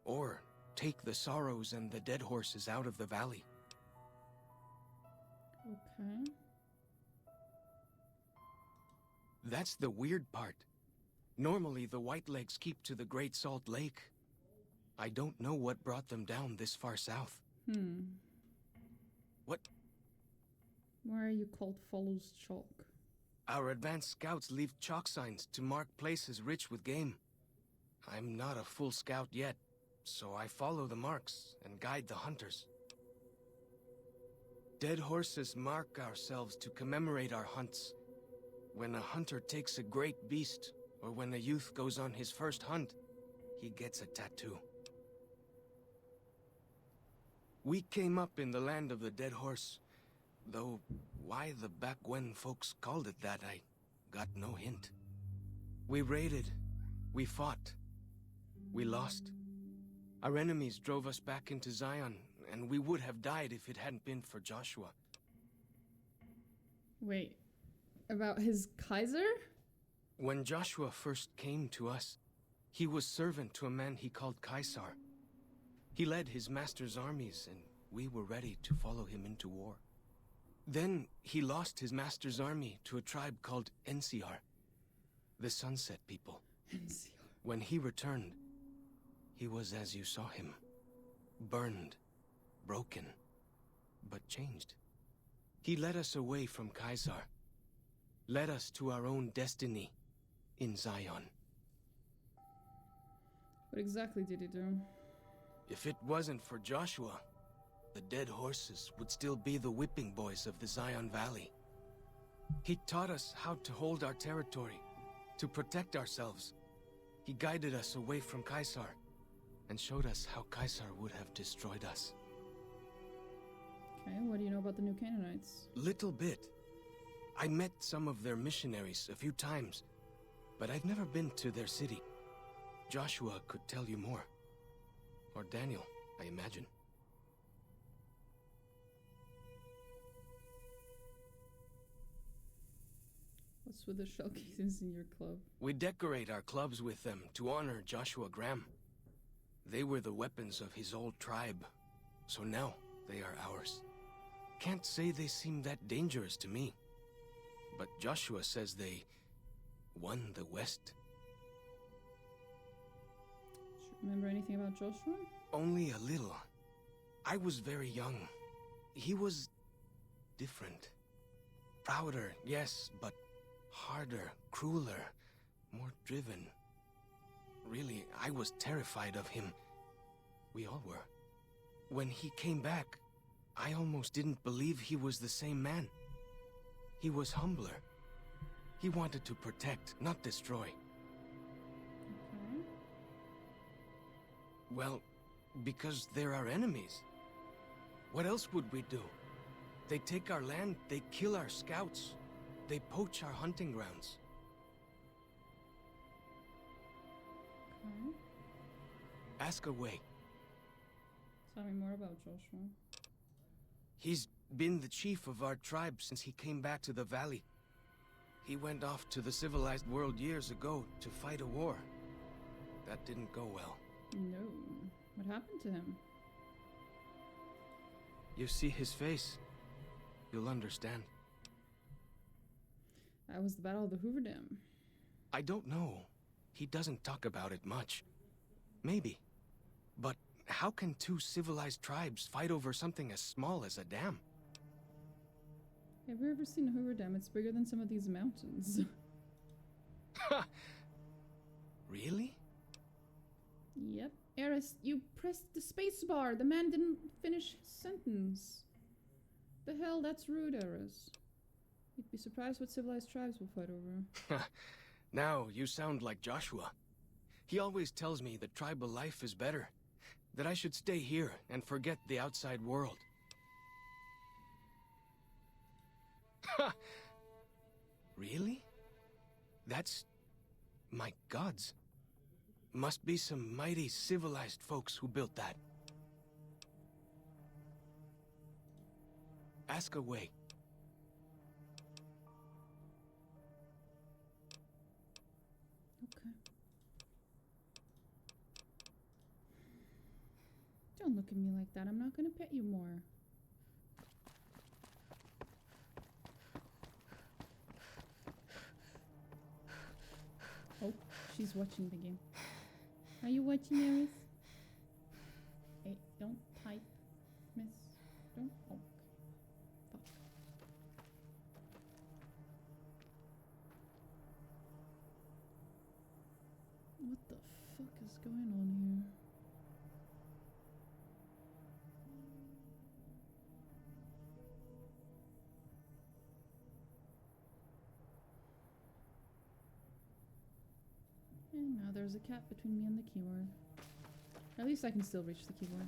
or take the Sorrows and the Dead Horses out of the valley. Okay. That's the weird part. Normally the Whitelegs keep to the Great Salt Lake. I don't know what brought them down this far south. What? Why are you called Follows Chalk? Our advanced scouts leave chalk signs to mark places rich with game. I'm not a full scout yet, so I follow the marks and guide the hunters. Dead horses mark ourselves to commemorate our hunts. When a hunter takes a great beast, or when a youth goes on his first hunt, he gets a tattoo. We came up in the land of the dead horse, though why the back when folks called it that, I got no hint. We raided, we fought, we lost. Our enemies drove us back into Zion, and we would have died if it hadn't been for Joshua. Wait, about his Kaiser? When Joshua first came to us, he was servant to a man he called Caesar. He led his master's armies, and we were ready to follow him into war. Then he lost his master's army to a tribe called NCR, the Sunset People. NCR. When he returned, he was as you saw him. Burned, broken, but changed. He led us away from Caesar, led us to our own destiny in Zion. What exactly did he do? If it wasn't for Joshua, the dead horses would still be the whipping boys of the Zion Valley. He taught us how to hold our territory, to protect ourselves. He guided us away from Caesar, and showed us how Caesar would have destroyed us. Okay, what do you know about the New Canaanites? Little bit. I met some of their missionaries a few times, but I've never been to their city. Joshua could tell you more. Or Daniel, I imagine. What's with the shell casings in your club? We decorate our clubs with them to honor Joshua Graham. They were the weapons of his old tribe, so now they are ours. Can't say they seem that dangerous to me, but Joshua says they won the West. Do you remember anything about Joshua? Only a little. I was very young. He was different. Prouder, yes, but harder, crueler, more driven. Really, I was terrified of him. We all were. When he came back, I almost didn't believe he was the same man. He was humbler. He wanted to protect, not destroy. Okay. Well, because they're our enemies. What else would we do? They take our land, they kill our scouts, they poach our hunting grounds. Okay. Ask away. Tell me more about Joshua. He's been the chief of our tribe since he came back to the valley. He went off to the civilized world years ago to fight a war. That didn't go well. No. What happened to him? You see his face, you'll understand. That was the Battle of the Hoover Dam. I don't know. He doesn't talk about it much. Maybe. But how can two civilized tribes fight over something as small as a dam? Have you ever seen a Hoover Dam? It's bigger than some of these mountains. Really? Yep. Eris, you pressed the space bar. The man didn't finish his sentence. The hell, that's rude, Eris. You'd be surprised what civilized tribes will fight over. Now you sound like Joshua. He always tells me that tribal life is better. That I should stay here and forget the outside world. Really? That's... my gods. Must be some mighty civilized folks who built that. Ask away. Okay. Don't look at me like that. I'm not gonna pet you more. Oh, she's watching the game. Are you watching, Eris? Hey, don't type, miss. Don't. Oh, fuck. What the fuck is going on here? And now there's a cat between me and the keyboard. At least I can still reach the keyboard.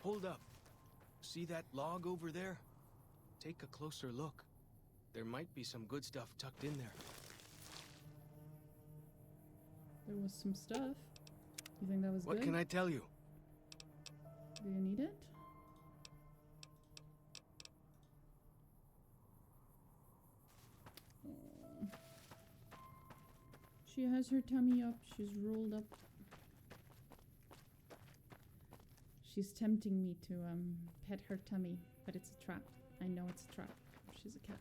Hold up. See that log over there? Take a closer look. There might be some good stuff tucked in there. There was some stuff. You think that was What good? can I tell you? Do you need it? Oh. She has her tummy up. She's rolled up. She's tempting me to pet her tummy, but it's a trap. I know it's a trap. She's a cat.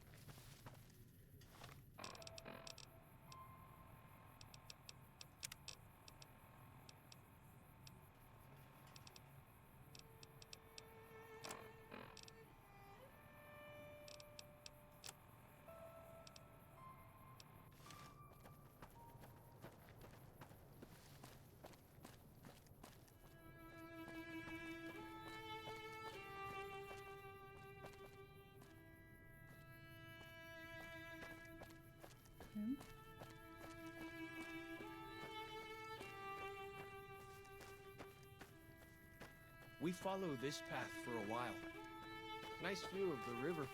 We follow this path for a while. Nice view of the river.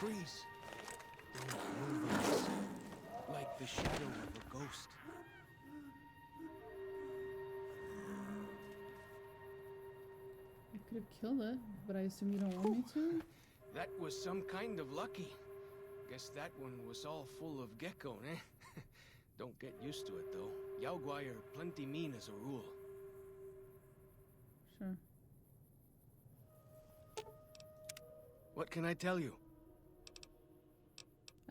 Freeze. Don't move on us. Like the shadow of a ghost. I could have killed it, but I assume you don't want me to? That was some kind of lucky. Guess that one was all full of gecko, eh? Don't get used to it, though. Yaoguai are plenty mean as a rule. Sure. What can I tell you?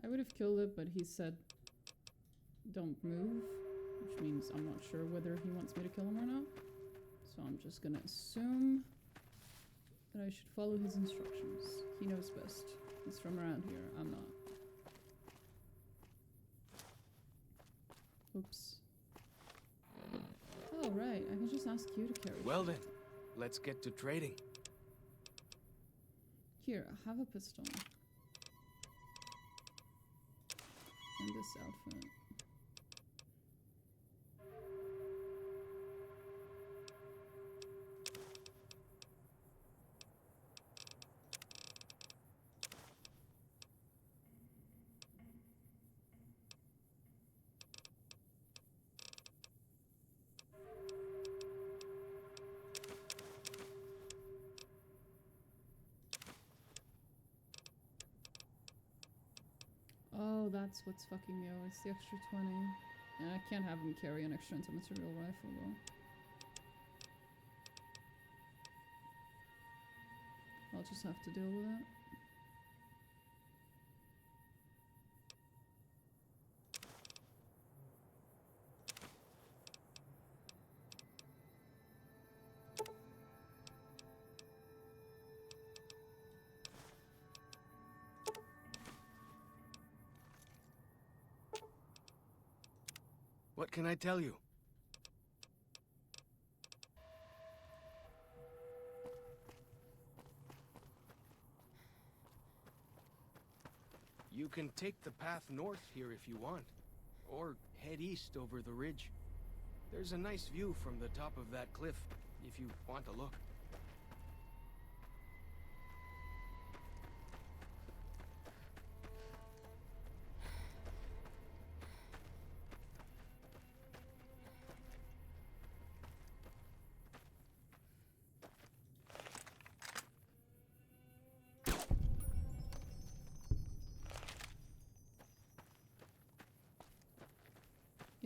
I would have killed it, but he said, don't move, which means I'm not sure whether he wants me to kill him or not. So I'm just gonna assume that I should follow his instructions. He knows best. He's from around here. I'm not. Oops. Oh, right. I can just ask you to carry it. Well then, let's get to trading. Here, have a pistol. And this outfit. Oh, that's what's fucking me over. It's the extra 20. And I can't have him carry an extra anti-material rifle, though. I'll just have to deal with it. What can I tell you? You can take the path north here if you want, or head east over the ridge. There's a nice view from the top of that cliff, if you want to look.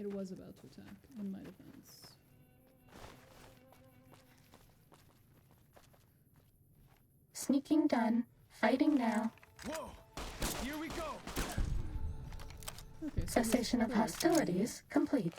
It was about to attack, in my defense. Sneaking done. Fighting now. Whoa! Here we go! Okay, so Cessation of hostilities complete.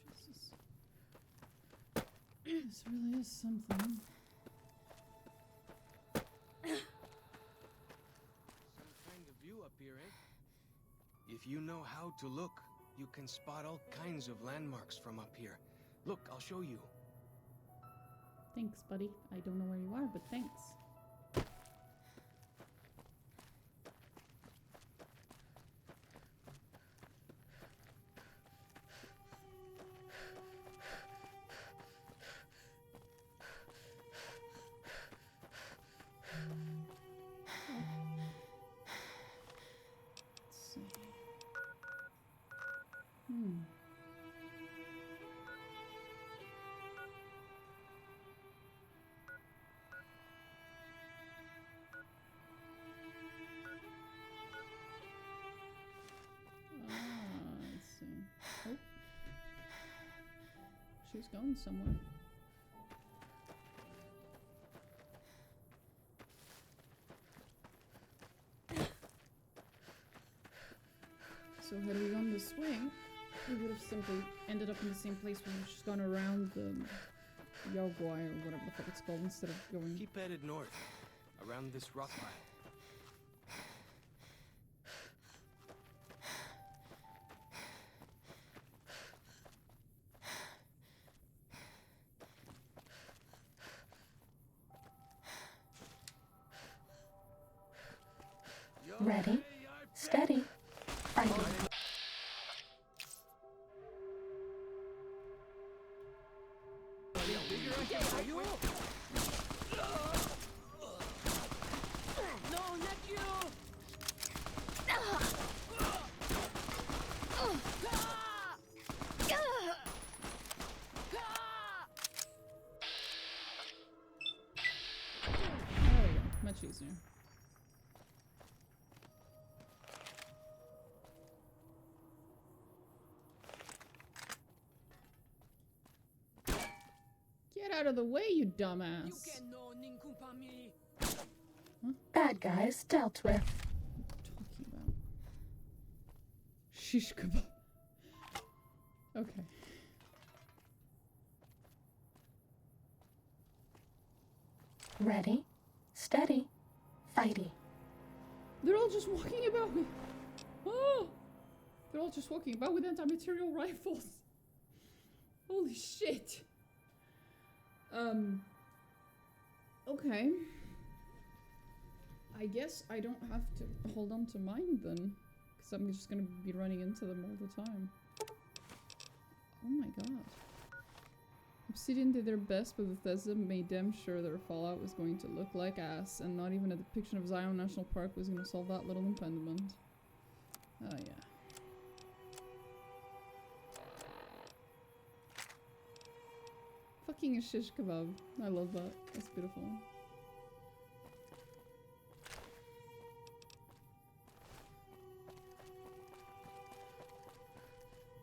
Jesus. This really is something. Some kind of view up here, eh? If you know how to look, you can spot all kinds of landmarks from up here. Look, I'll show you. Thanks, buddy. I don't know where you are, but thanks. Let's see. Let's see. Oh. She's going somewhere. So heading on this way. we would have simply ended up in the same place. We would have just gone around the Yogwai or whatever the fuck it's called instead of going. Keep headed north, around this rock pile. Ready, steady, fighting. No, not you! There we go. Much easier. Get out of the way, you dumbass. Bad guys dealt with. Talking about shish kebab. Okay. Ready, steady, fighty. They're all just walking about with. Oh! They're all just walking about with anti-material rifles. Holy shit. Okay. I guess I don't have to hold on to mine then. Because I'm just gonna be running into them all the time. Oh my god. Obsidian did their best, but Bethesda made damn sure their Fallout was going to look like ass, and not even a depiction of Zion National Park was going to solve that little impediment. Oh yeah. Fucking a shish kebab. I love that. That's beautiful.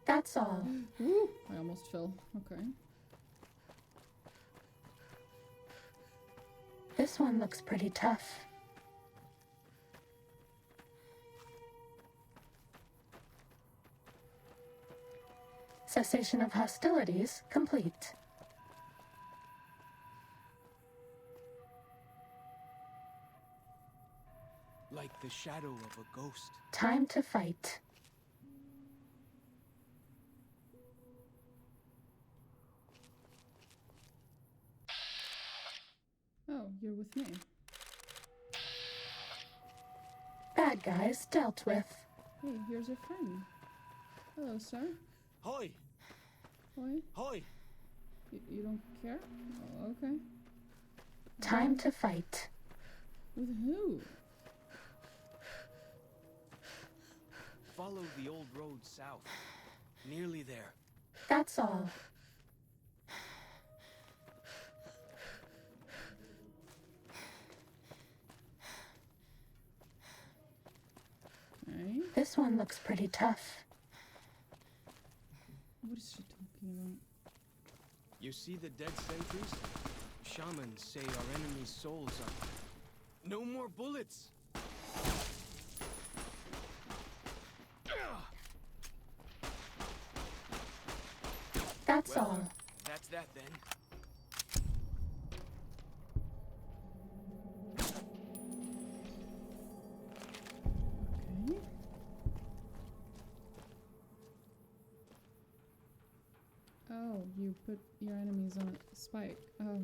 That's all. Woo! I almost fell. Okay. This one looks pretty tough. Cessation of hostilities complete. Like the shadow of a ghost. Time to fight. Oh, you're with me. Bad guys dealt with. Hey, here's your friend. Hello, sir. Hoi! Hoi? Hoi! You don't care? Oh, okay. Time to fight. With who? Follow the old road south. Nearly there. That's all. Okay. This one looks pretty tough. What is she talking about? You see the dead sentries? Shamans say our enemies' souls are... No more bullets! That's Well, all. That's that then. Okay. Oh, you put your enemies on a spike. Oh.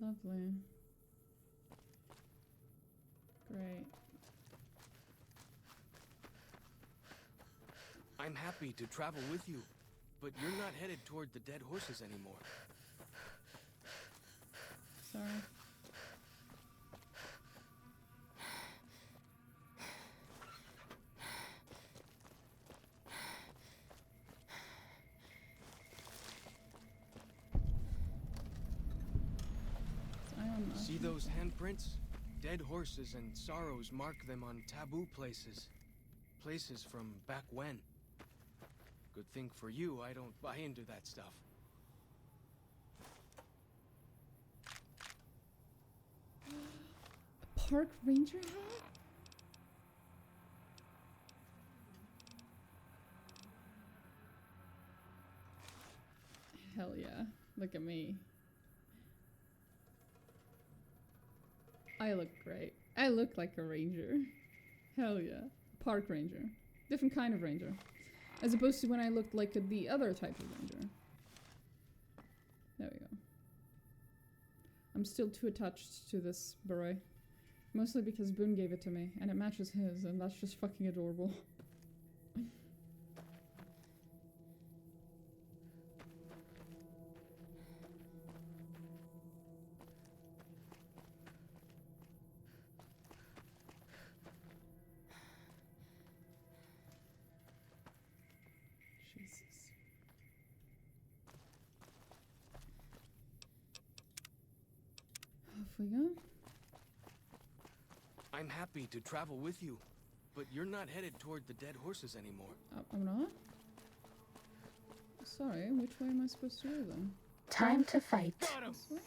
Lovely. Great. I'm happy to travel with you, but you're not headed toward the dead horses anymore. Sorry. See those handprints? Dead horses and sorrows mark them on taboo places. Places from back when. Good thing for you, I don't buy into that stuff. A park ranger hat? yeah. Look at me. I look great. I look like a ranger. Hell yeah. Park ranger. Different kind of ranger. As opposed to when I looked like the other type of ranger. There we go. I'm still too attached to this beret. Mostly because Boone gave it to me, and it matches his, and that's just fucking adorable. Jesus. Off we go. I'm happy to travel with you, but you're not headed toward the dead horses anymore. I'm not? Sorry, which way am I supposed to go then? Time to fight. This way?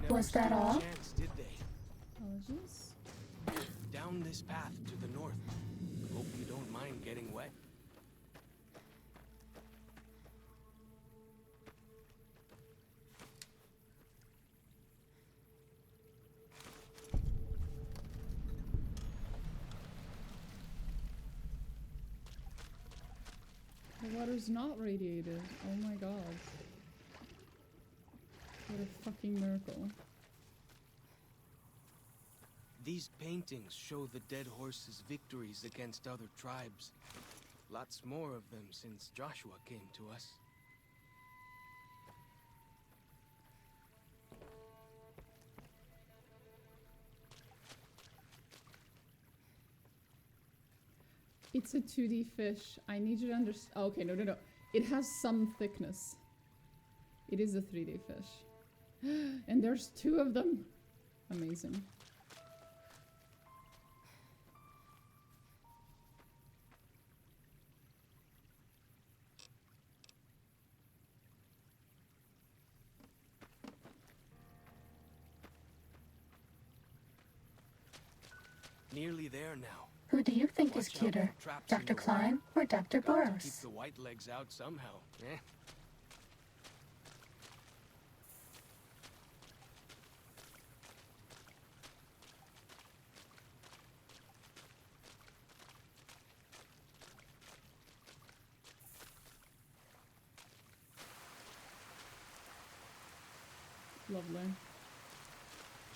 Was that all? Chance, did they? Apologies. Down this path to the north. Hope you don't mind getting wet. The water's not radiated. Oh my god. What a fucking miracle. These paintings show the dead horses' victories against other tribes. Lots more of them since Joshua came to us. It's a 2D fish. I need you to understand. Oh, okay, no. It has some thickness. It is a 3D fish. And there's 2 of them. Amazing. Nearly there now. Who do you think is cuter, Dr. Klein or Dr. Got to keep Boros? the white legs out somehow, eh? Lovely.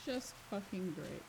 Just fucking great.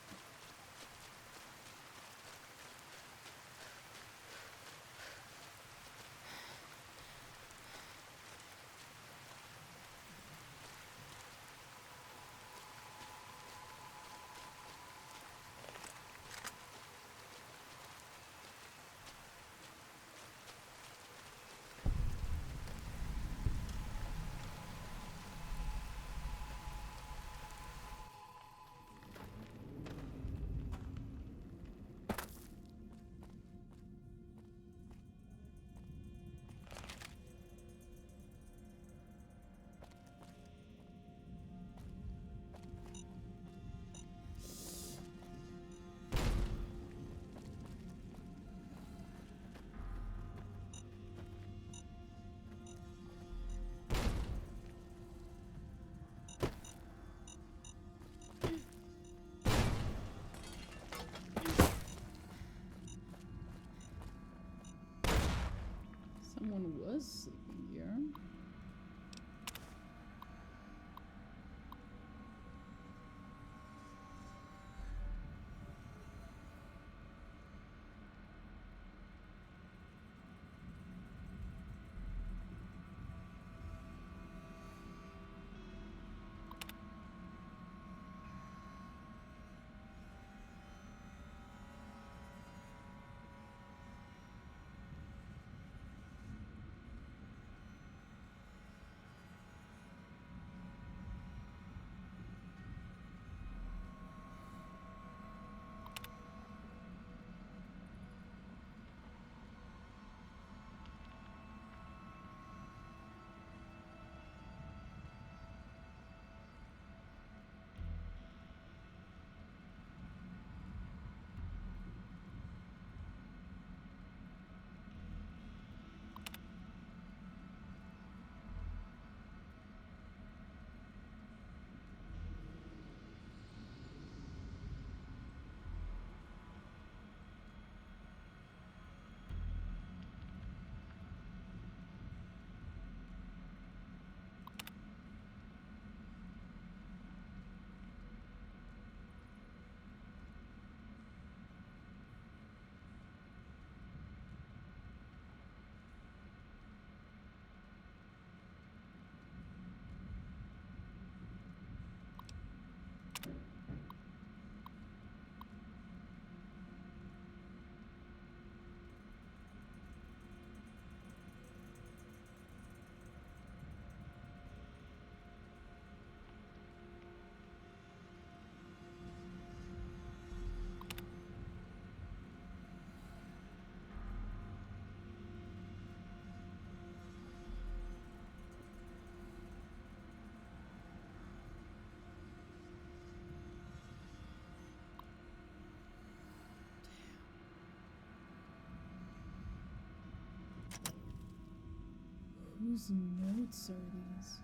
Whose notes are these?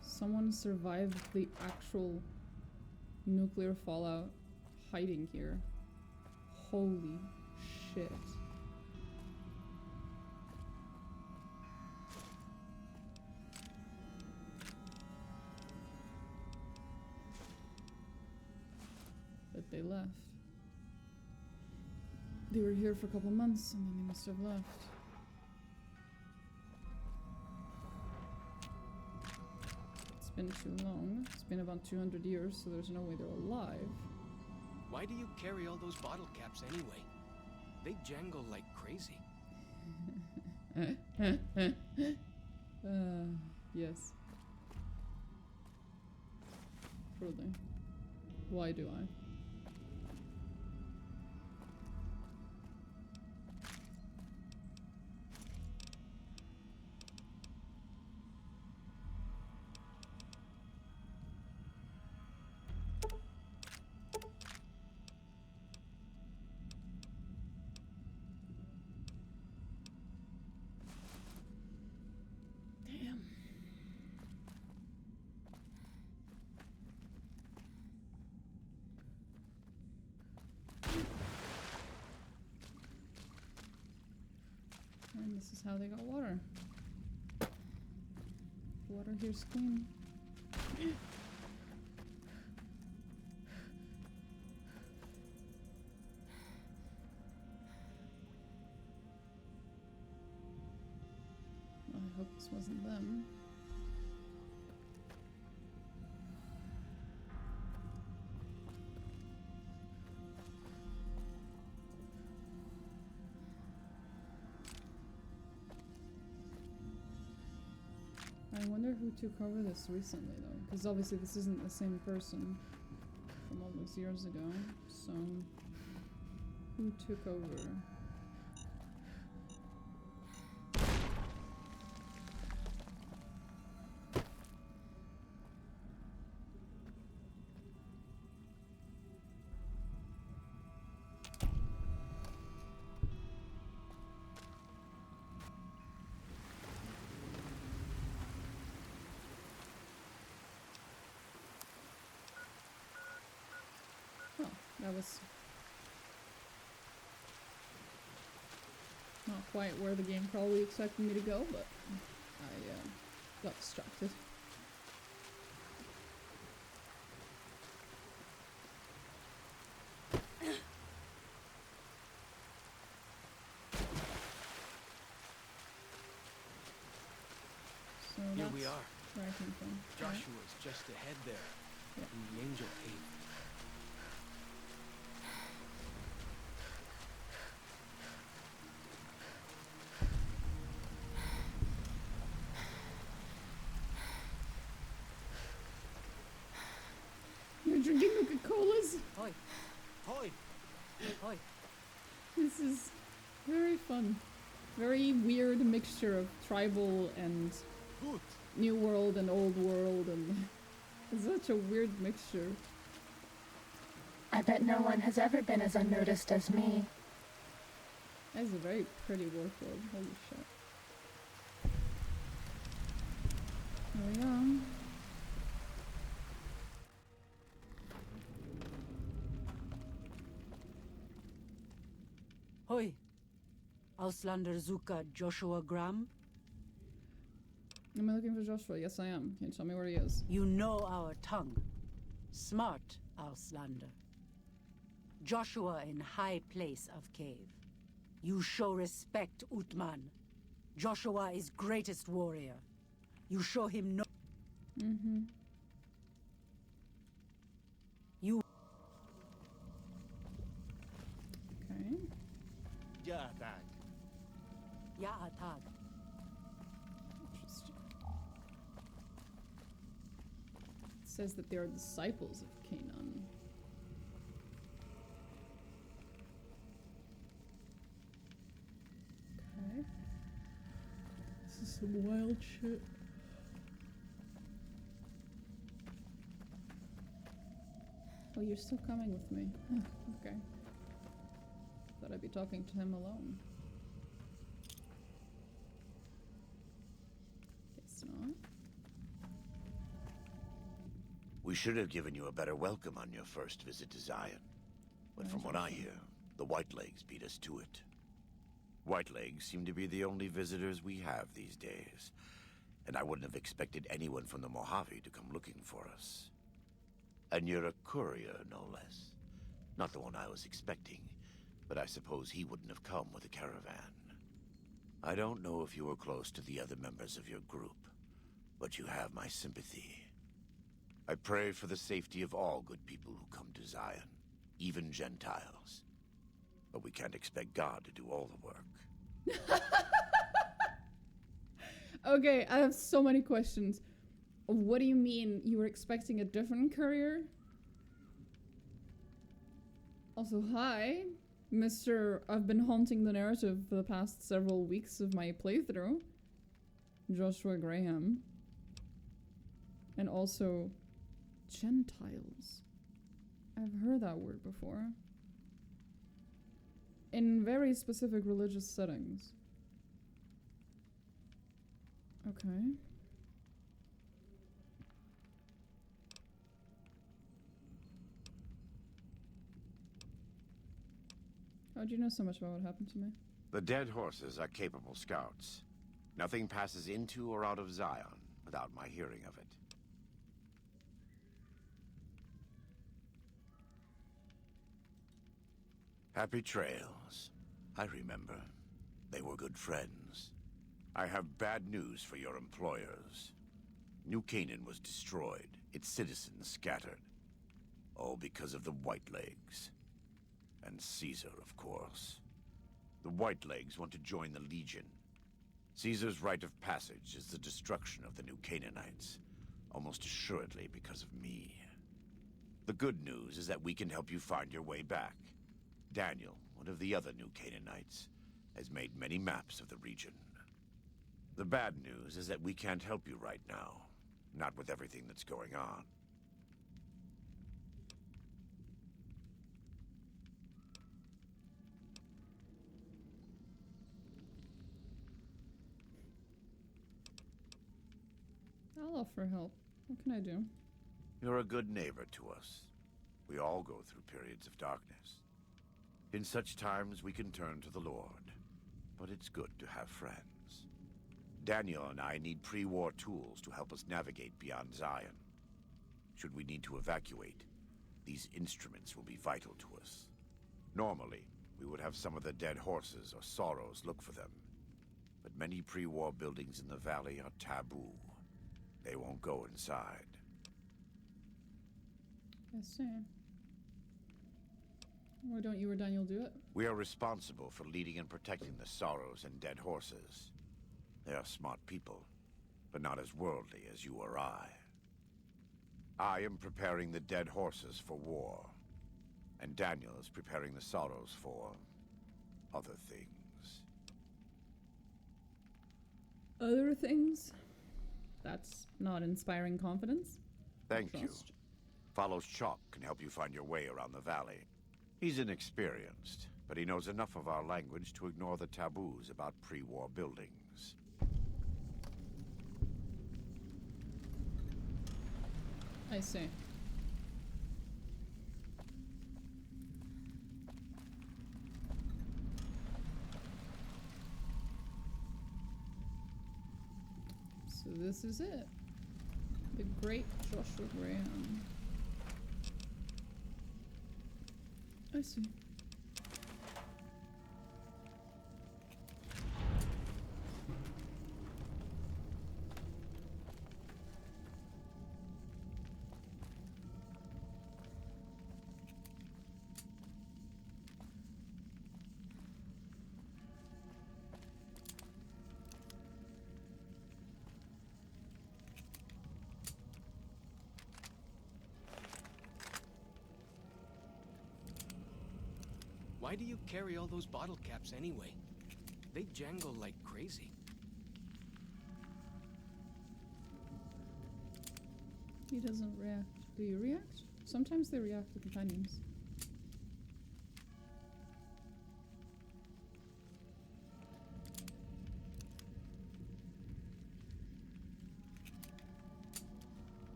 Someone survived the actual nuclear fallout hiding here. Holy shit. But they left. They were here for a couple months and then they must have left. It's been too long. It's been about 200 years, so there's no way they're alive. Why do you carry all those bottle caps anyway? They jangle like crazy. Yes. Truly. Why do I? And this is how they got water. Water here's clean. Well, I hope this wasn't them. I wonder who took over this recently, though, because obviously this isn't the same person from all those years ago. So, who took over? That was not quite where the game probably expected me to go, but I got distracted. So Here we are. Where I came from. Joshua's just ahead there, in the Angel Cave. You're drinking Coca-Colas? Hoi. Hoi. Hoi. This is very fun. Very weird mixture of tribal and New World and Old World, and it's such a weird mixture. I bet no one has ever been as unnoticed as me. That is a very pretty world. Holy shit. There we go. Hoi. Auslander Zuka Joshua Graham? Am I looking for Joshua? Yes, I am. Can you tell me where he is? You know our tongue. Smart, Auslander. Joshua in high place of cave. You show respect, Utman. Joshua is greatest warrior. You show him no... Mm-hmm. You... Okay. Ya'atag. Ya'atag. Interesting. It says that they are disciples of Canaan. Okay. This is some wild shit. Oh, you're still coming with me. Okay. Thought I'd be talking to him alone. Guess not. We should have given you a better welcome on your first visit to Zion. But from what I hear, the Whitelegs beat us to it. Whitelegs seem to be the only visitors we have these days. And I wouldn't have expected anyone from the Mojave to come looking for us. And you're a courier, no less. Not the one I was expecting, but I suppose he wouldn't have come with a caravan. I don't know if you were close to the other members of your group, but you have my sympathy. I pray for the safety of all good people who come to Zion, even Gentiles. But we can't expect God to do all the work. Okay, I have so many questions. What do you mean you were expecting a different courier? Also, hi, Mr. I've been haunting the narrative for the past several weeks of my playthrough, Joshua Graham. And also, Gentiles. I've heard that word before. In very specific religious settings. Okay. How'd you know so much about what happened to me? The dead horses are capable scouts. Nothing passes into or out of Zion without my hearing of it. Happy trails. I remember. They were good friends. I have bad news for your employers. New Canaan was destroyed, its citizens scattered. All because of the Whitelegs. And Caesar, of course. The Whitelegs want to join the Legion. Caesar's rite of passage is the destruction of the New Canaanites, almost assuredly because of me. The good news is that we can help you find your way back. Daniel, one of the other New Canaanites, has made many maps of the region. The bad news is that we can't help you right now, not with everything that's going on. I'll offer help. What can I do? You're a good neighbor to us. We all go through periods of darkness. In such times, we can turn to the Lord. But it's good to have friends. Daniel and I need pre-war tools to help us navigate beyond Zion. Should we need to evacuate, these instruments will be vital to us. Normally, we would have some of the dead horses or sorrows look for them. But many pre-war buildings in the valley are taboo. They won't go inside. I see. Why don't you or Daniel do it? We are responsible for leading and protecting the sorrows and dead horses. They are smart people, but not as worldly as you or I. I am preparing the dead horses for war, and Daniel is preparing the sorrows for other things. Other things? That's not inspiring confidence. Thank you. Follows Chalk can help you find your way around the valley. He's inexperienced, but he knows enough of our language to ignore the taboos about pre-war buildings. I see. So this is it. The great Joshua Graham. I see. Why do you carry all those bottle caps anyway? They jangle like crazy. He doesn't react. Do you react? Sometimes they react to companions.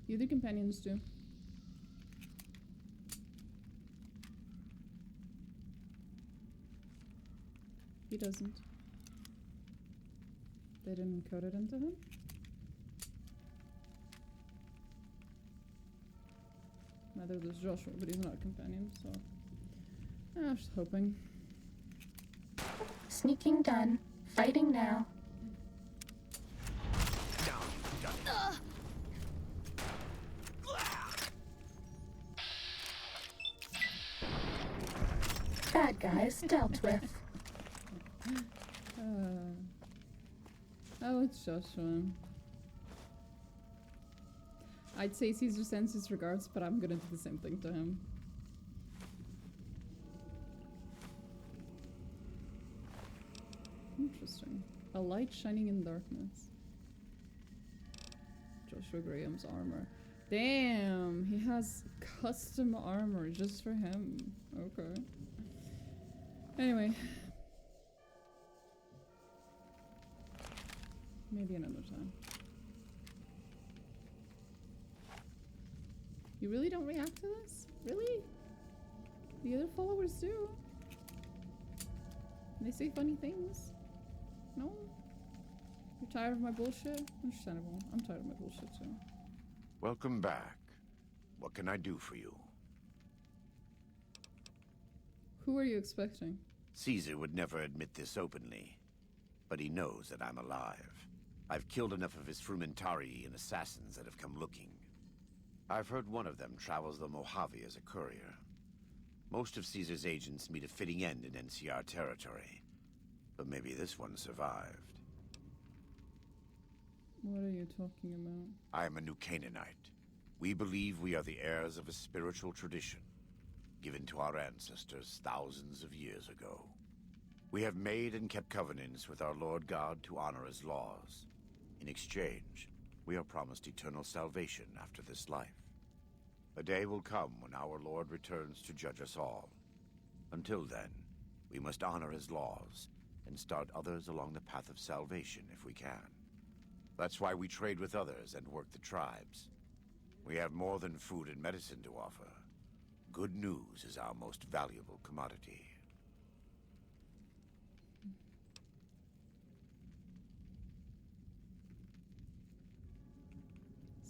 The other companions do. He doesn't. They didn't code it into him? Neither does Joshua, but he's not a companion, so... I'm just hoping. Sneaking done. Fighting now. Bad guys dealt with. Oh, it's Joshua. I'd say Caesar sends his regards, but I'm gonna do the same thing to him. Interesting. A light shining in darkness. Joshua Graham's armor. Damn, he has custom armor just for him. Okay. Anyway. Maybe another time. You really don't react to this? Really? The other followers do. They say funny things. No? You're tired of my bullshit? Understandable. I'm tired of my bullshit too. Welcome back. What can I do for you? Who are you expecting? Caesar would never admit this openly, but he knows that I'm alive. I've killed enough of his Frumentari and assassins that have come looking. I've heard one of them travels the Mojave as a courier. Most of Caesar's agents meet a fitting end in NCR territory, but maybe this one survived. What are you talking about? I am a new Canaanite. We believe we are the heirs of a spiritual tradition, given to our ancestors thousands of years ago. We have made and kept covenants with our Lord God to honor his laws. In exchange, we are promised eternal salvation after this life. A day will come when our Lord returns to judge us all. Until then, we must honor his laws and start others along the path of salvation if we can. That's why we trade with others and work the tribes. We have more than food and medicine to offer. Good news is our most valuable commodity.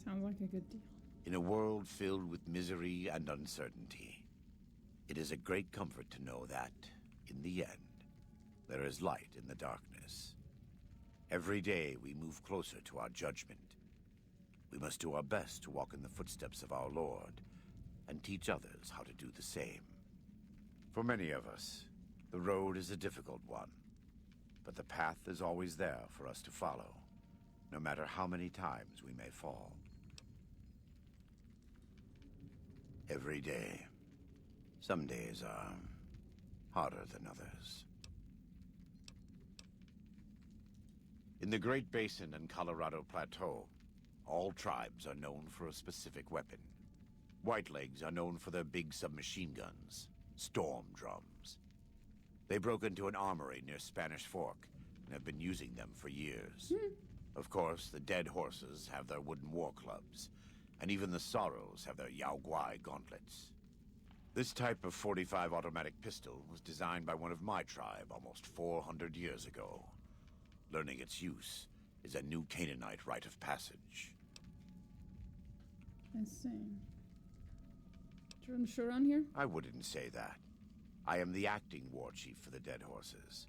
Sounds like a good deal. In a world filled with misery and uncertainty, it is a great comfort to know that, in the end, there is light in the darkness. Every day we move closer to our judgment. We must do our best to walk in the footsteps of our Lord and teach others how to do the same. For many of us, the road is a difficult one, but the path is always there for us to follow, no matter how many times we may fall. Every day. Some days are harder than others. In the Great Basin and Colorado Plateau, all tribes are known for a specific weapon. Whitelegs are known for their big submachine guns, storm drums. They broke into an armory near Spanish Fork and have been using them for years. Of course, the dead horses have their wooden war clubs, and even the Sorrows have their Yao Guai gauntlets. This type of .45 automatic pistol was designed by one of my tribe almost 400 years ago. Learning its use is a new Canaanite rite of passage. I see. Do you run the show around here? I wouldn't say that. I am the acting war chief for the dead horses.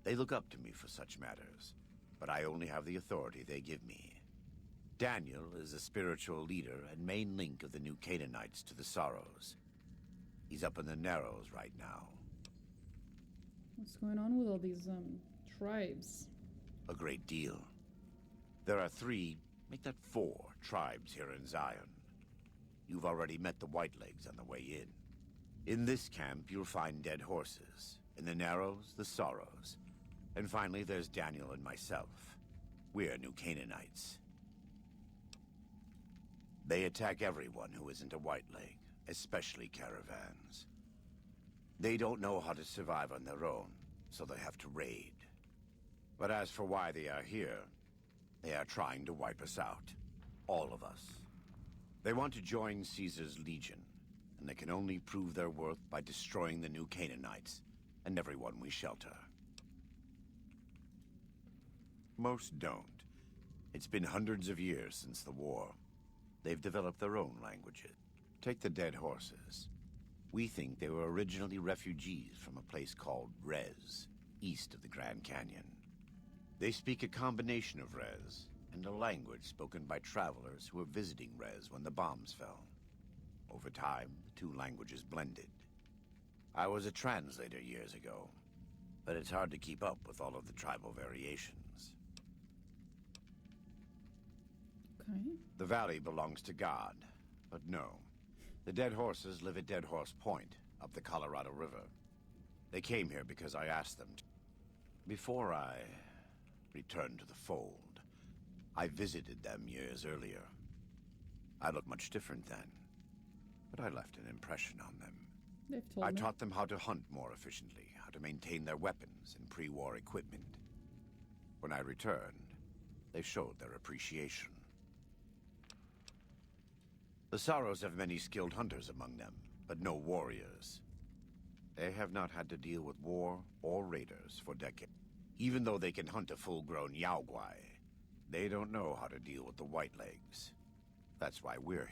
They look up to me for such matters, but I only have the authority they give me. Daniel is a spiritual leader and main link of the new Canaanites to the Sorrows. He's up in the Narrows right now. What's going on with all these, tribes? A great deal. There are 3, make that 4, tribes here in Zion. You've already met the Whitelegs on the way in. In this camp, you'll find dead horses. In the Narrows, the Sorrows. And finally, there's Daniel and myself. We're new Canaanites. They attack everyone who isn't a Whiteleg, especially caravans. They don't know how to survive on their own, so they have to raid. But as for why they are here, they are trying to wipe us out. All of us. They want to join Caesar's legion, and they can only prove their worth by destroying the new Canaanites and everyone we shelter. Most don't. It's been hundreds of years since the war. They've developed their own languages. Take the dead horses. We think they were originally refugees from a place called Rez, east of the Grand Canyon. They speak a combination of Rez and a language spoken by travelers who were visiting Rez when the bombs fell. Over time, the two languages blended. I was a translator years ago, but it's hard to keep up with all of the tribal variations. Okay. The valley belongs to God, but no. The dead horses live at Dead Horse Point, up the Colorado River. They came here because I asked them to. Before I returned to the fold, I visited them years earlier. I looked much different then, but I left an impression on them. They've told I me. taught them how to hunt more efficiently, how to maintain their weapons and pre-war equipment. When I returned, they showed their appreciation. The Sorrows have many skilled hunters among them, but no warriors. They have not had to deal with war or raiders for decades. Even though they can hunt a full-grown Yaoguai, they don't know how to deal with the Whitelegs. That's why we're here.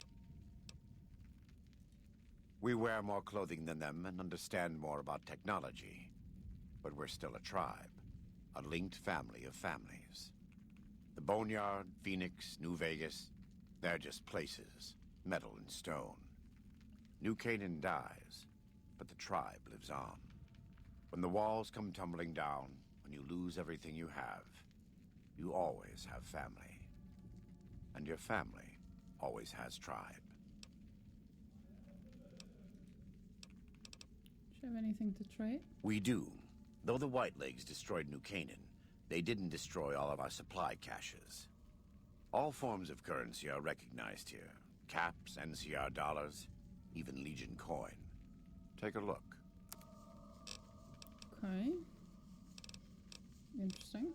We wear more clothing than them and understand more about technology. But we're still a tribe, a linked family of families. The Boneyard, Phoenix, New Vegas, they're just places, metal and stone. New Canaan dies, but the tribe lives on. When the walls come tumbling down, when you lose everything you have, you always have family. And your family always has tribe. Do you have anything to trade? We do. Though the Whitelegs destroyed New Canaan, they didn't destroy all of our supply caches. All forms of currency are recognized here. Caps, NCR dollars, even Legion coin. Take a look. Okay. Interesting.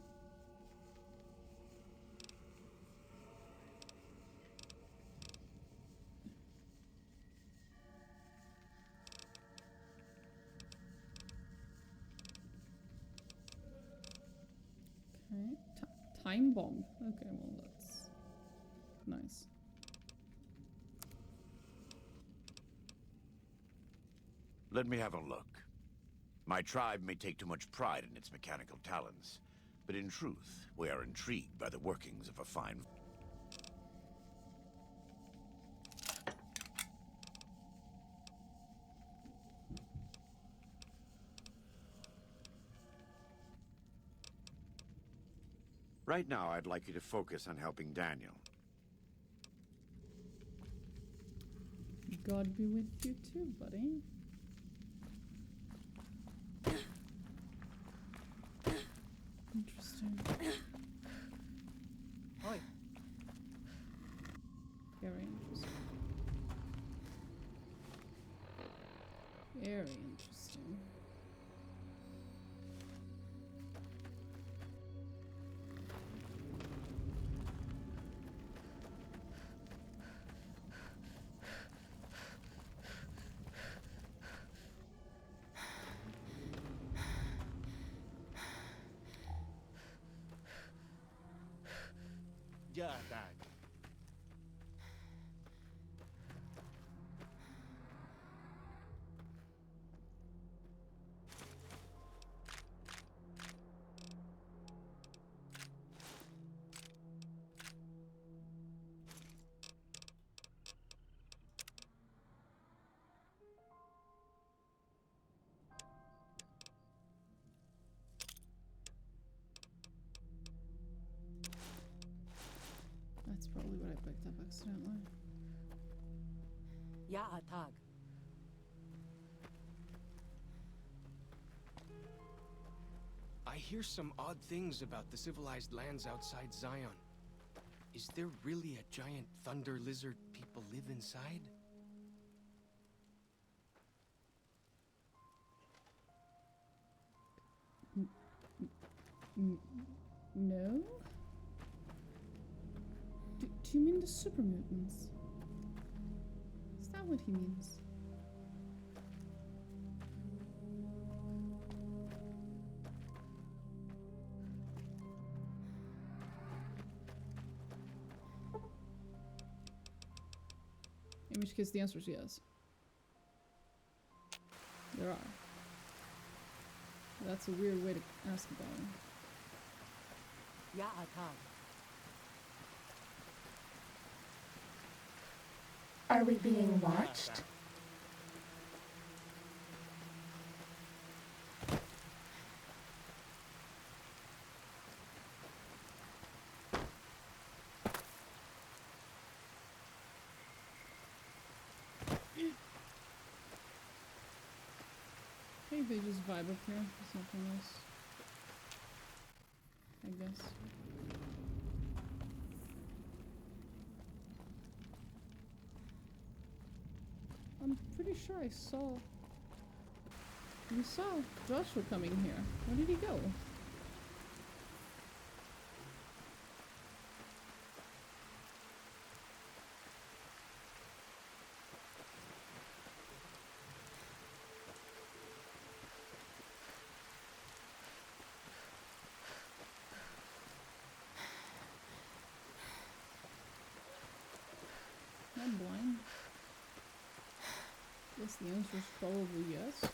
Okay. Time bomb. Okay, well that's nice. Let me have a look. My tribe may take too much pride in its mechanical talents, but in truth, we are intrigued by the workings of a fine... Right now, I'd like you to focus on helping Daniel. God be with you too, buddy. Interesting. Oi. Very interesting. Very interesting. Yeah, Dad. That's probably what I picked up accidentally. Ya Tag. I hear some odd things about the civilized lands outside Zion. Is there really a giant thunder lizard people live inside? No? Do you mean the super mutants? what he means. In which case the answer is yes. There are. That's a weird way to ask about it. Yeah, Atal. Are we being watched? Maybe they just vibe up here. It's nothing else. I guess. I'm pretty sure I saw... We saw Joshua coming here. Where did he go? I'm blind. Guess the answer is probably yes.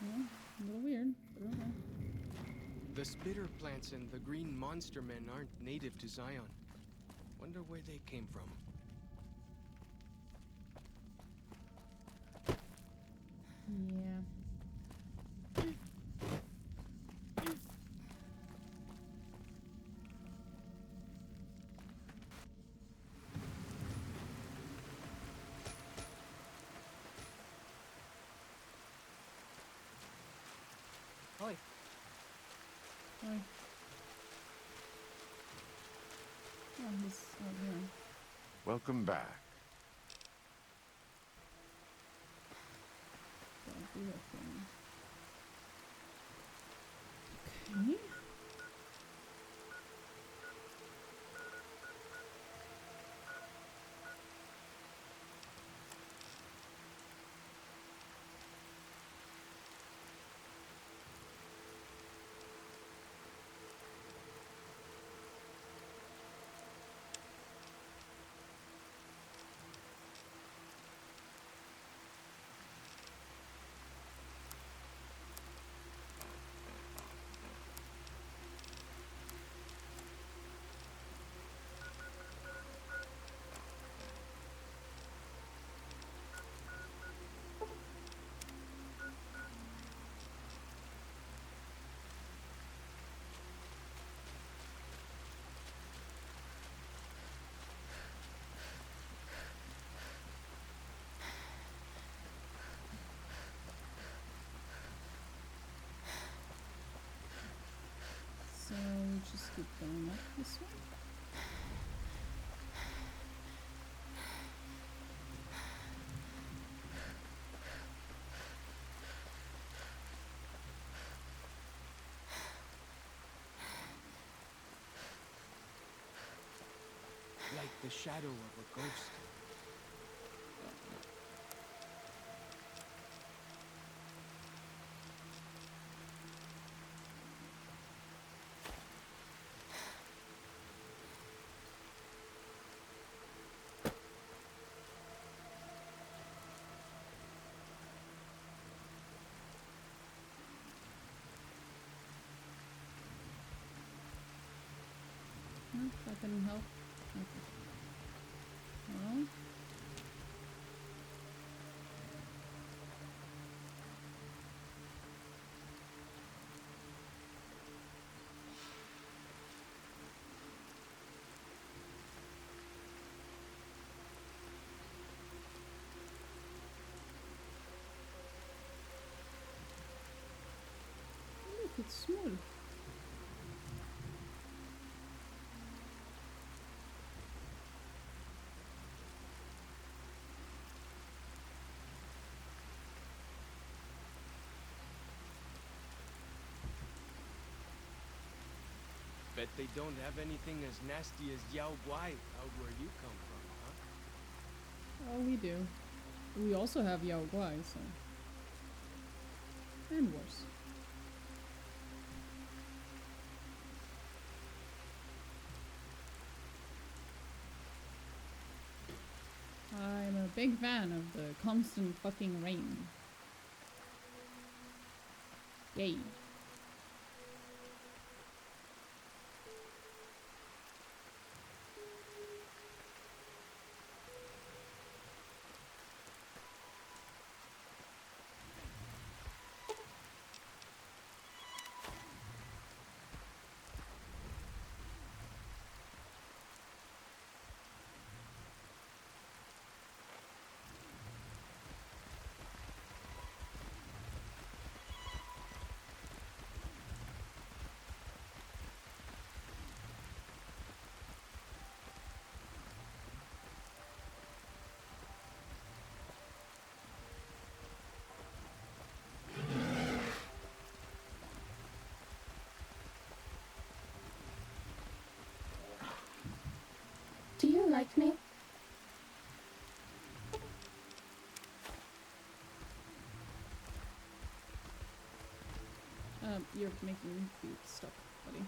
Yeah, a little weird, but okay. The spitter plants and the green monster men aren't native to Zion. Wonder where they came from. Yeah. Oi. Hi. Oh, he's out here. Welcome back. Don't do that thing. Okay. So we just keep going up this way. Like the shadow of a ghost. No, that didn't help. Okay. Well. Look, it's small. Bet they don't have anything as nasty as Yao Guai out where you come from, huh? Oh, we do. We also have Yao Guai, so... And worse. I'm a big fan of the constant fucking rain. Yay. Do you like me? You're making me be stuck, buddy.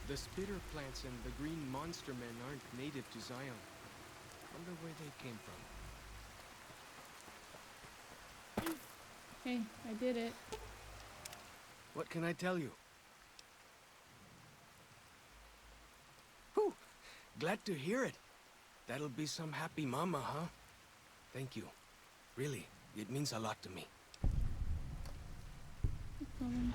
The spitter plants and the green monster men aren't native to Zion. Wonder where they came from. Hey, I did it. What can I tell you? Whew! Glad to hear it. That'll be some happy mama, huh? Thank you. Really, it means a lot to me. No problem.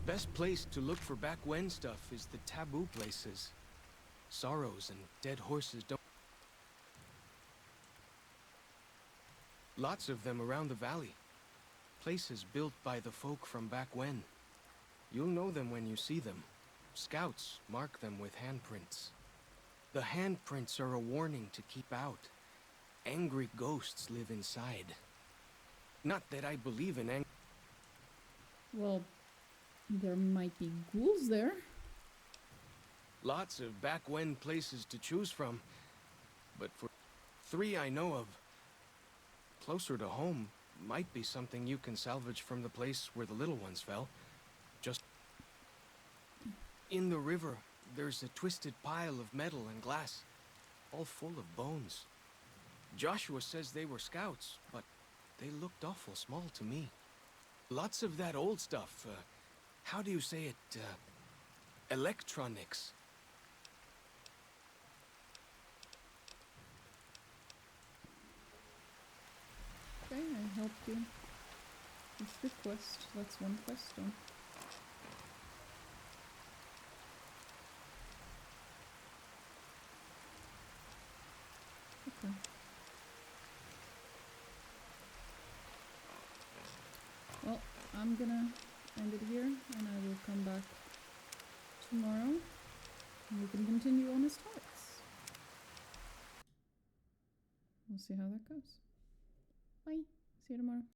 Best place to look for back when stuff is the taboo places. Sorrows and dead horses don't... Lots of them around the valley. Places built by the folk from back when. You'll know them when you see them. Scouts mark them with handprints. The handprints are a warning to keep out. Angry ghosts live inside. Not that I believe in Well, there might be ghouls there. Lots of back when places to choose from. But for 3 I know of, closer to home might be something you can salvage from the place where the little ones fell. Just in the river, there's a twisted pile of metal and glass, all full of bones. Joshua says they were scouts, but they looked awful small to me. Lots of that old stuff, how do you say it, electronics. Okay, I helped you. It's the quest. That's one quest done. Okay. Well, I'm gonna end it here, and I will come back tomorrow, and we can continue on his tarts. We'll see how that goes. Bye. See you tomorrow.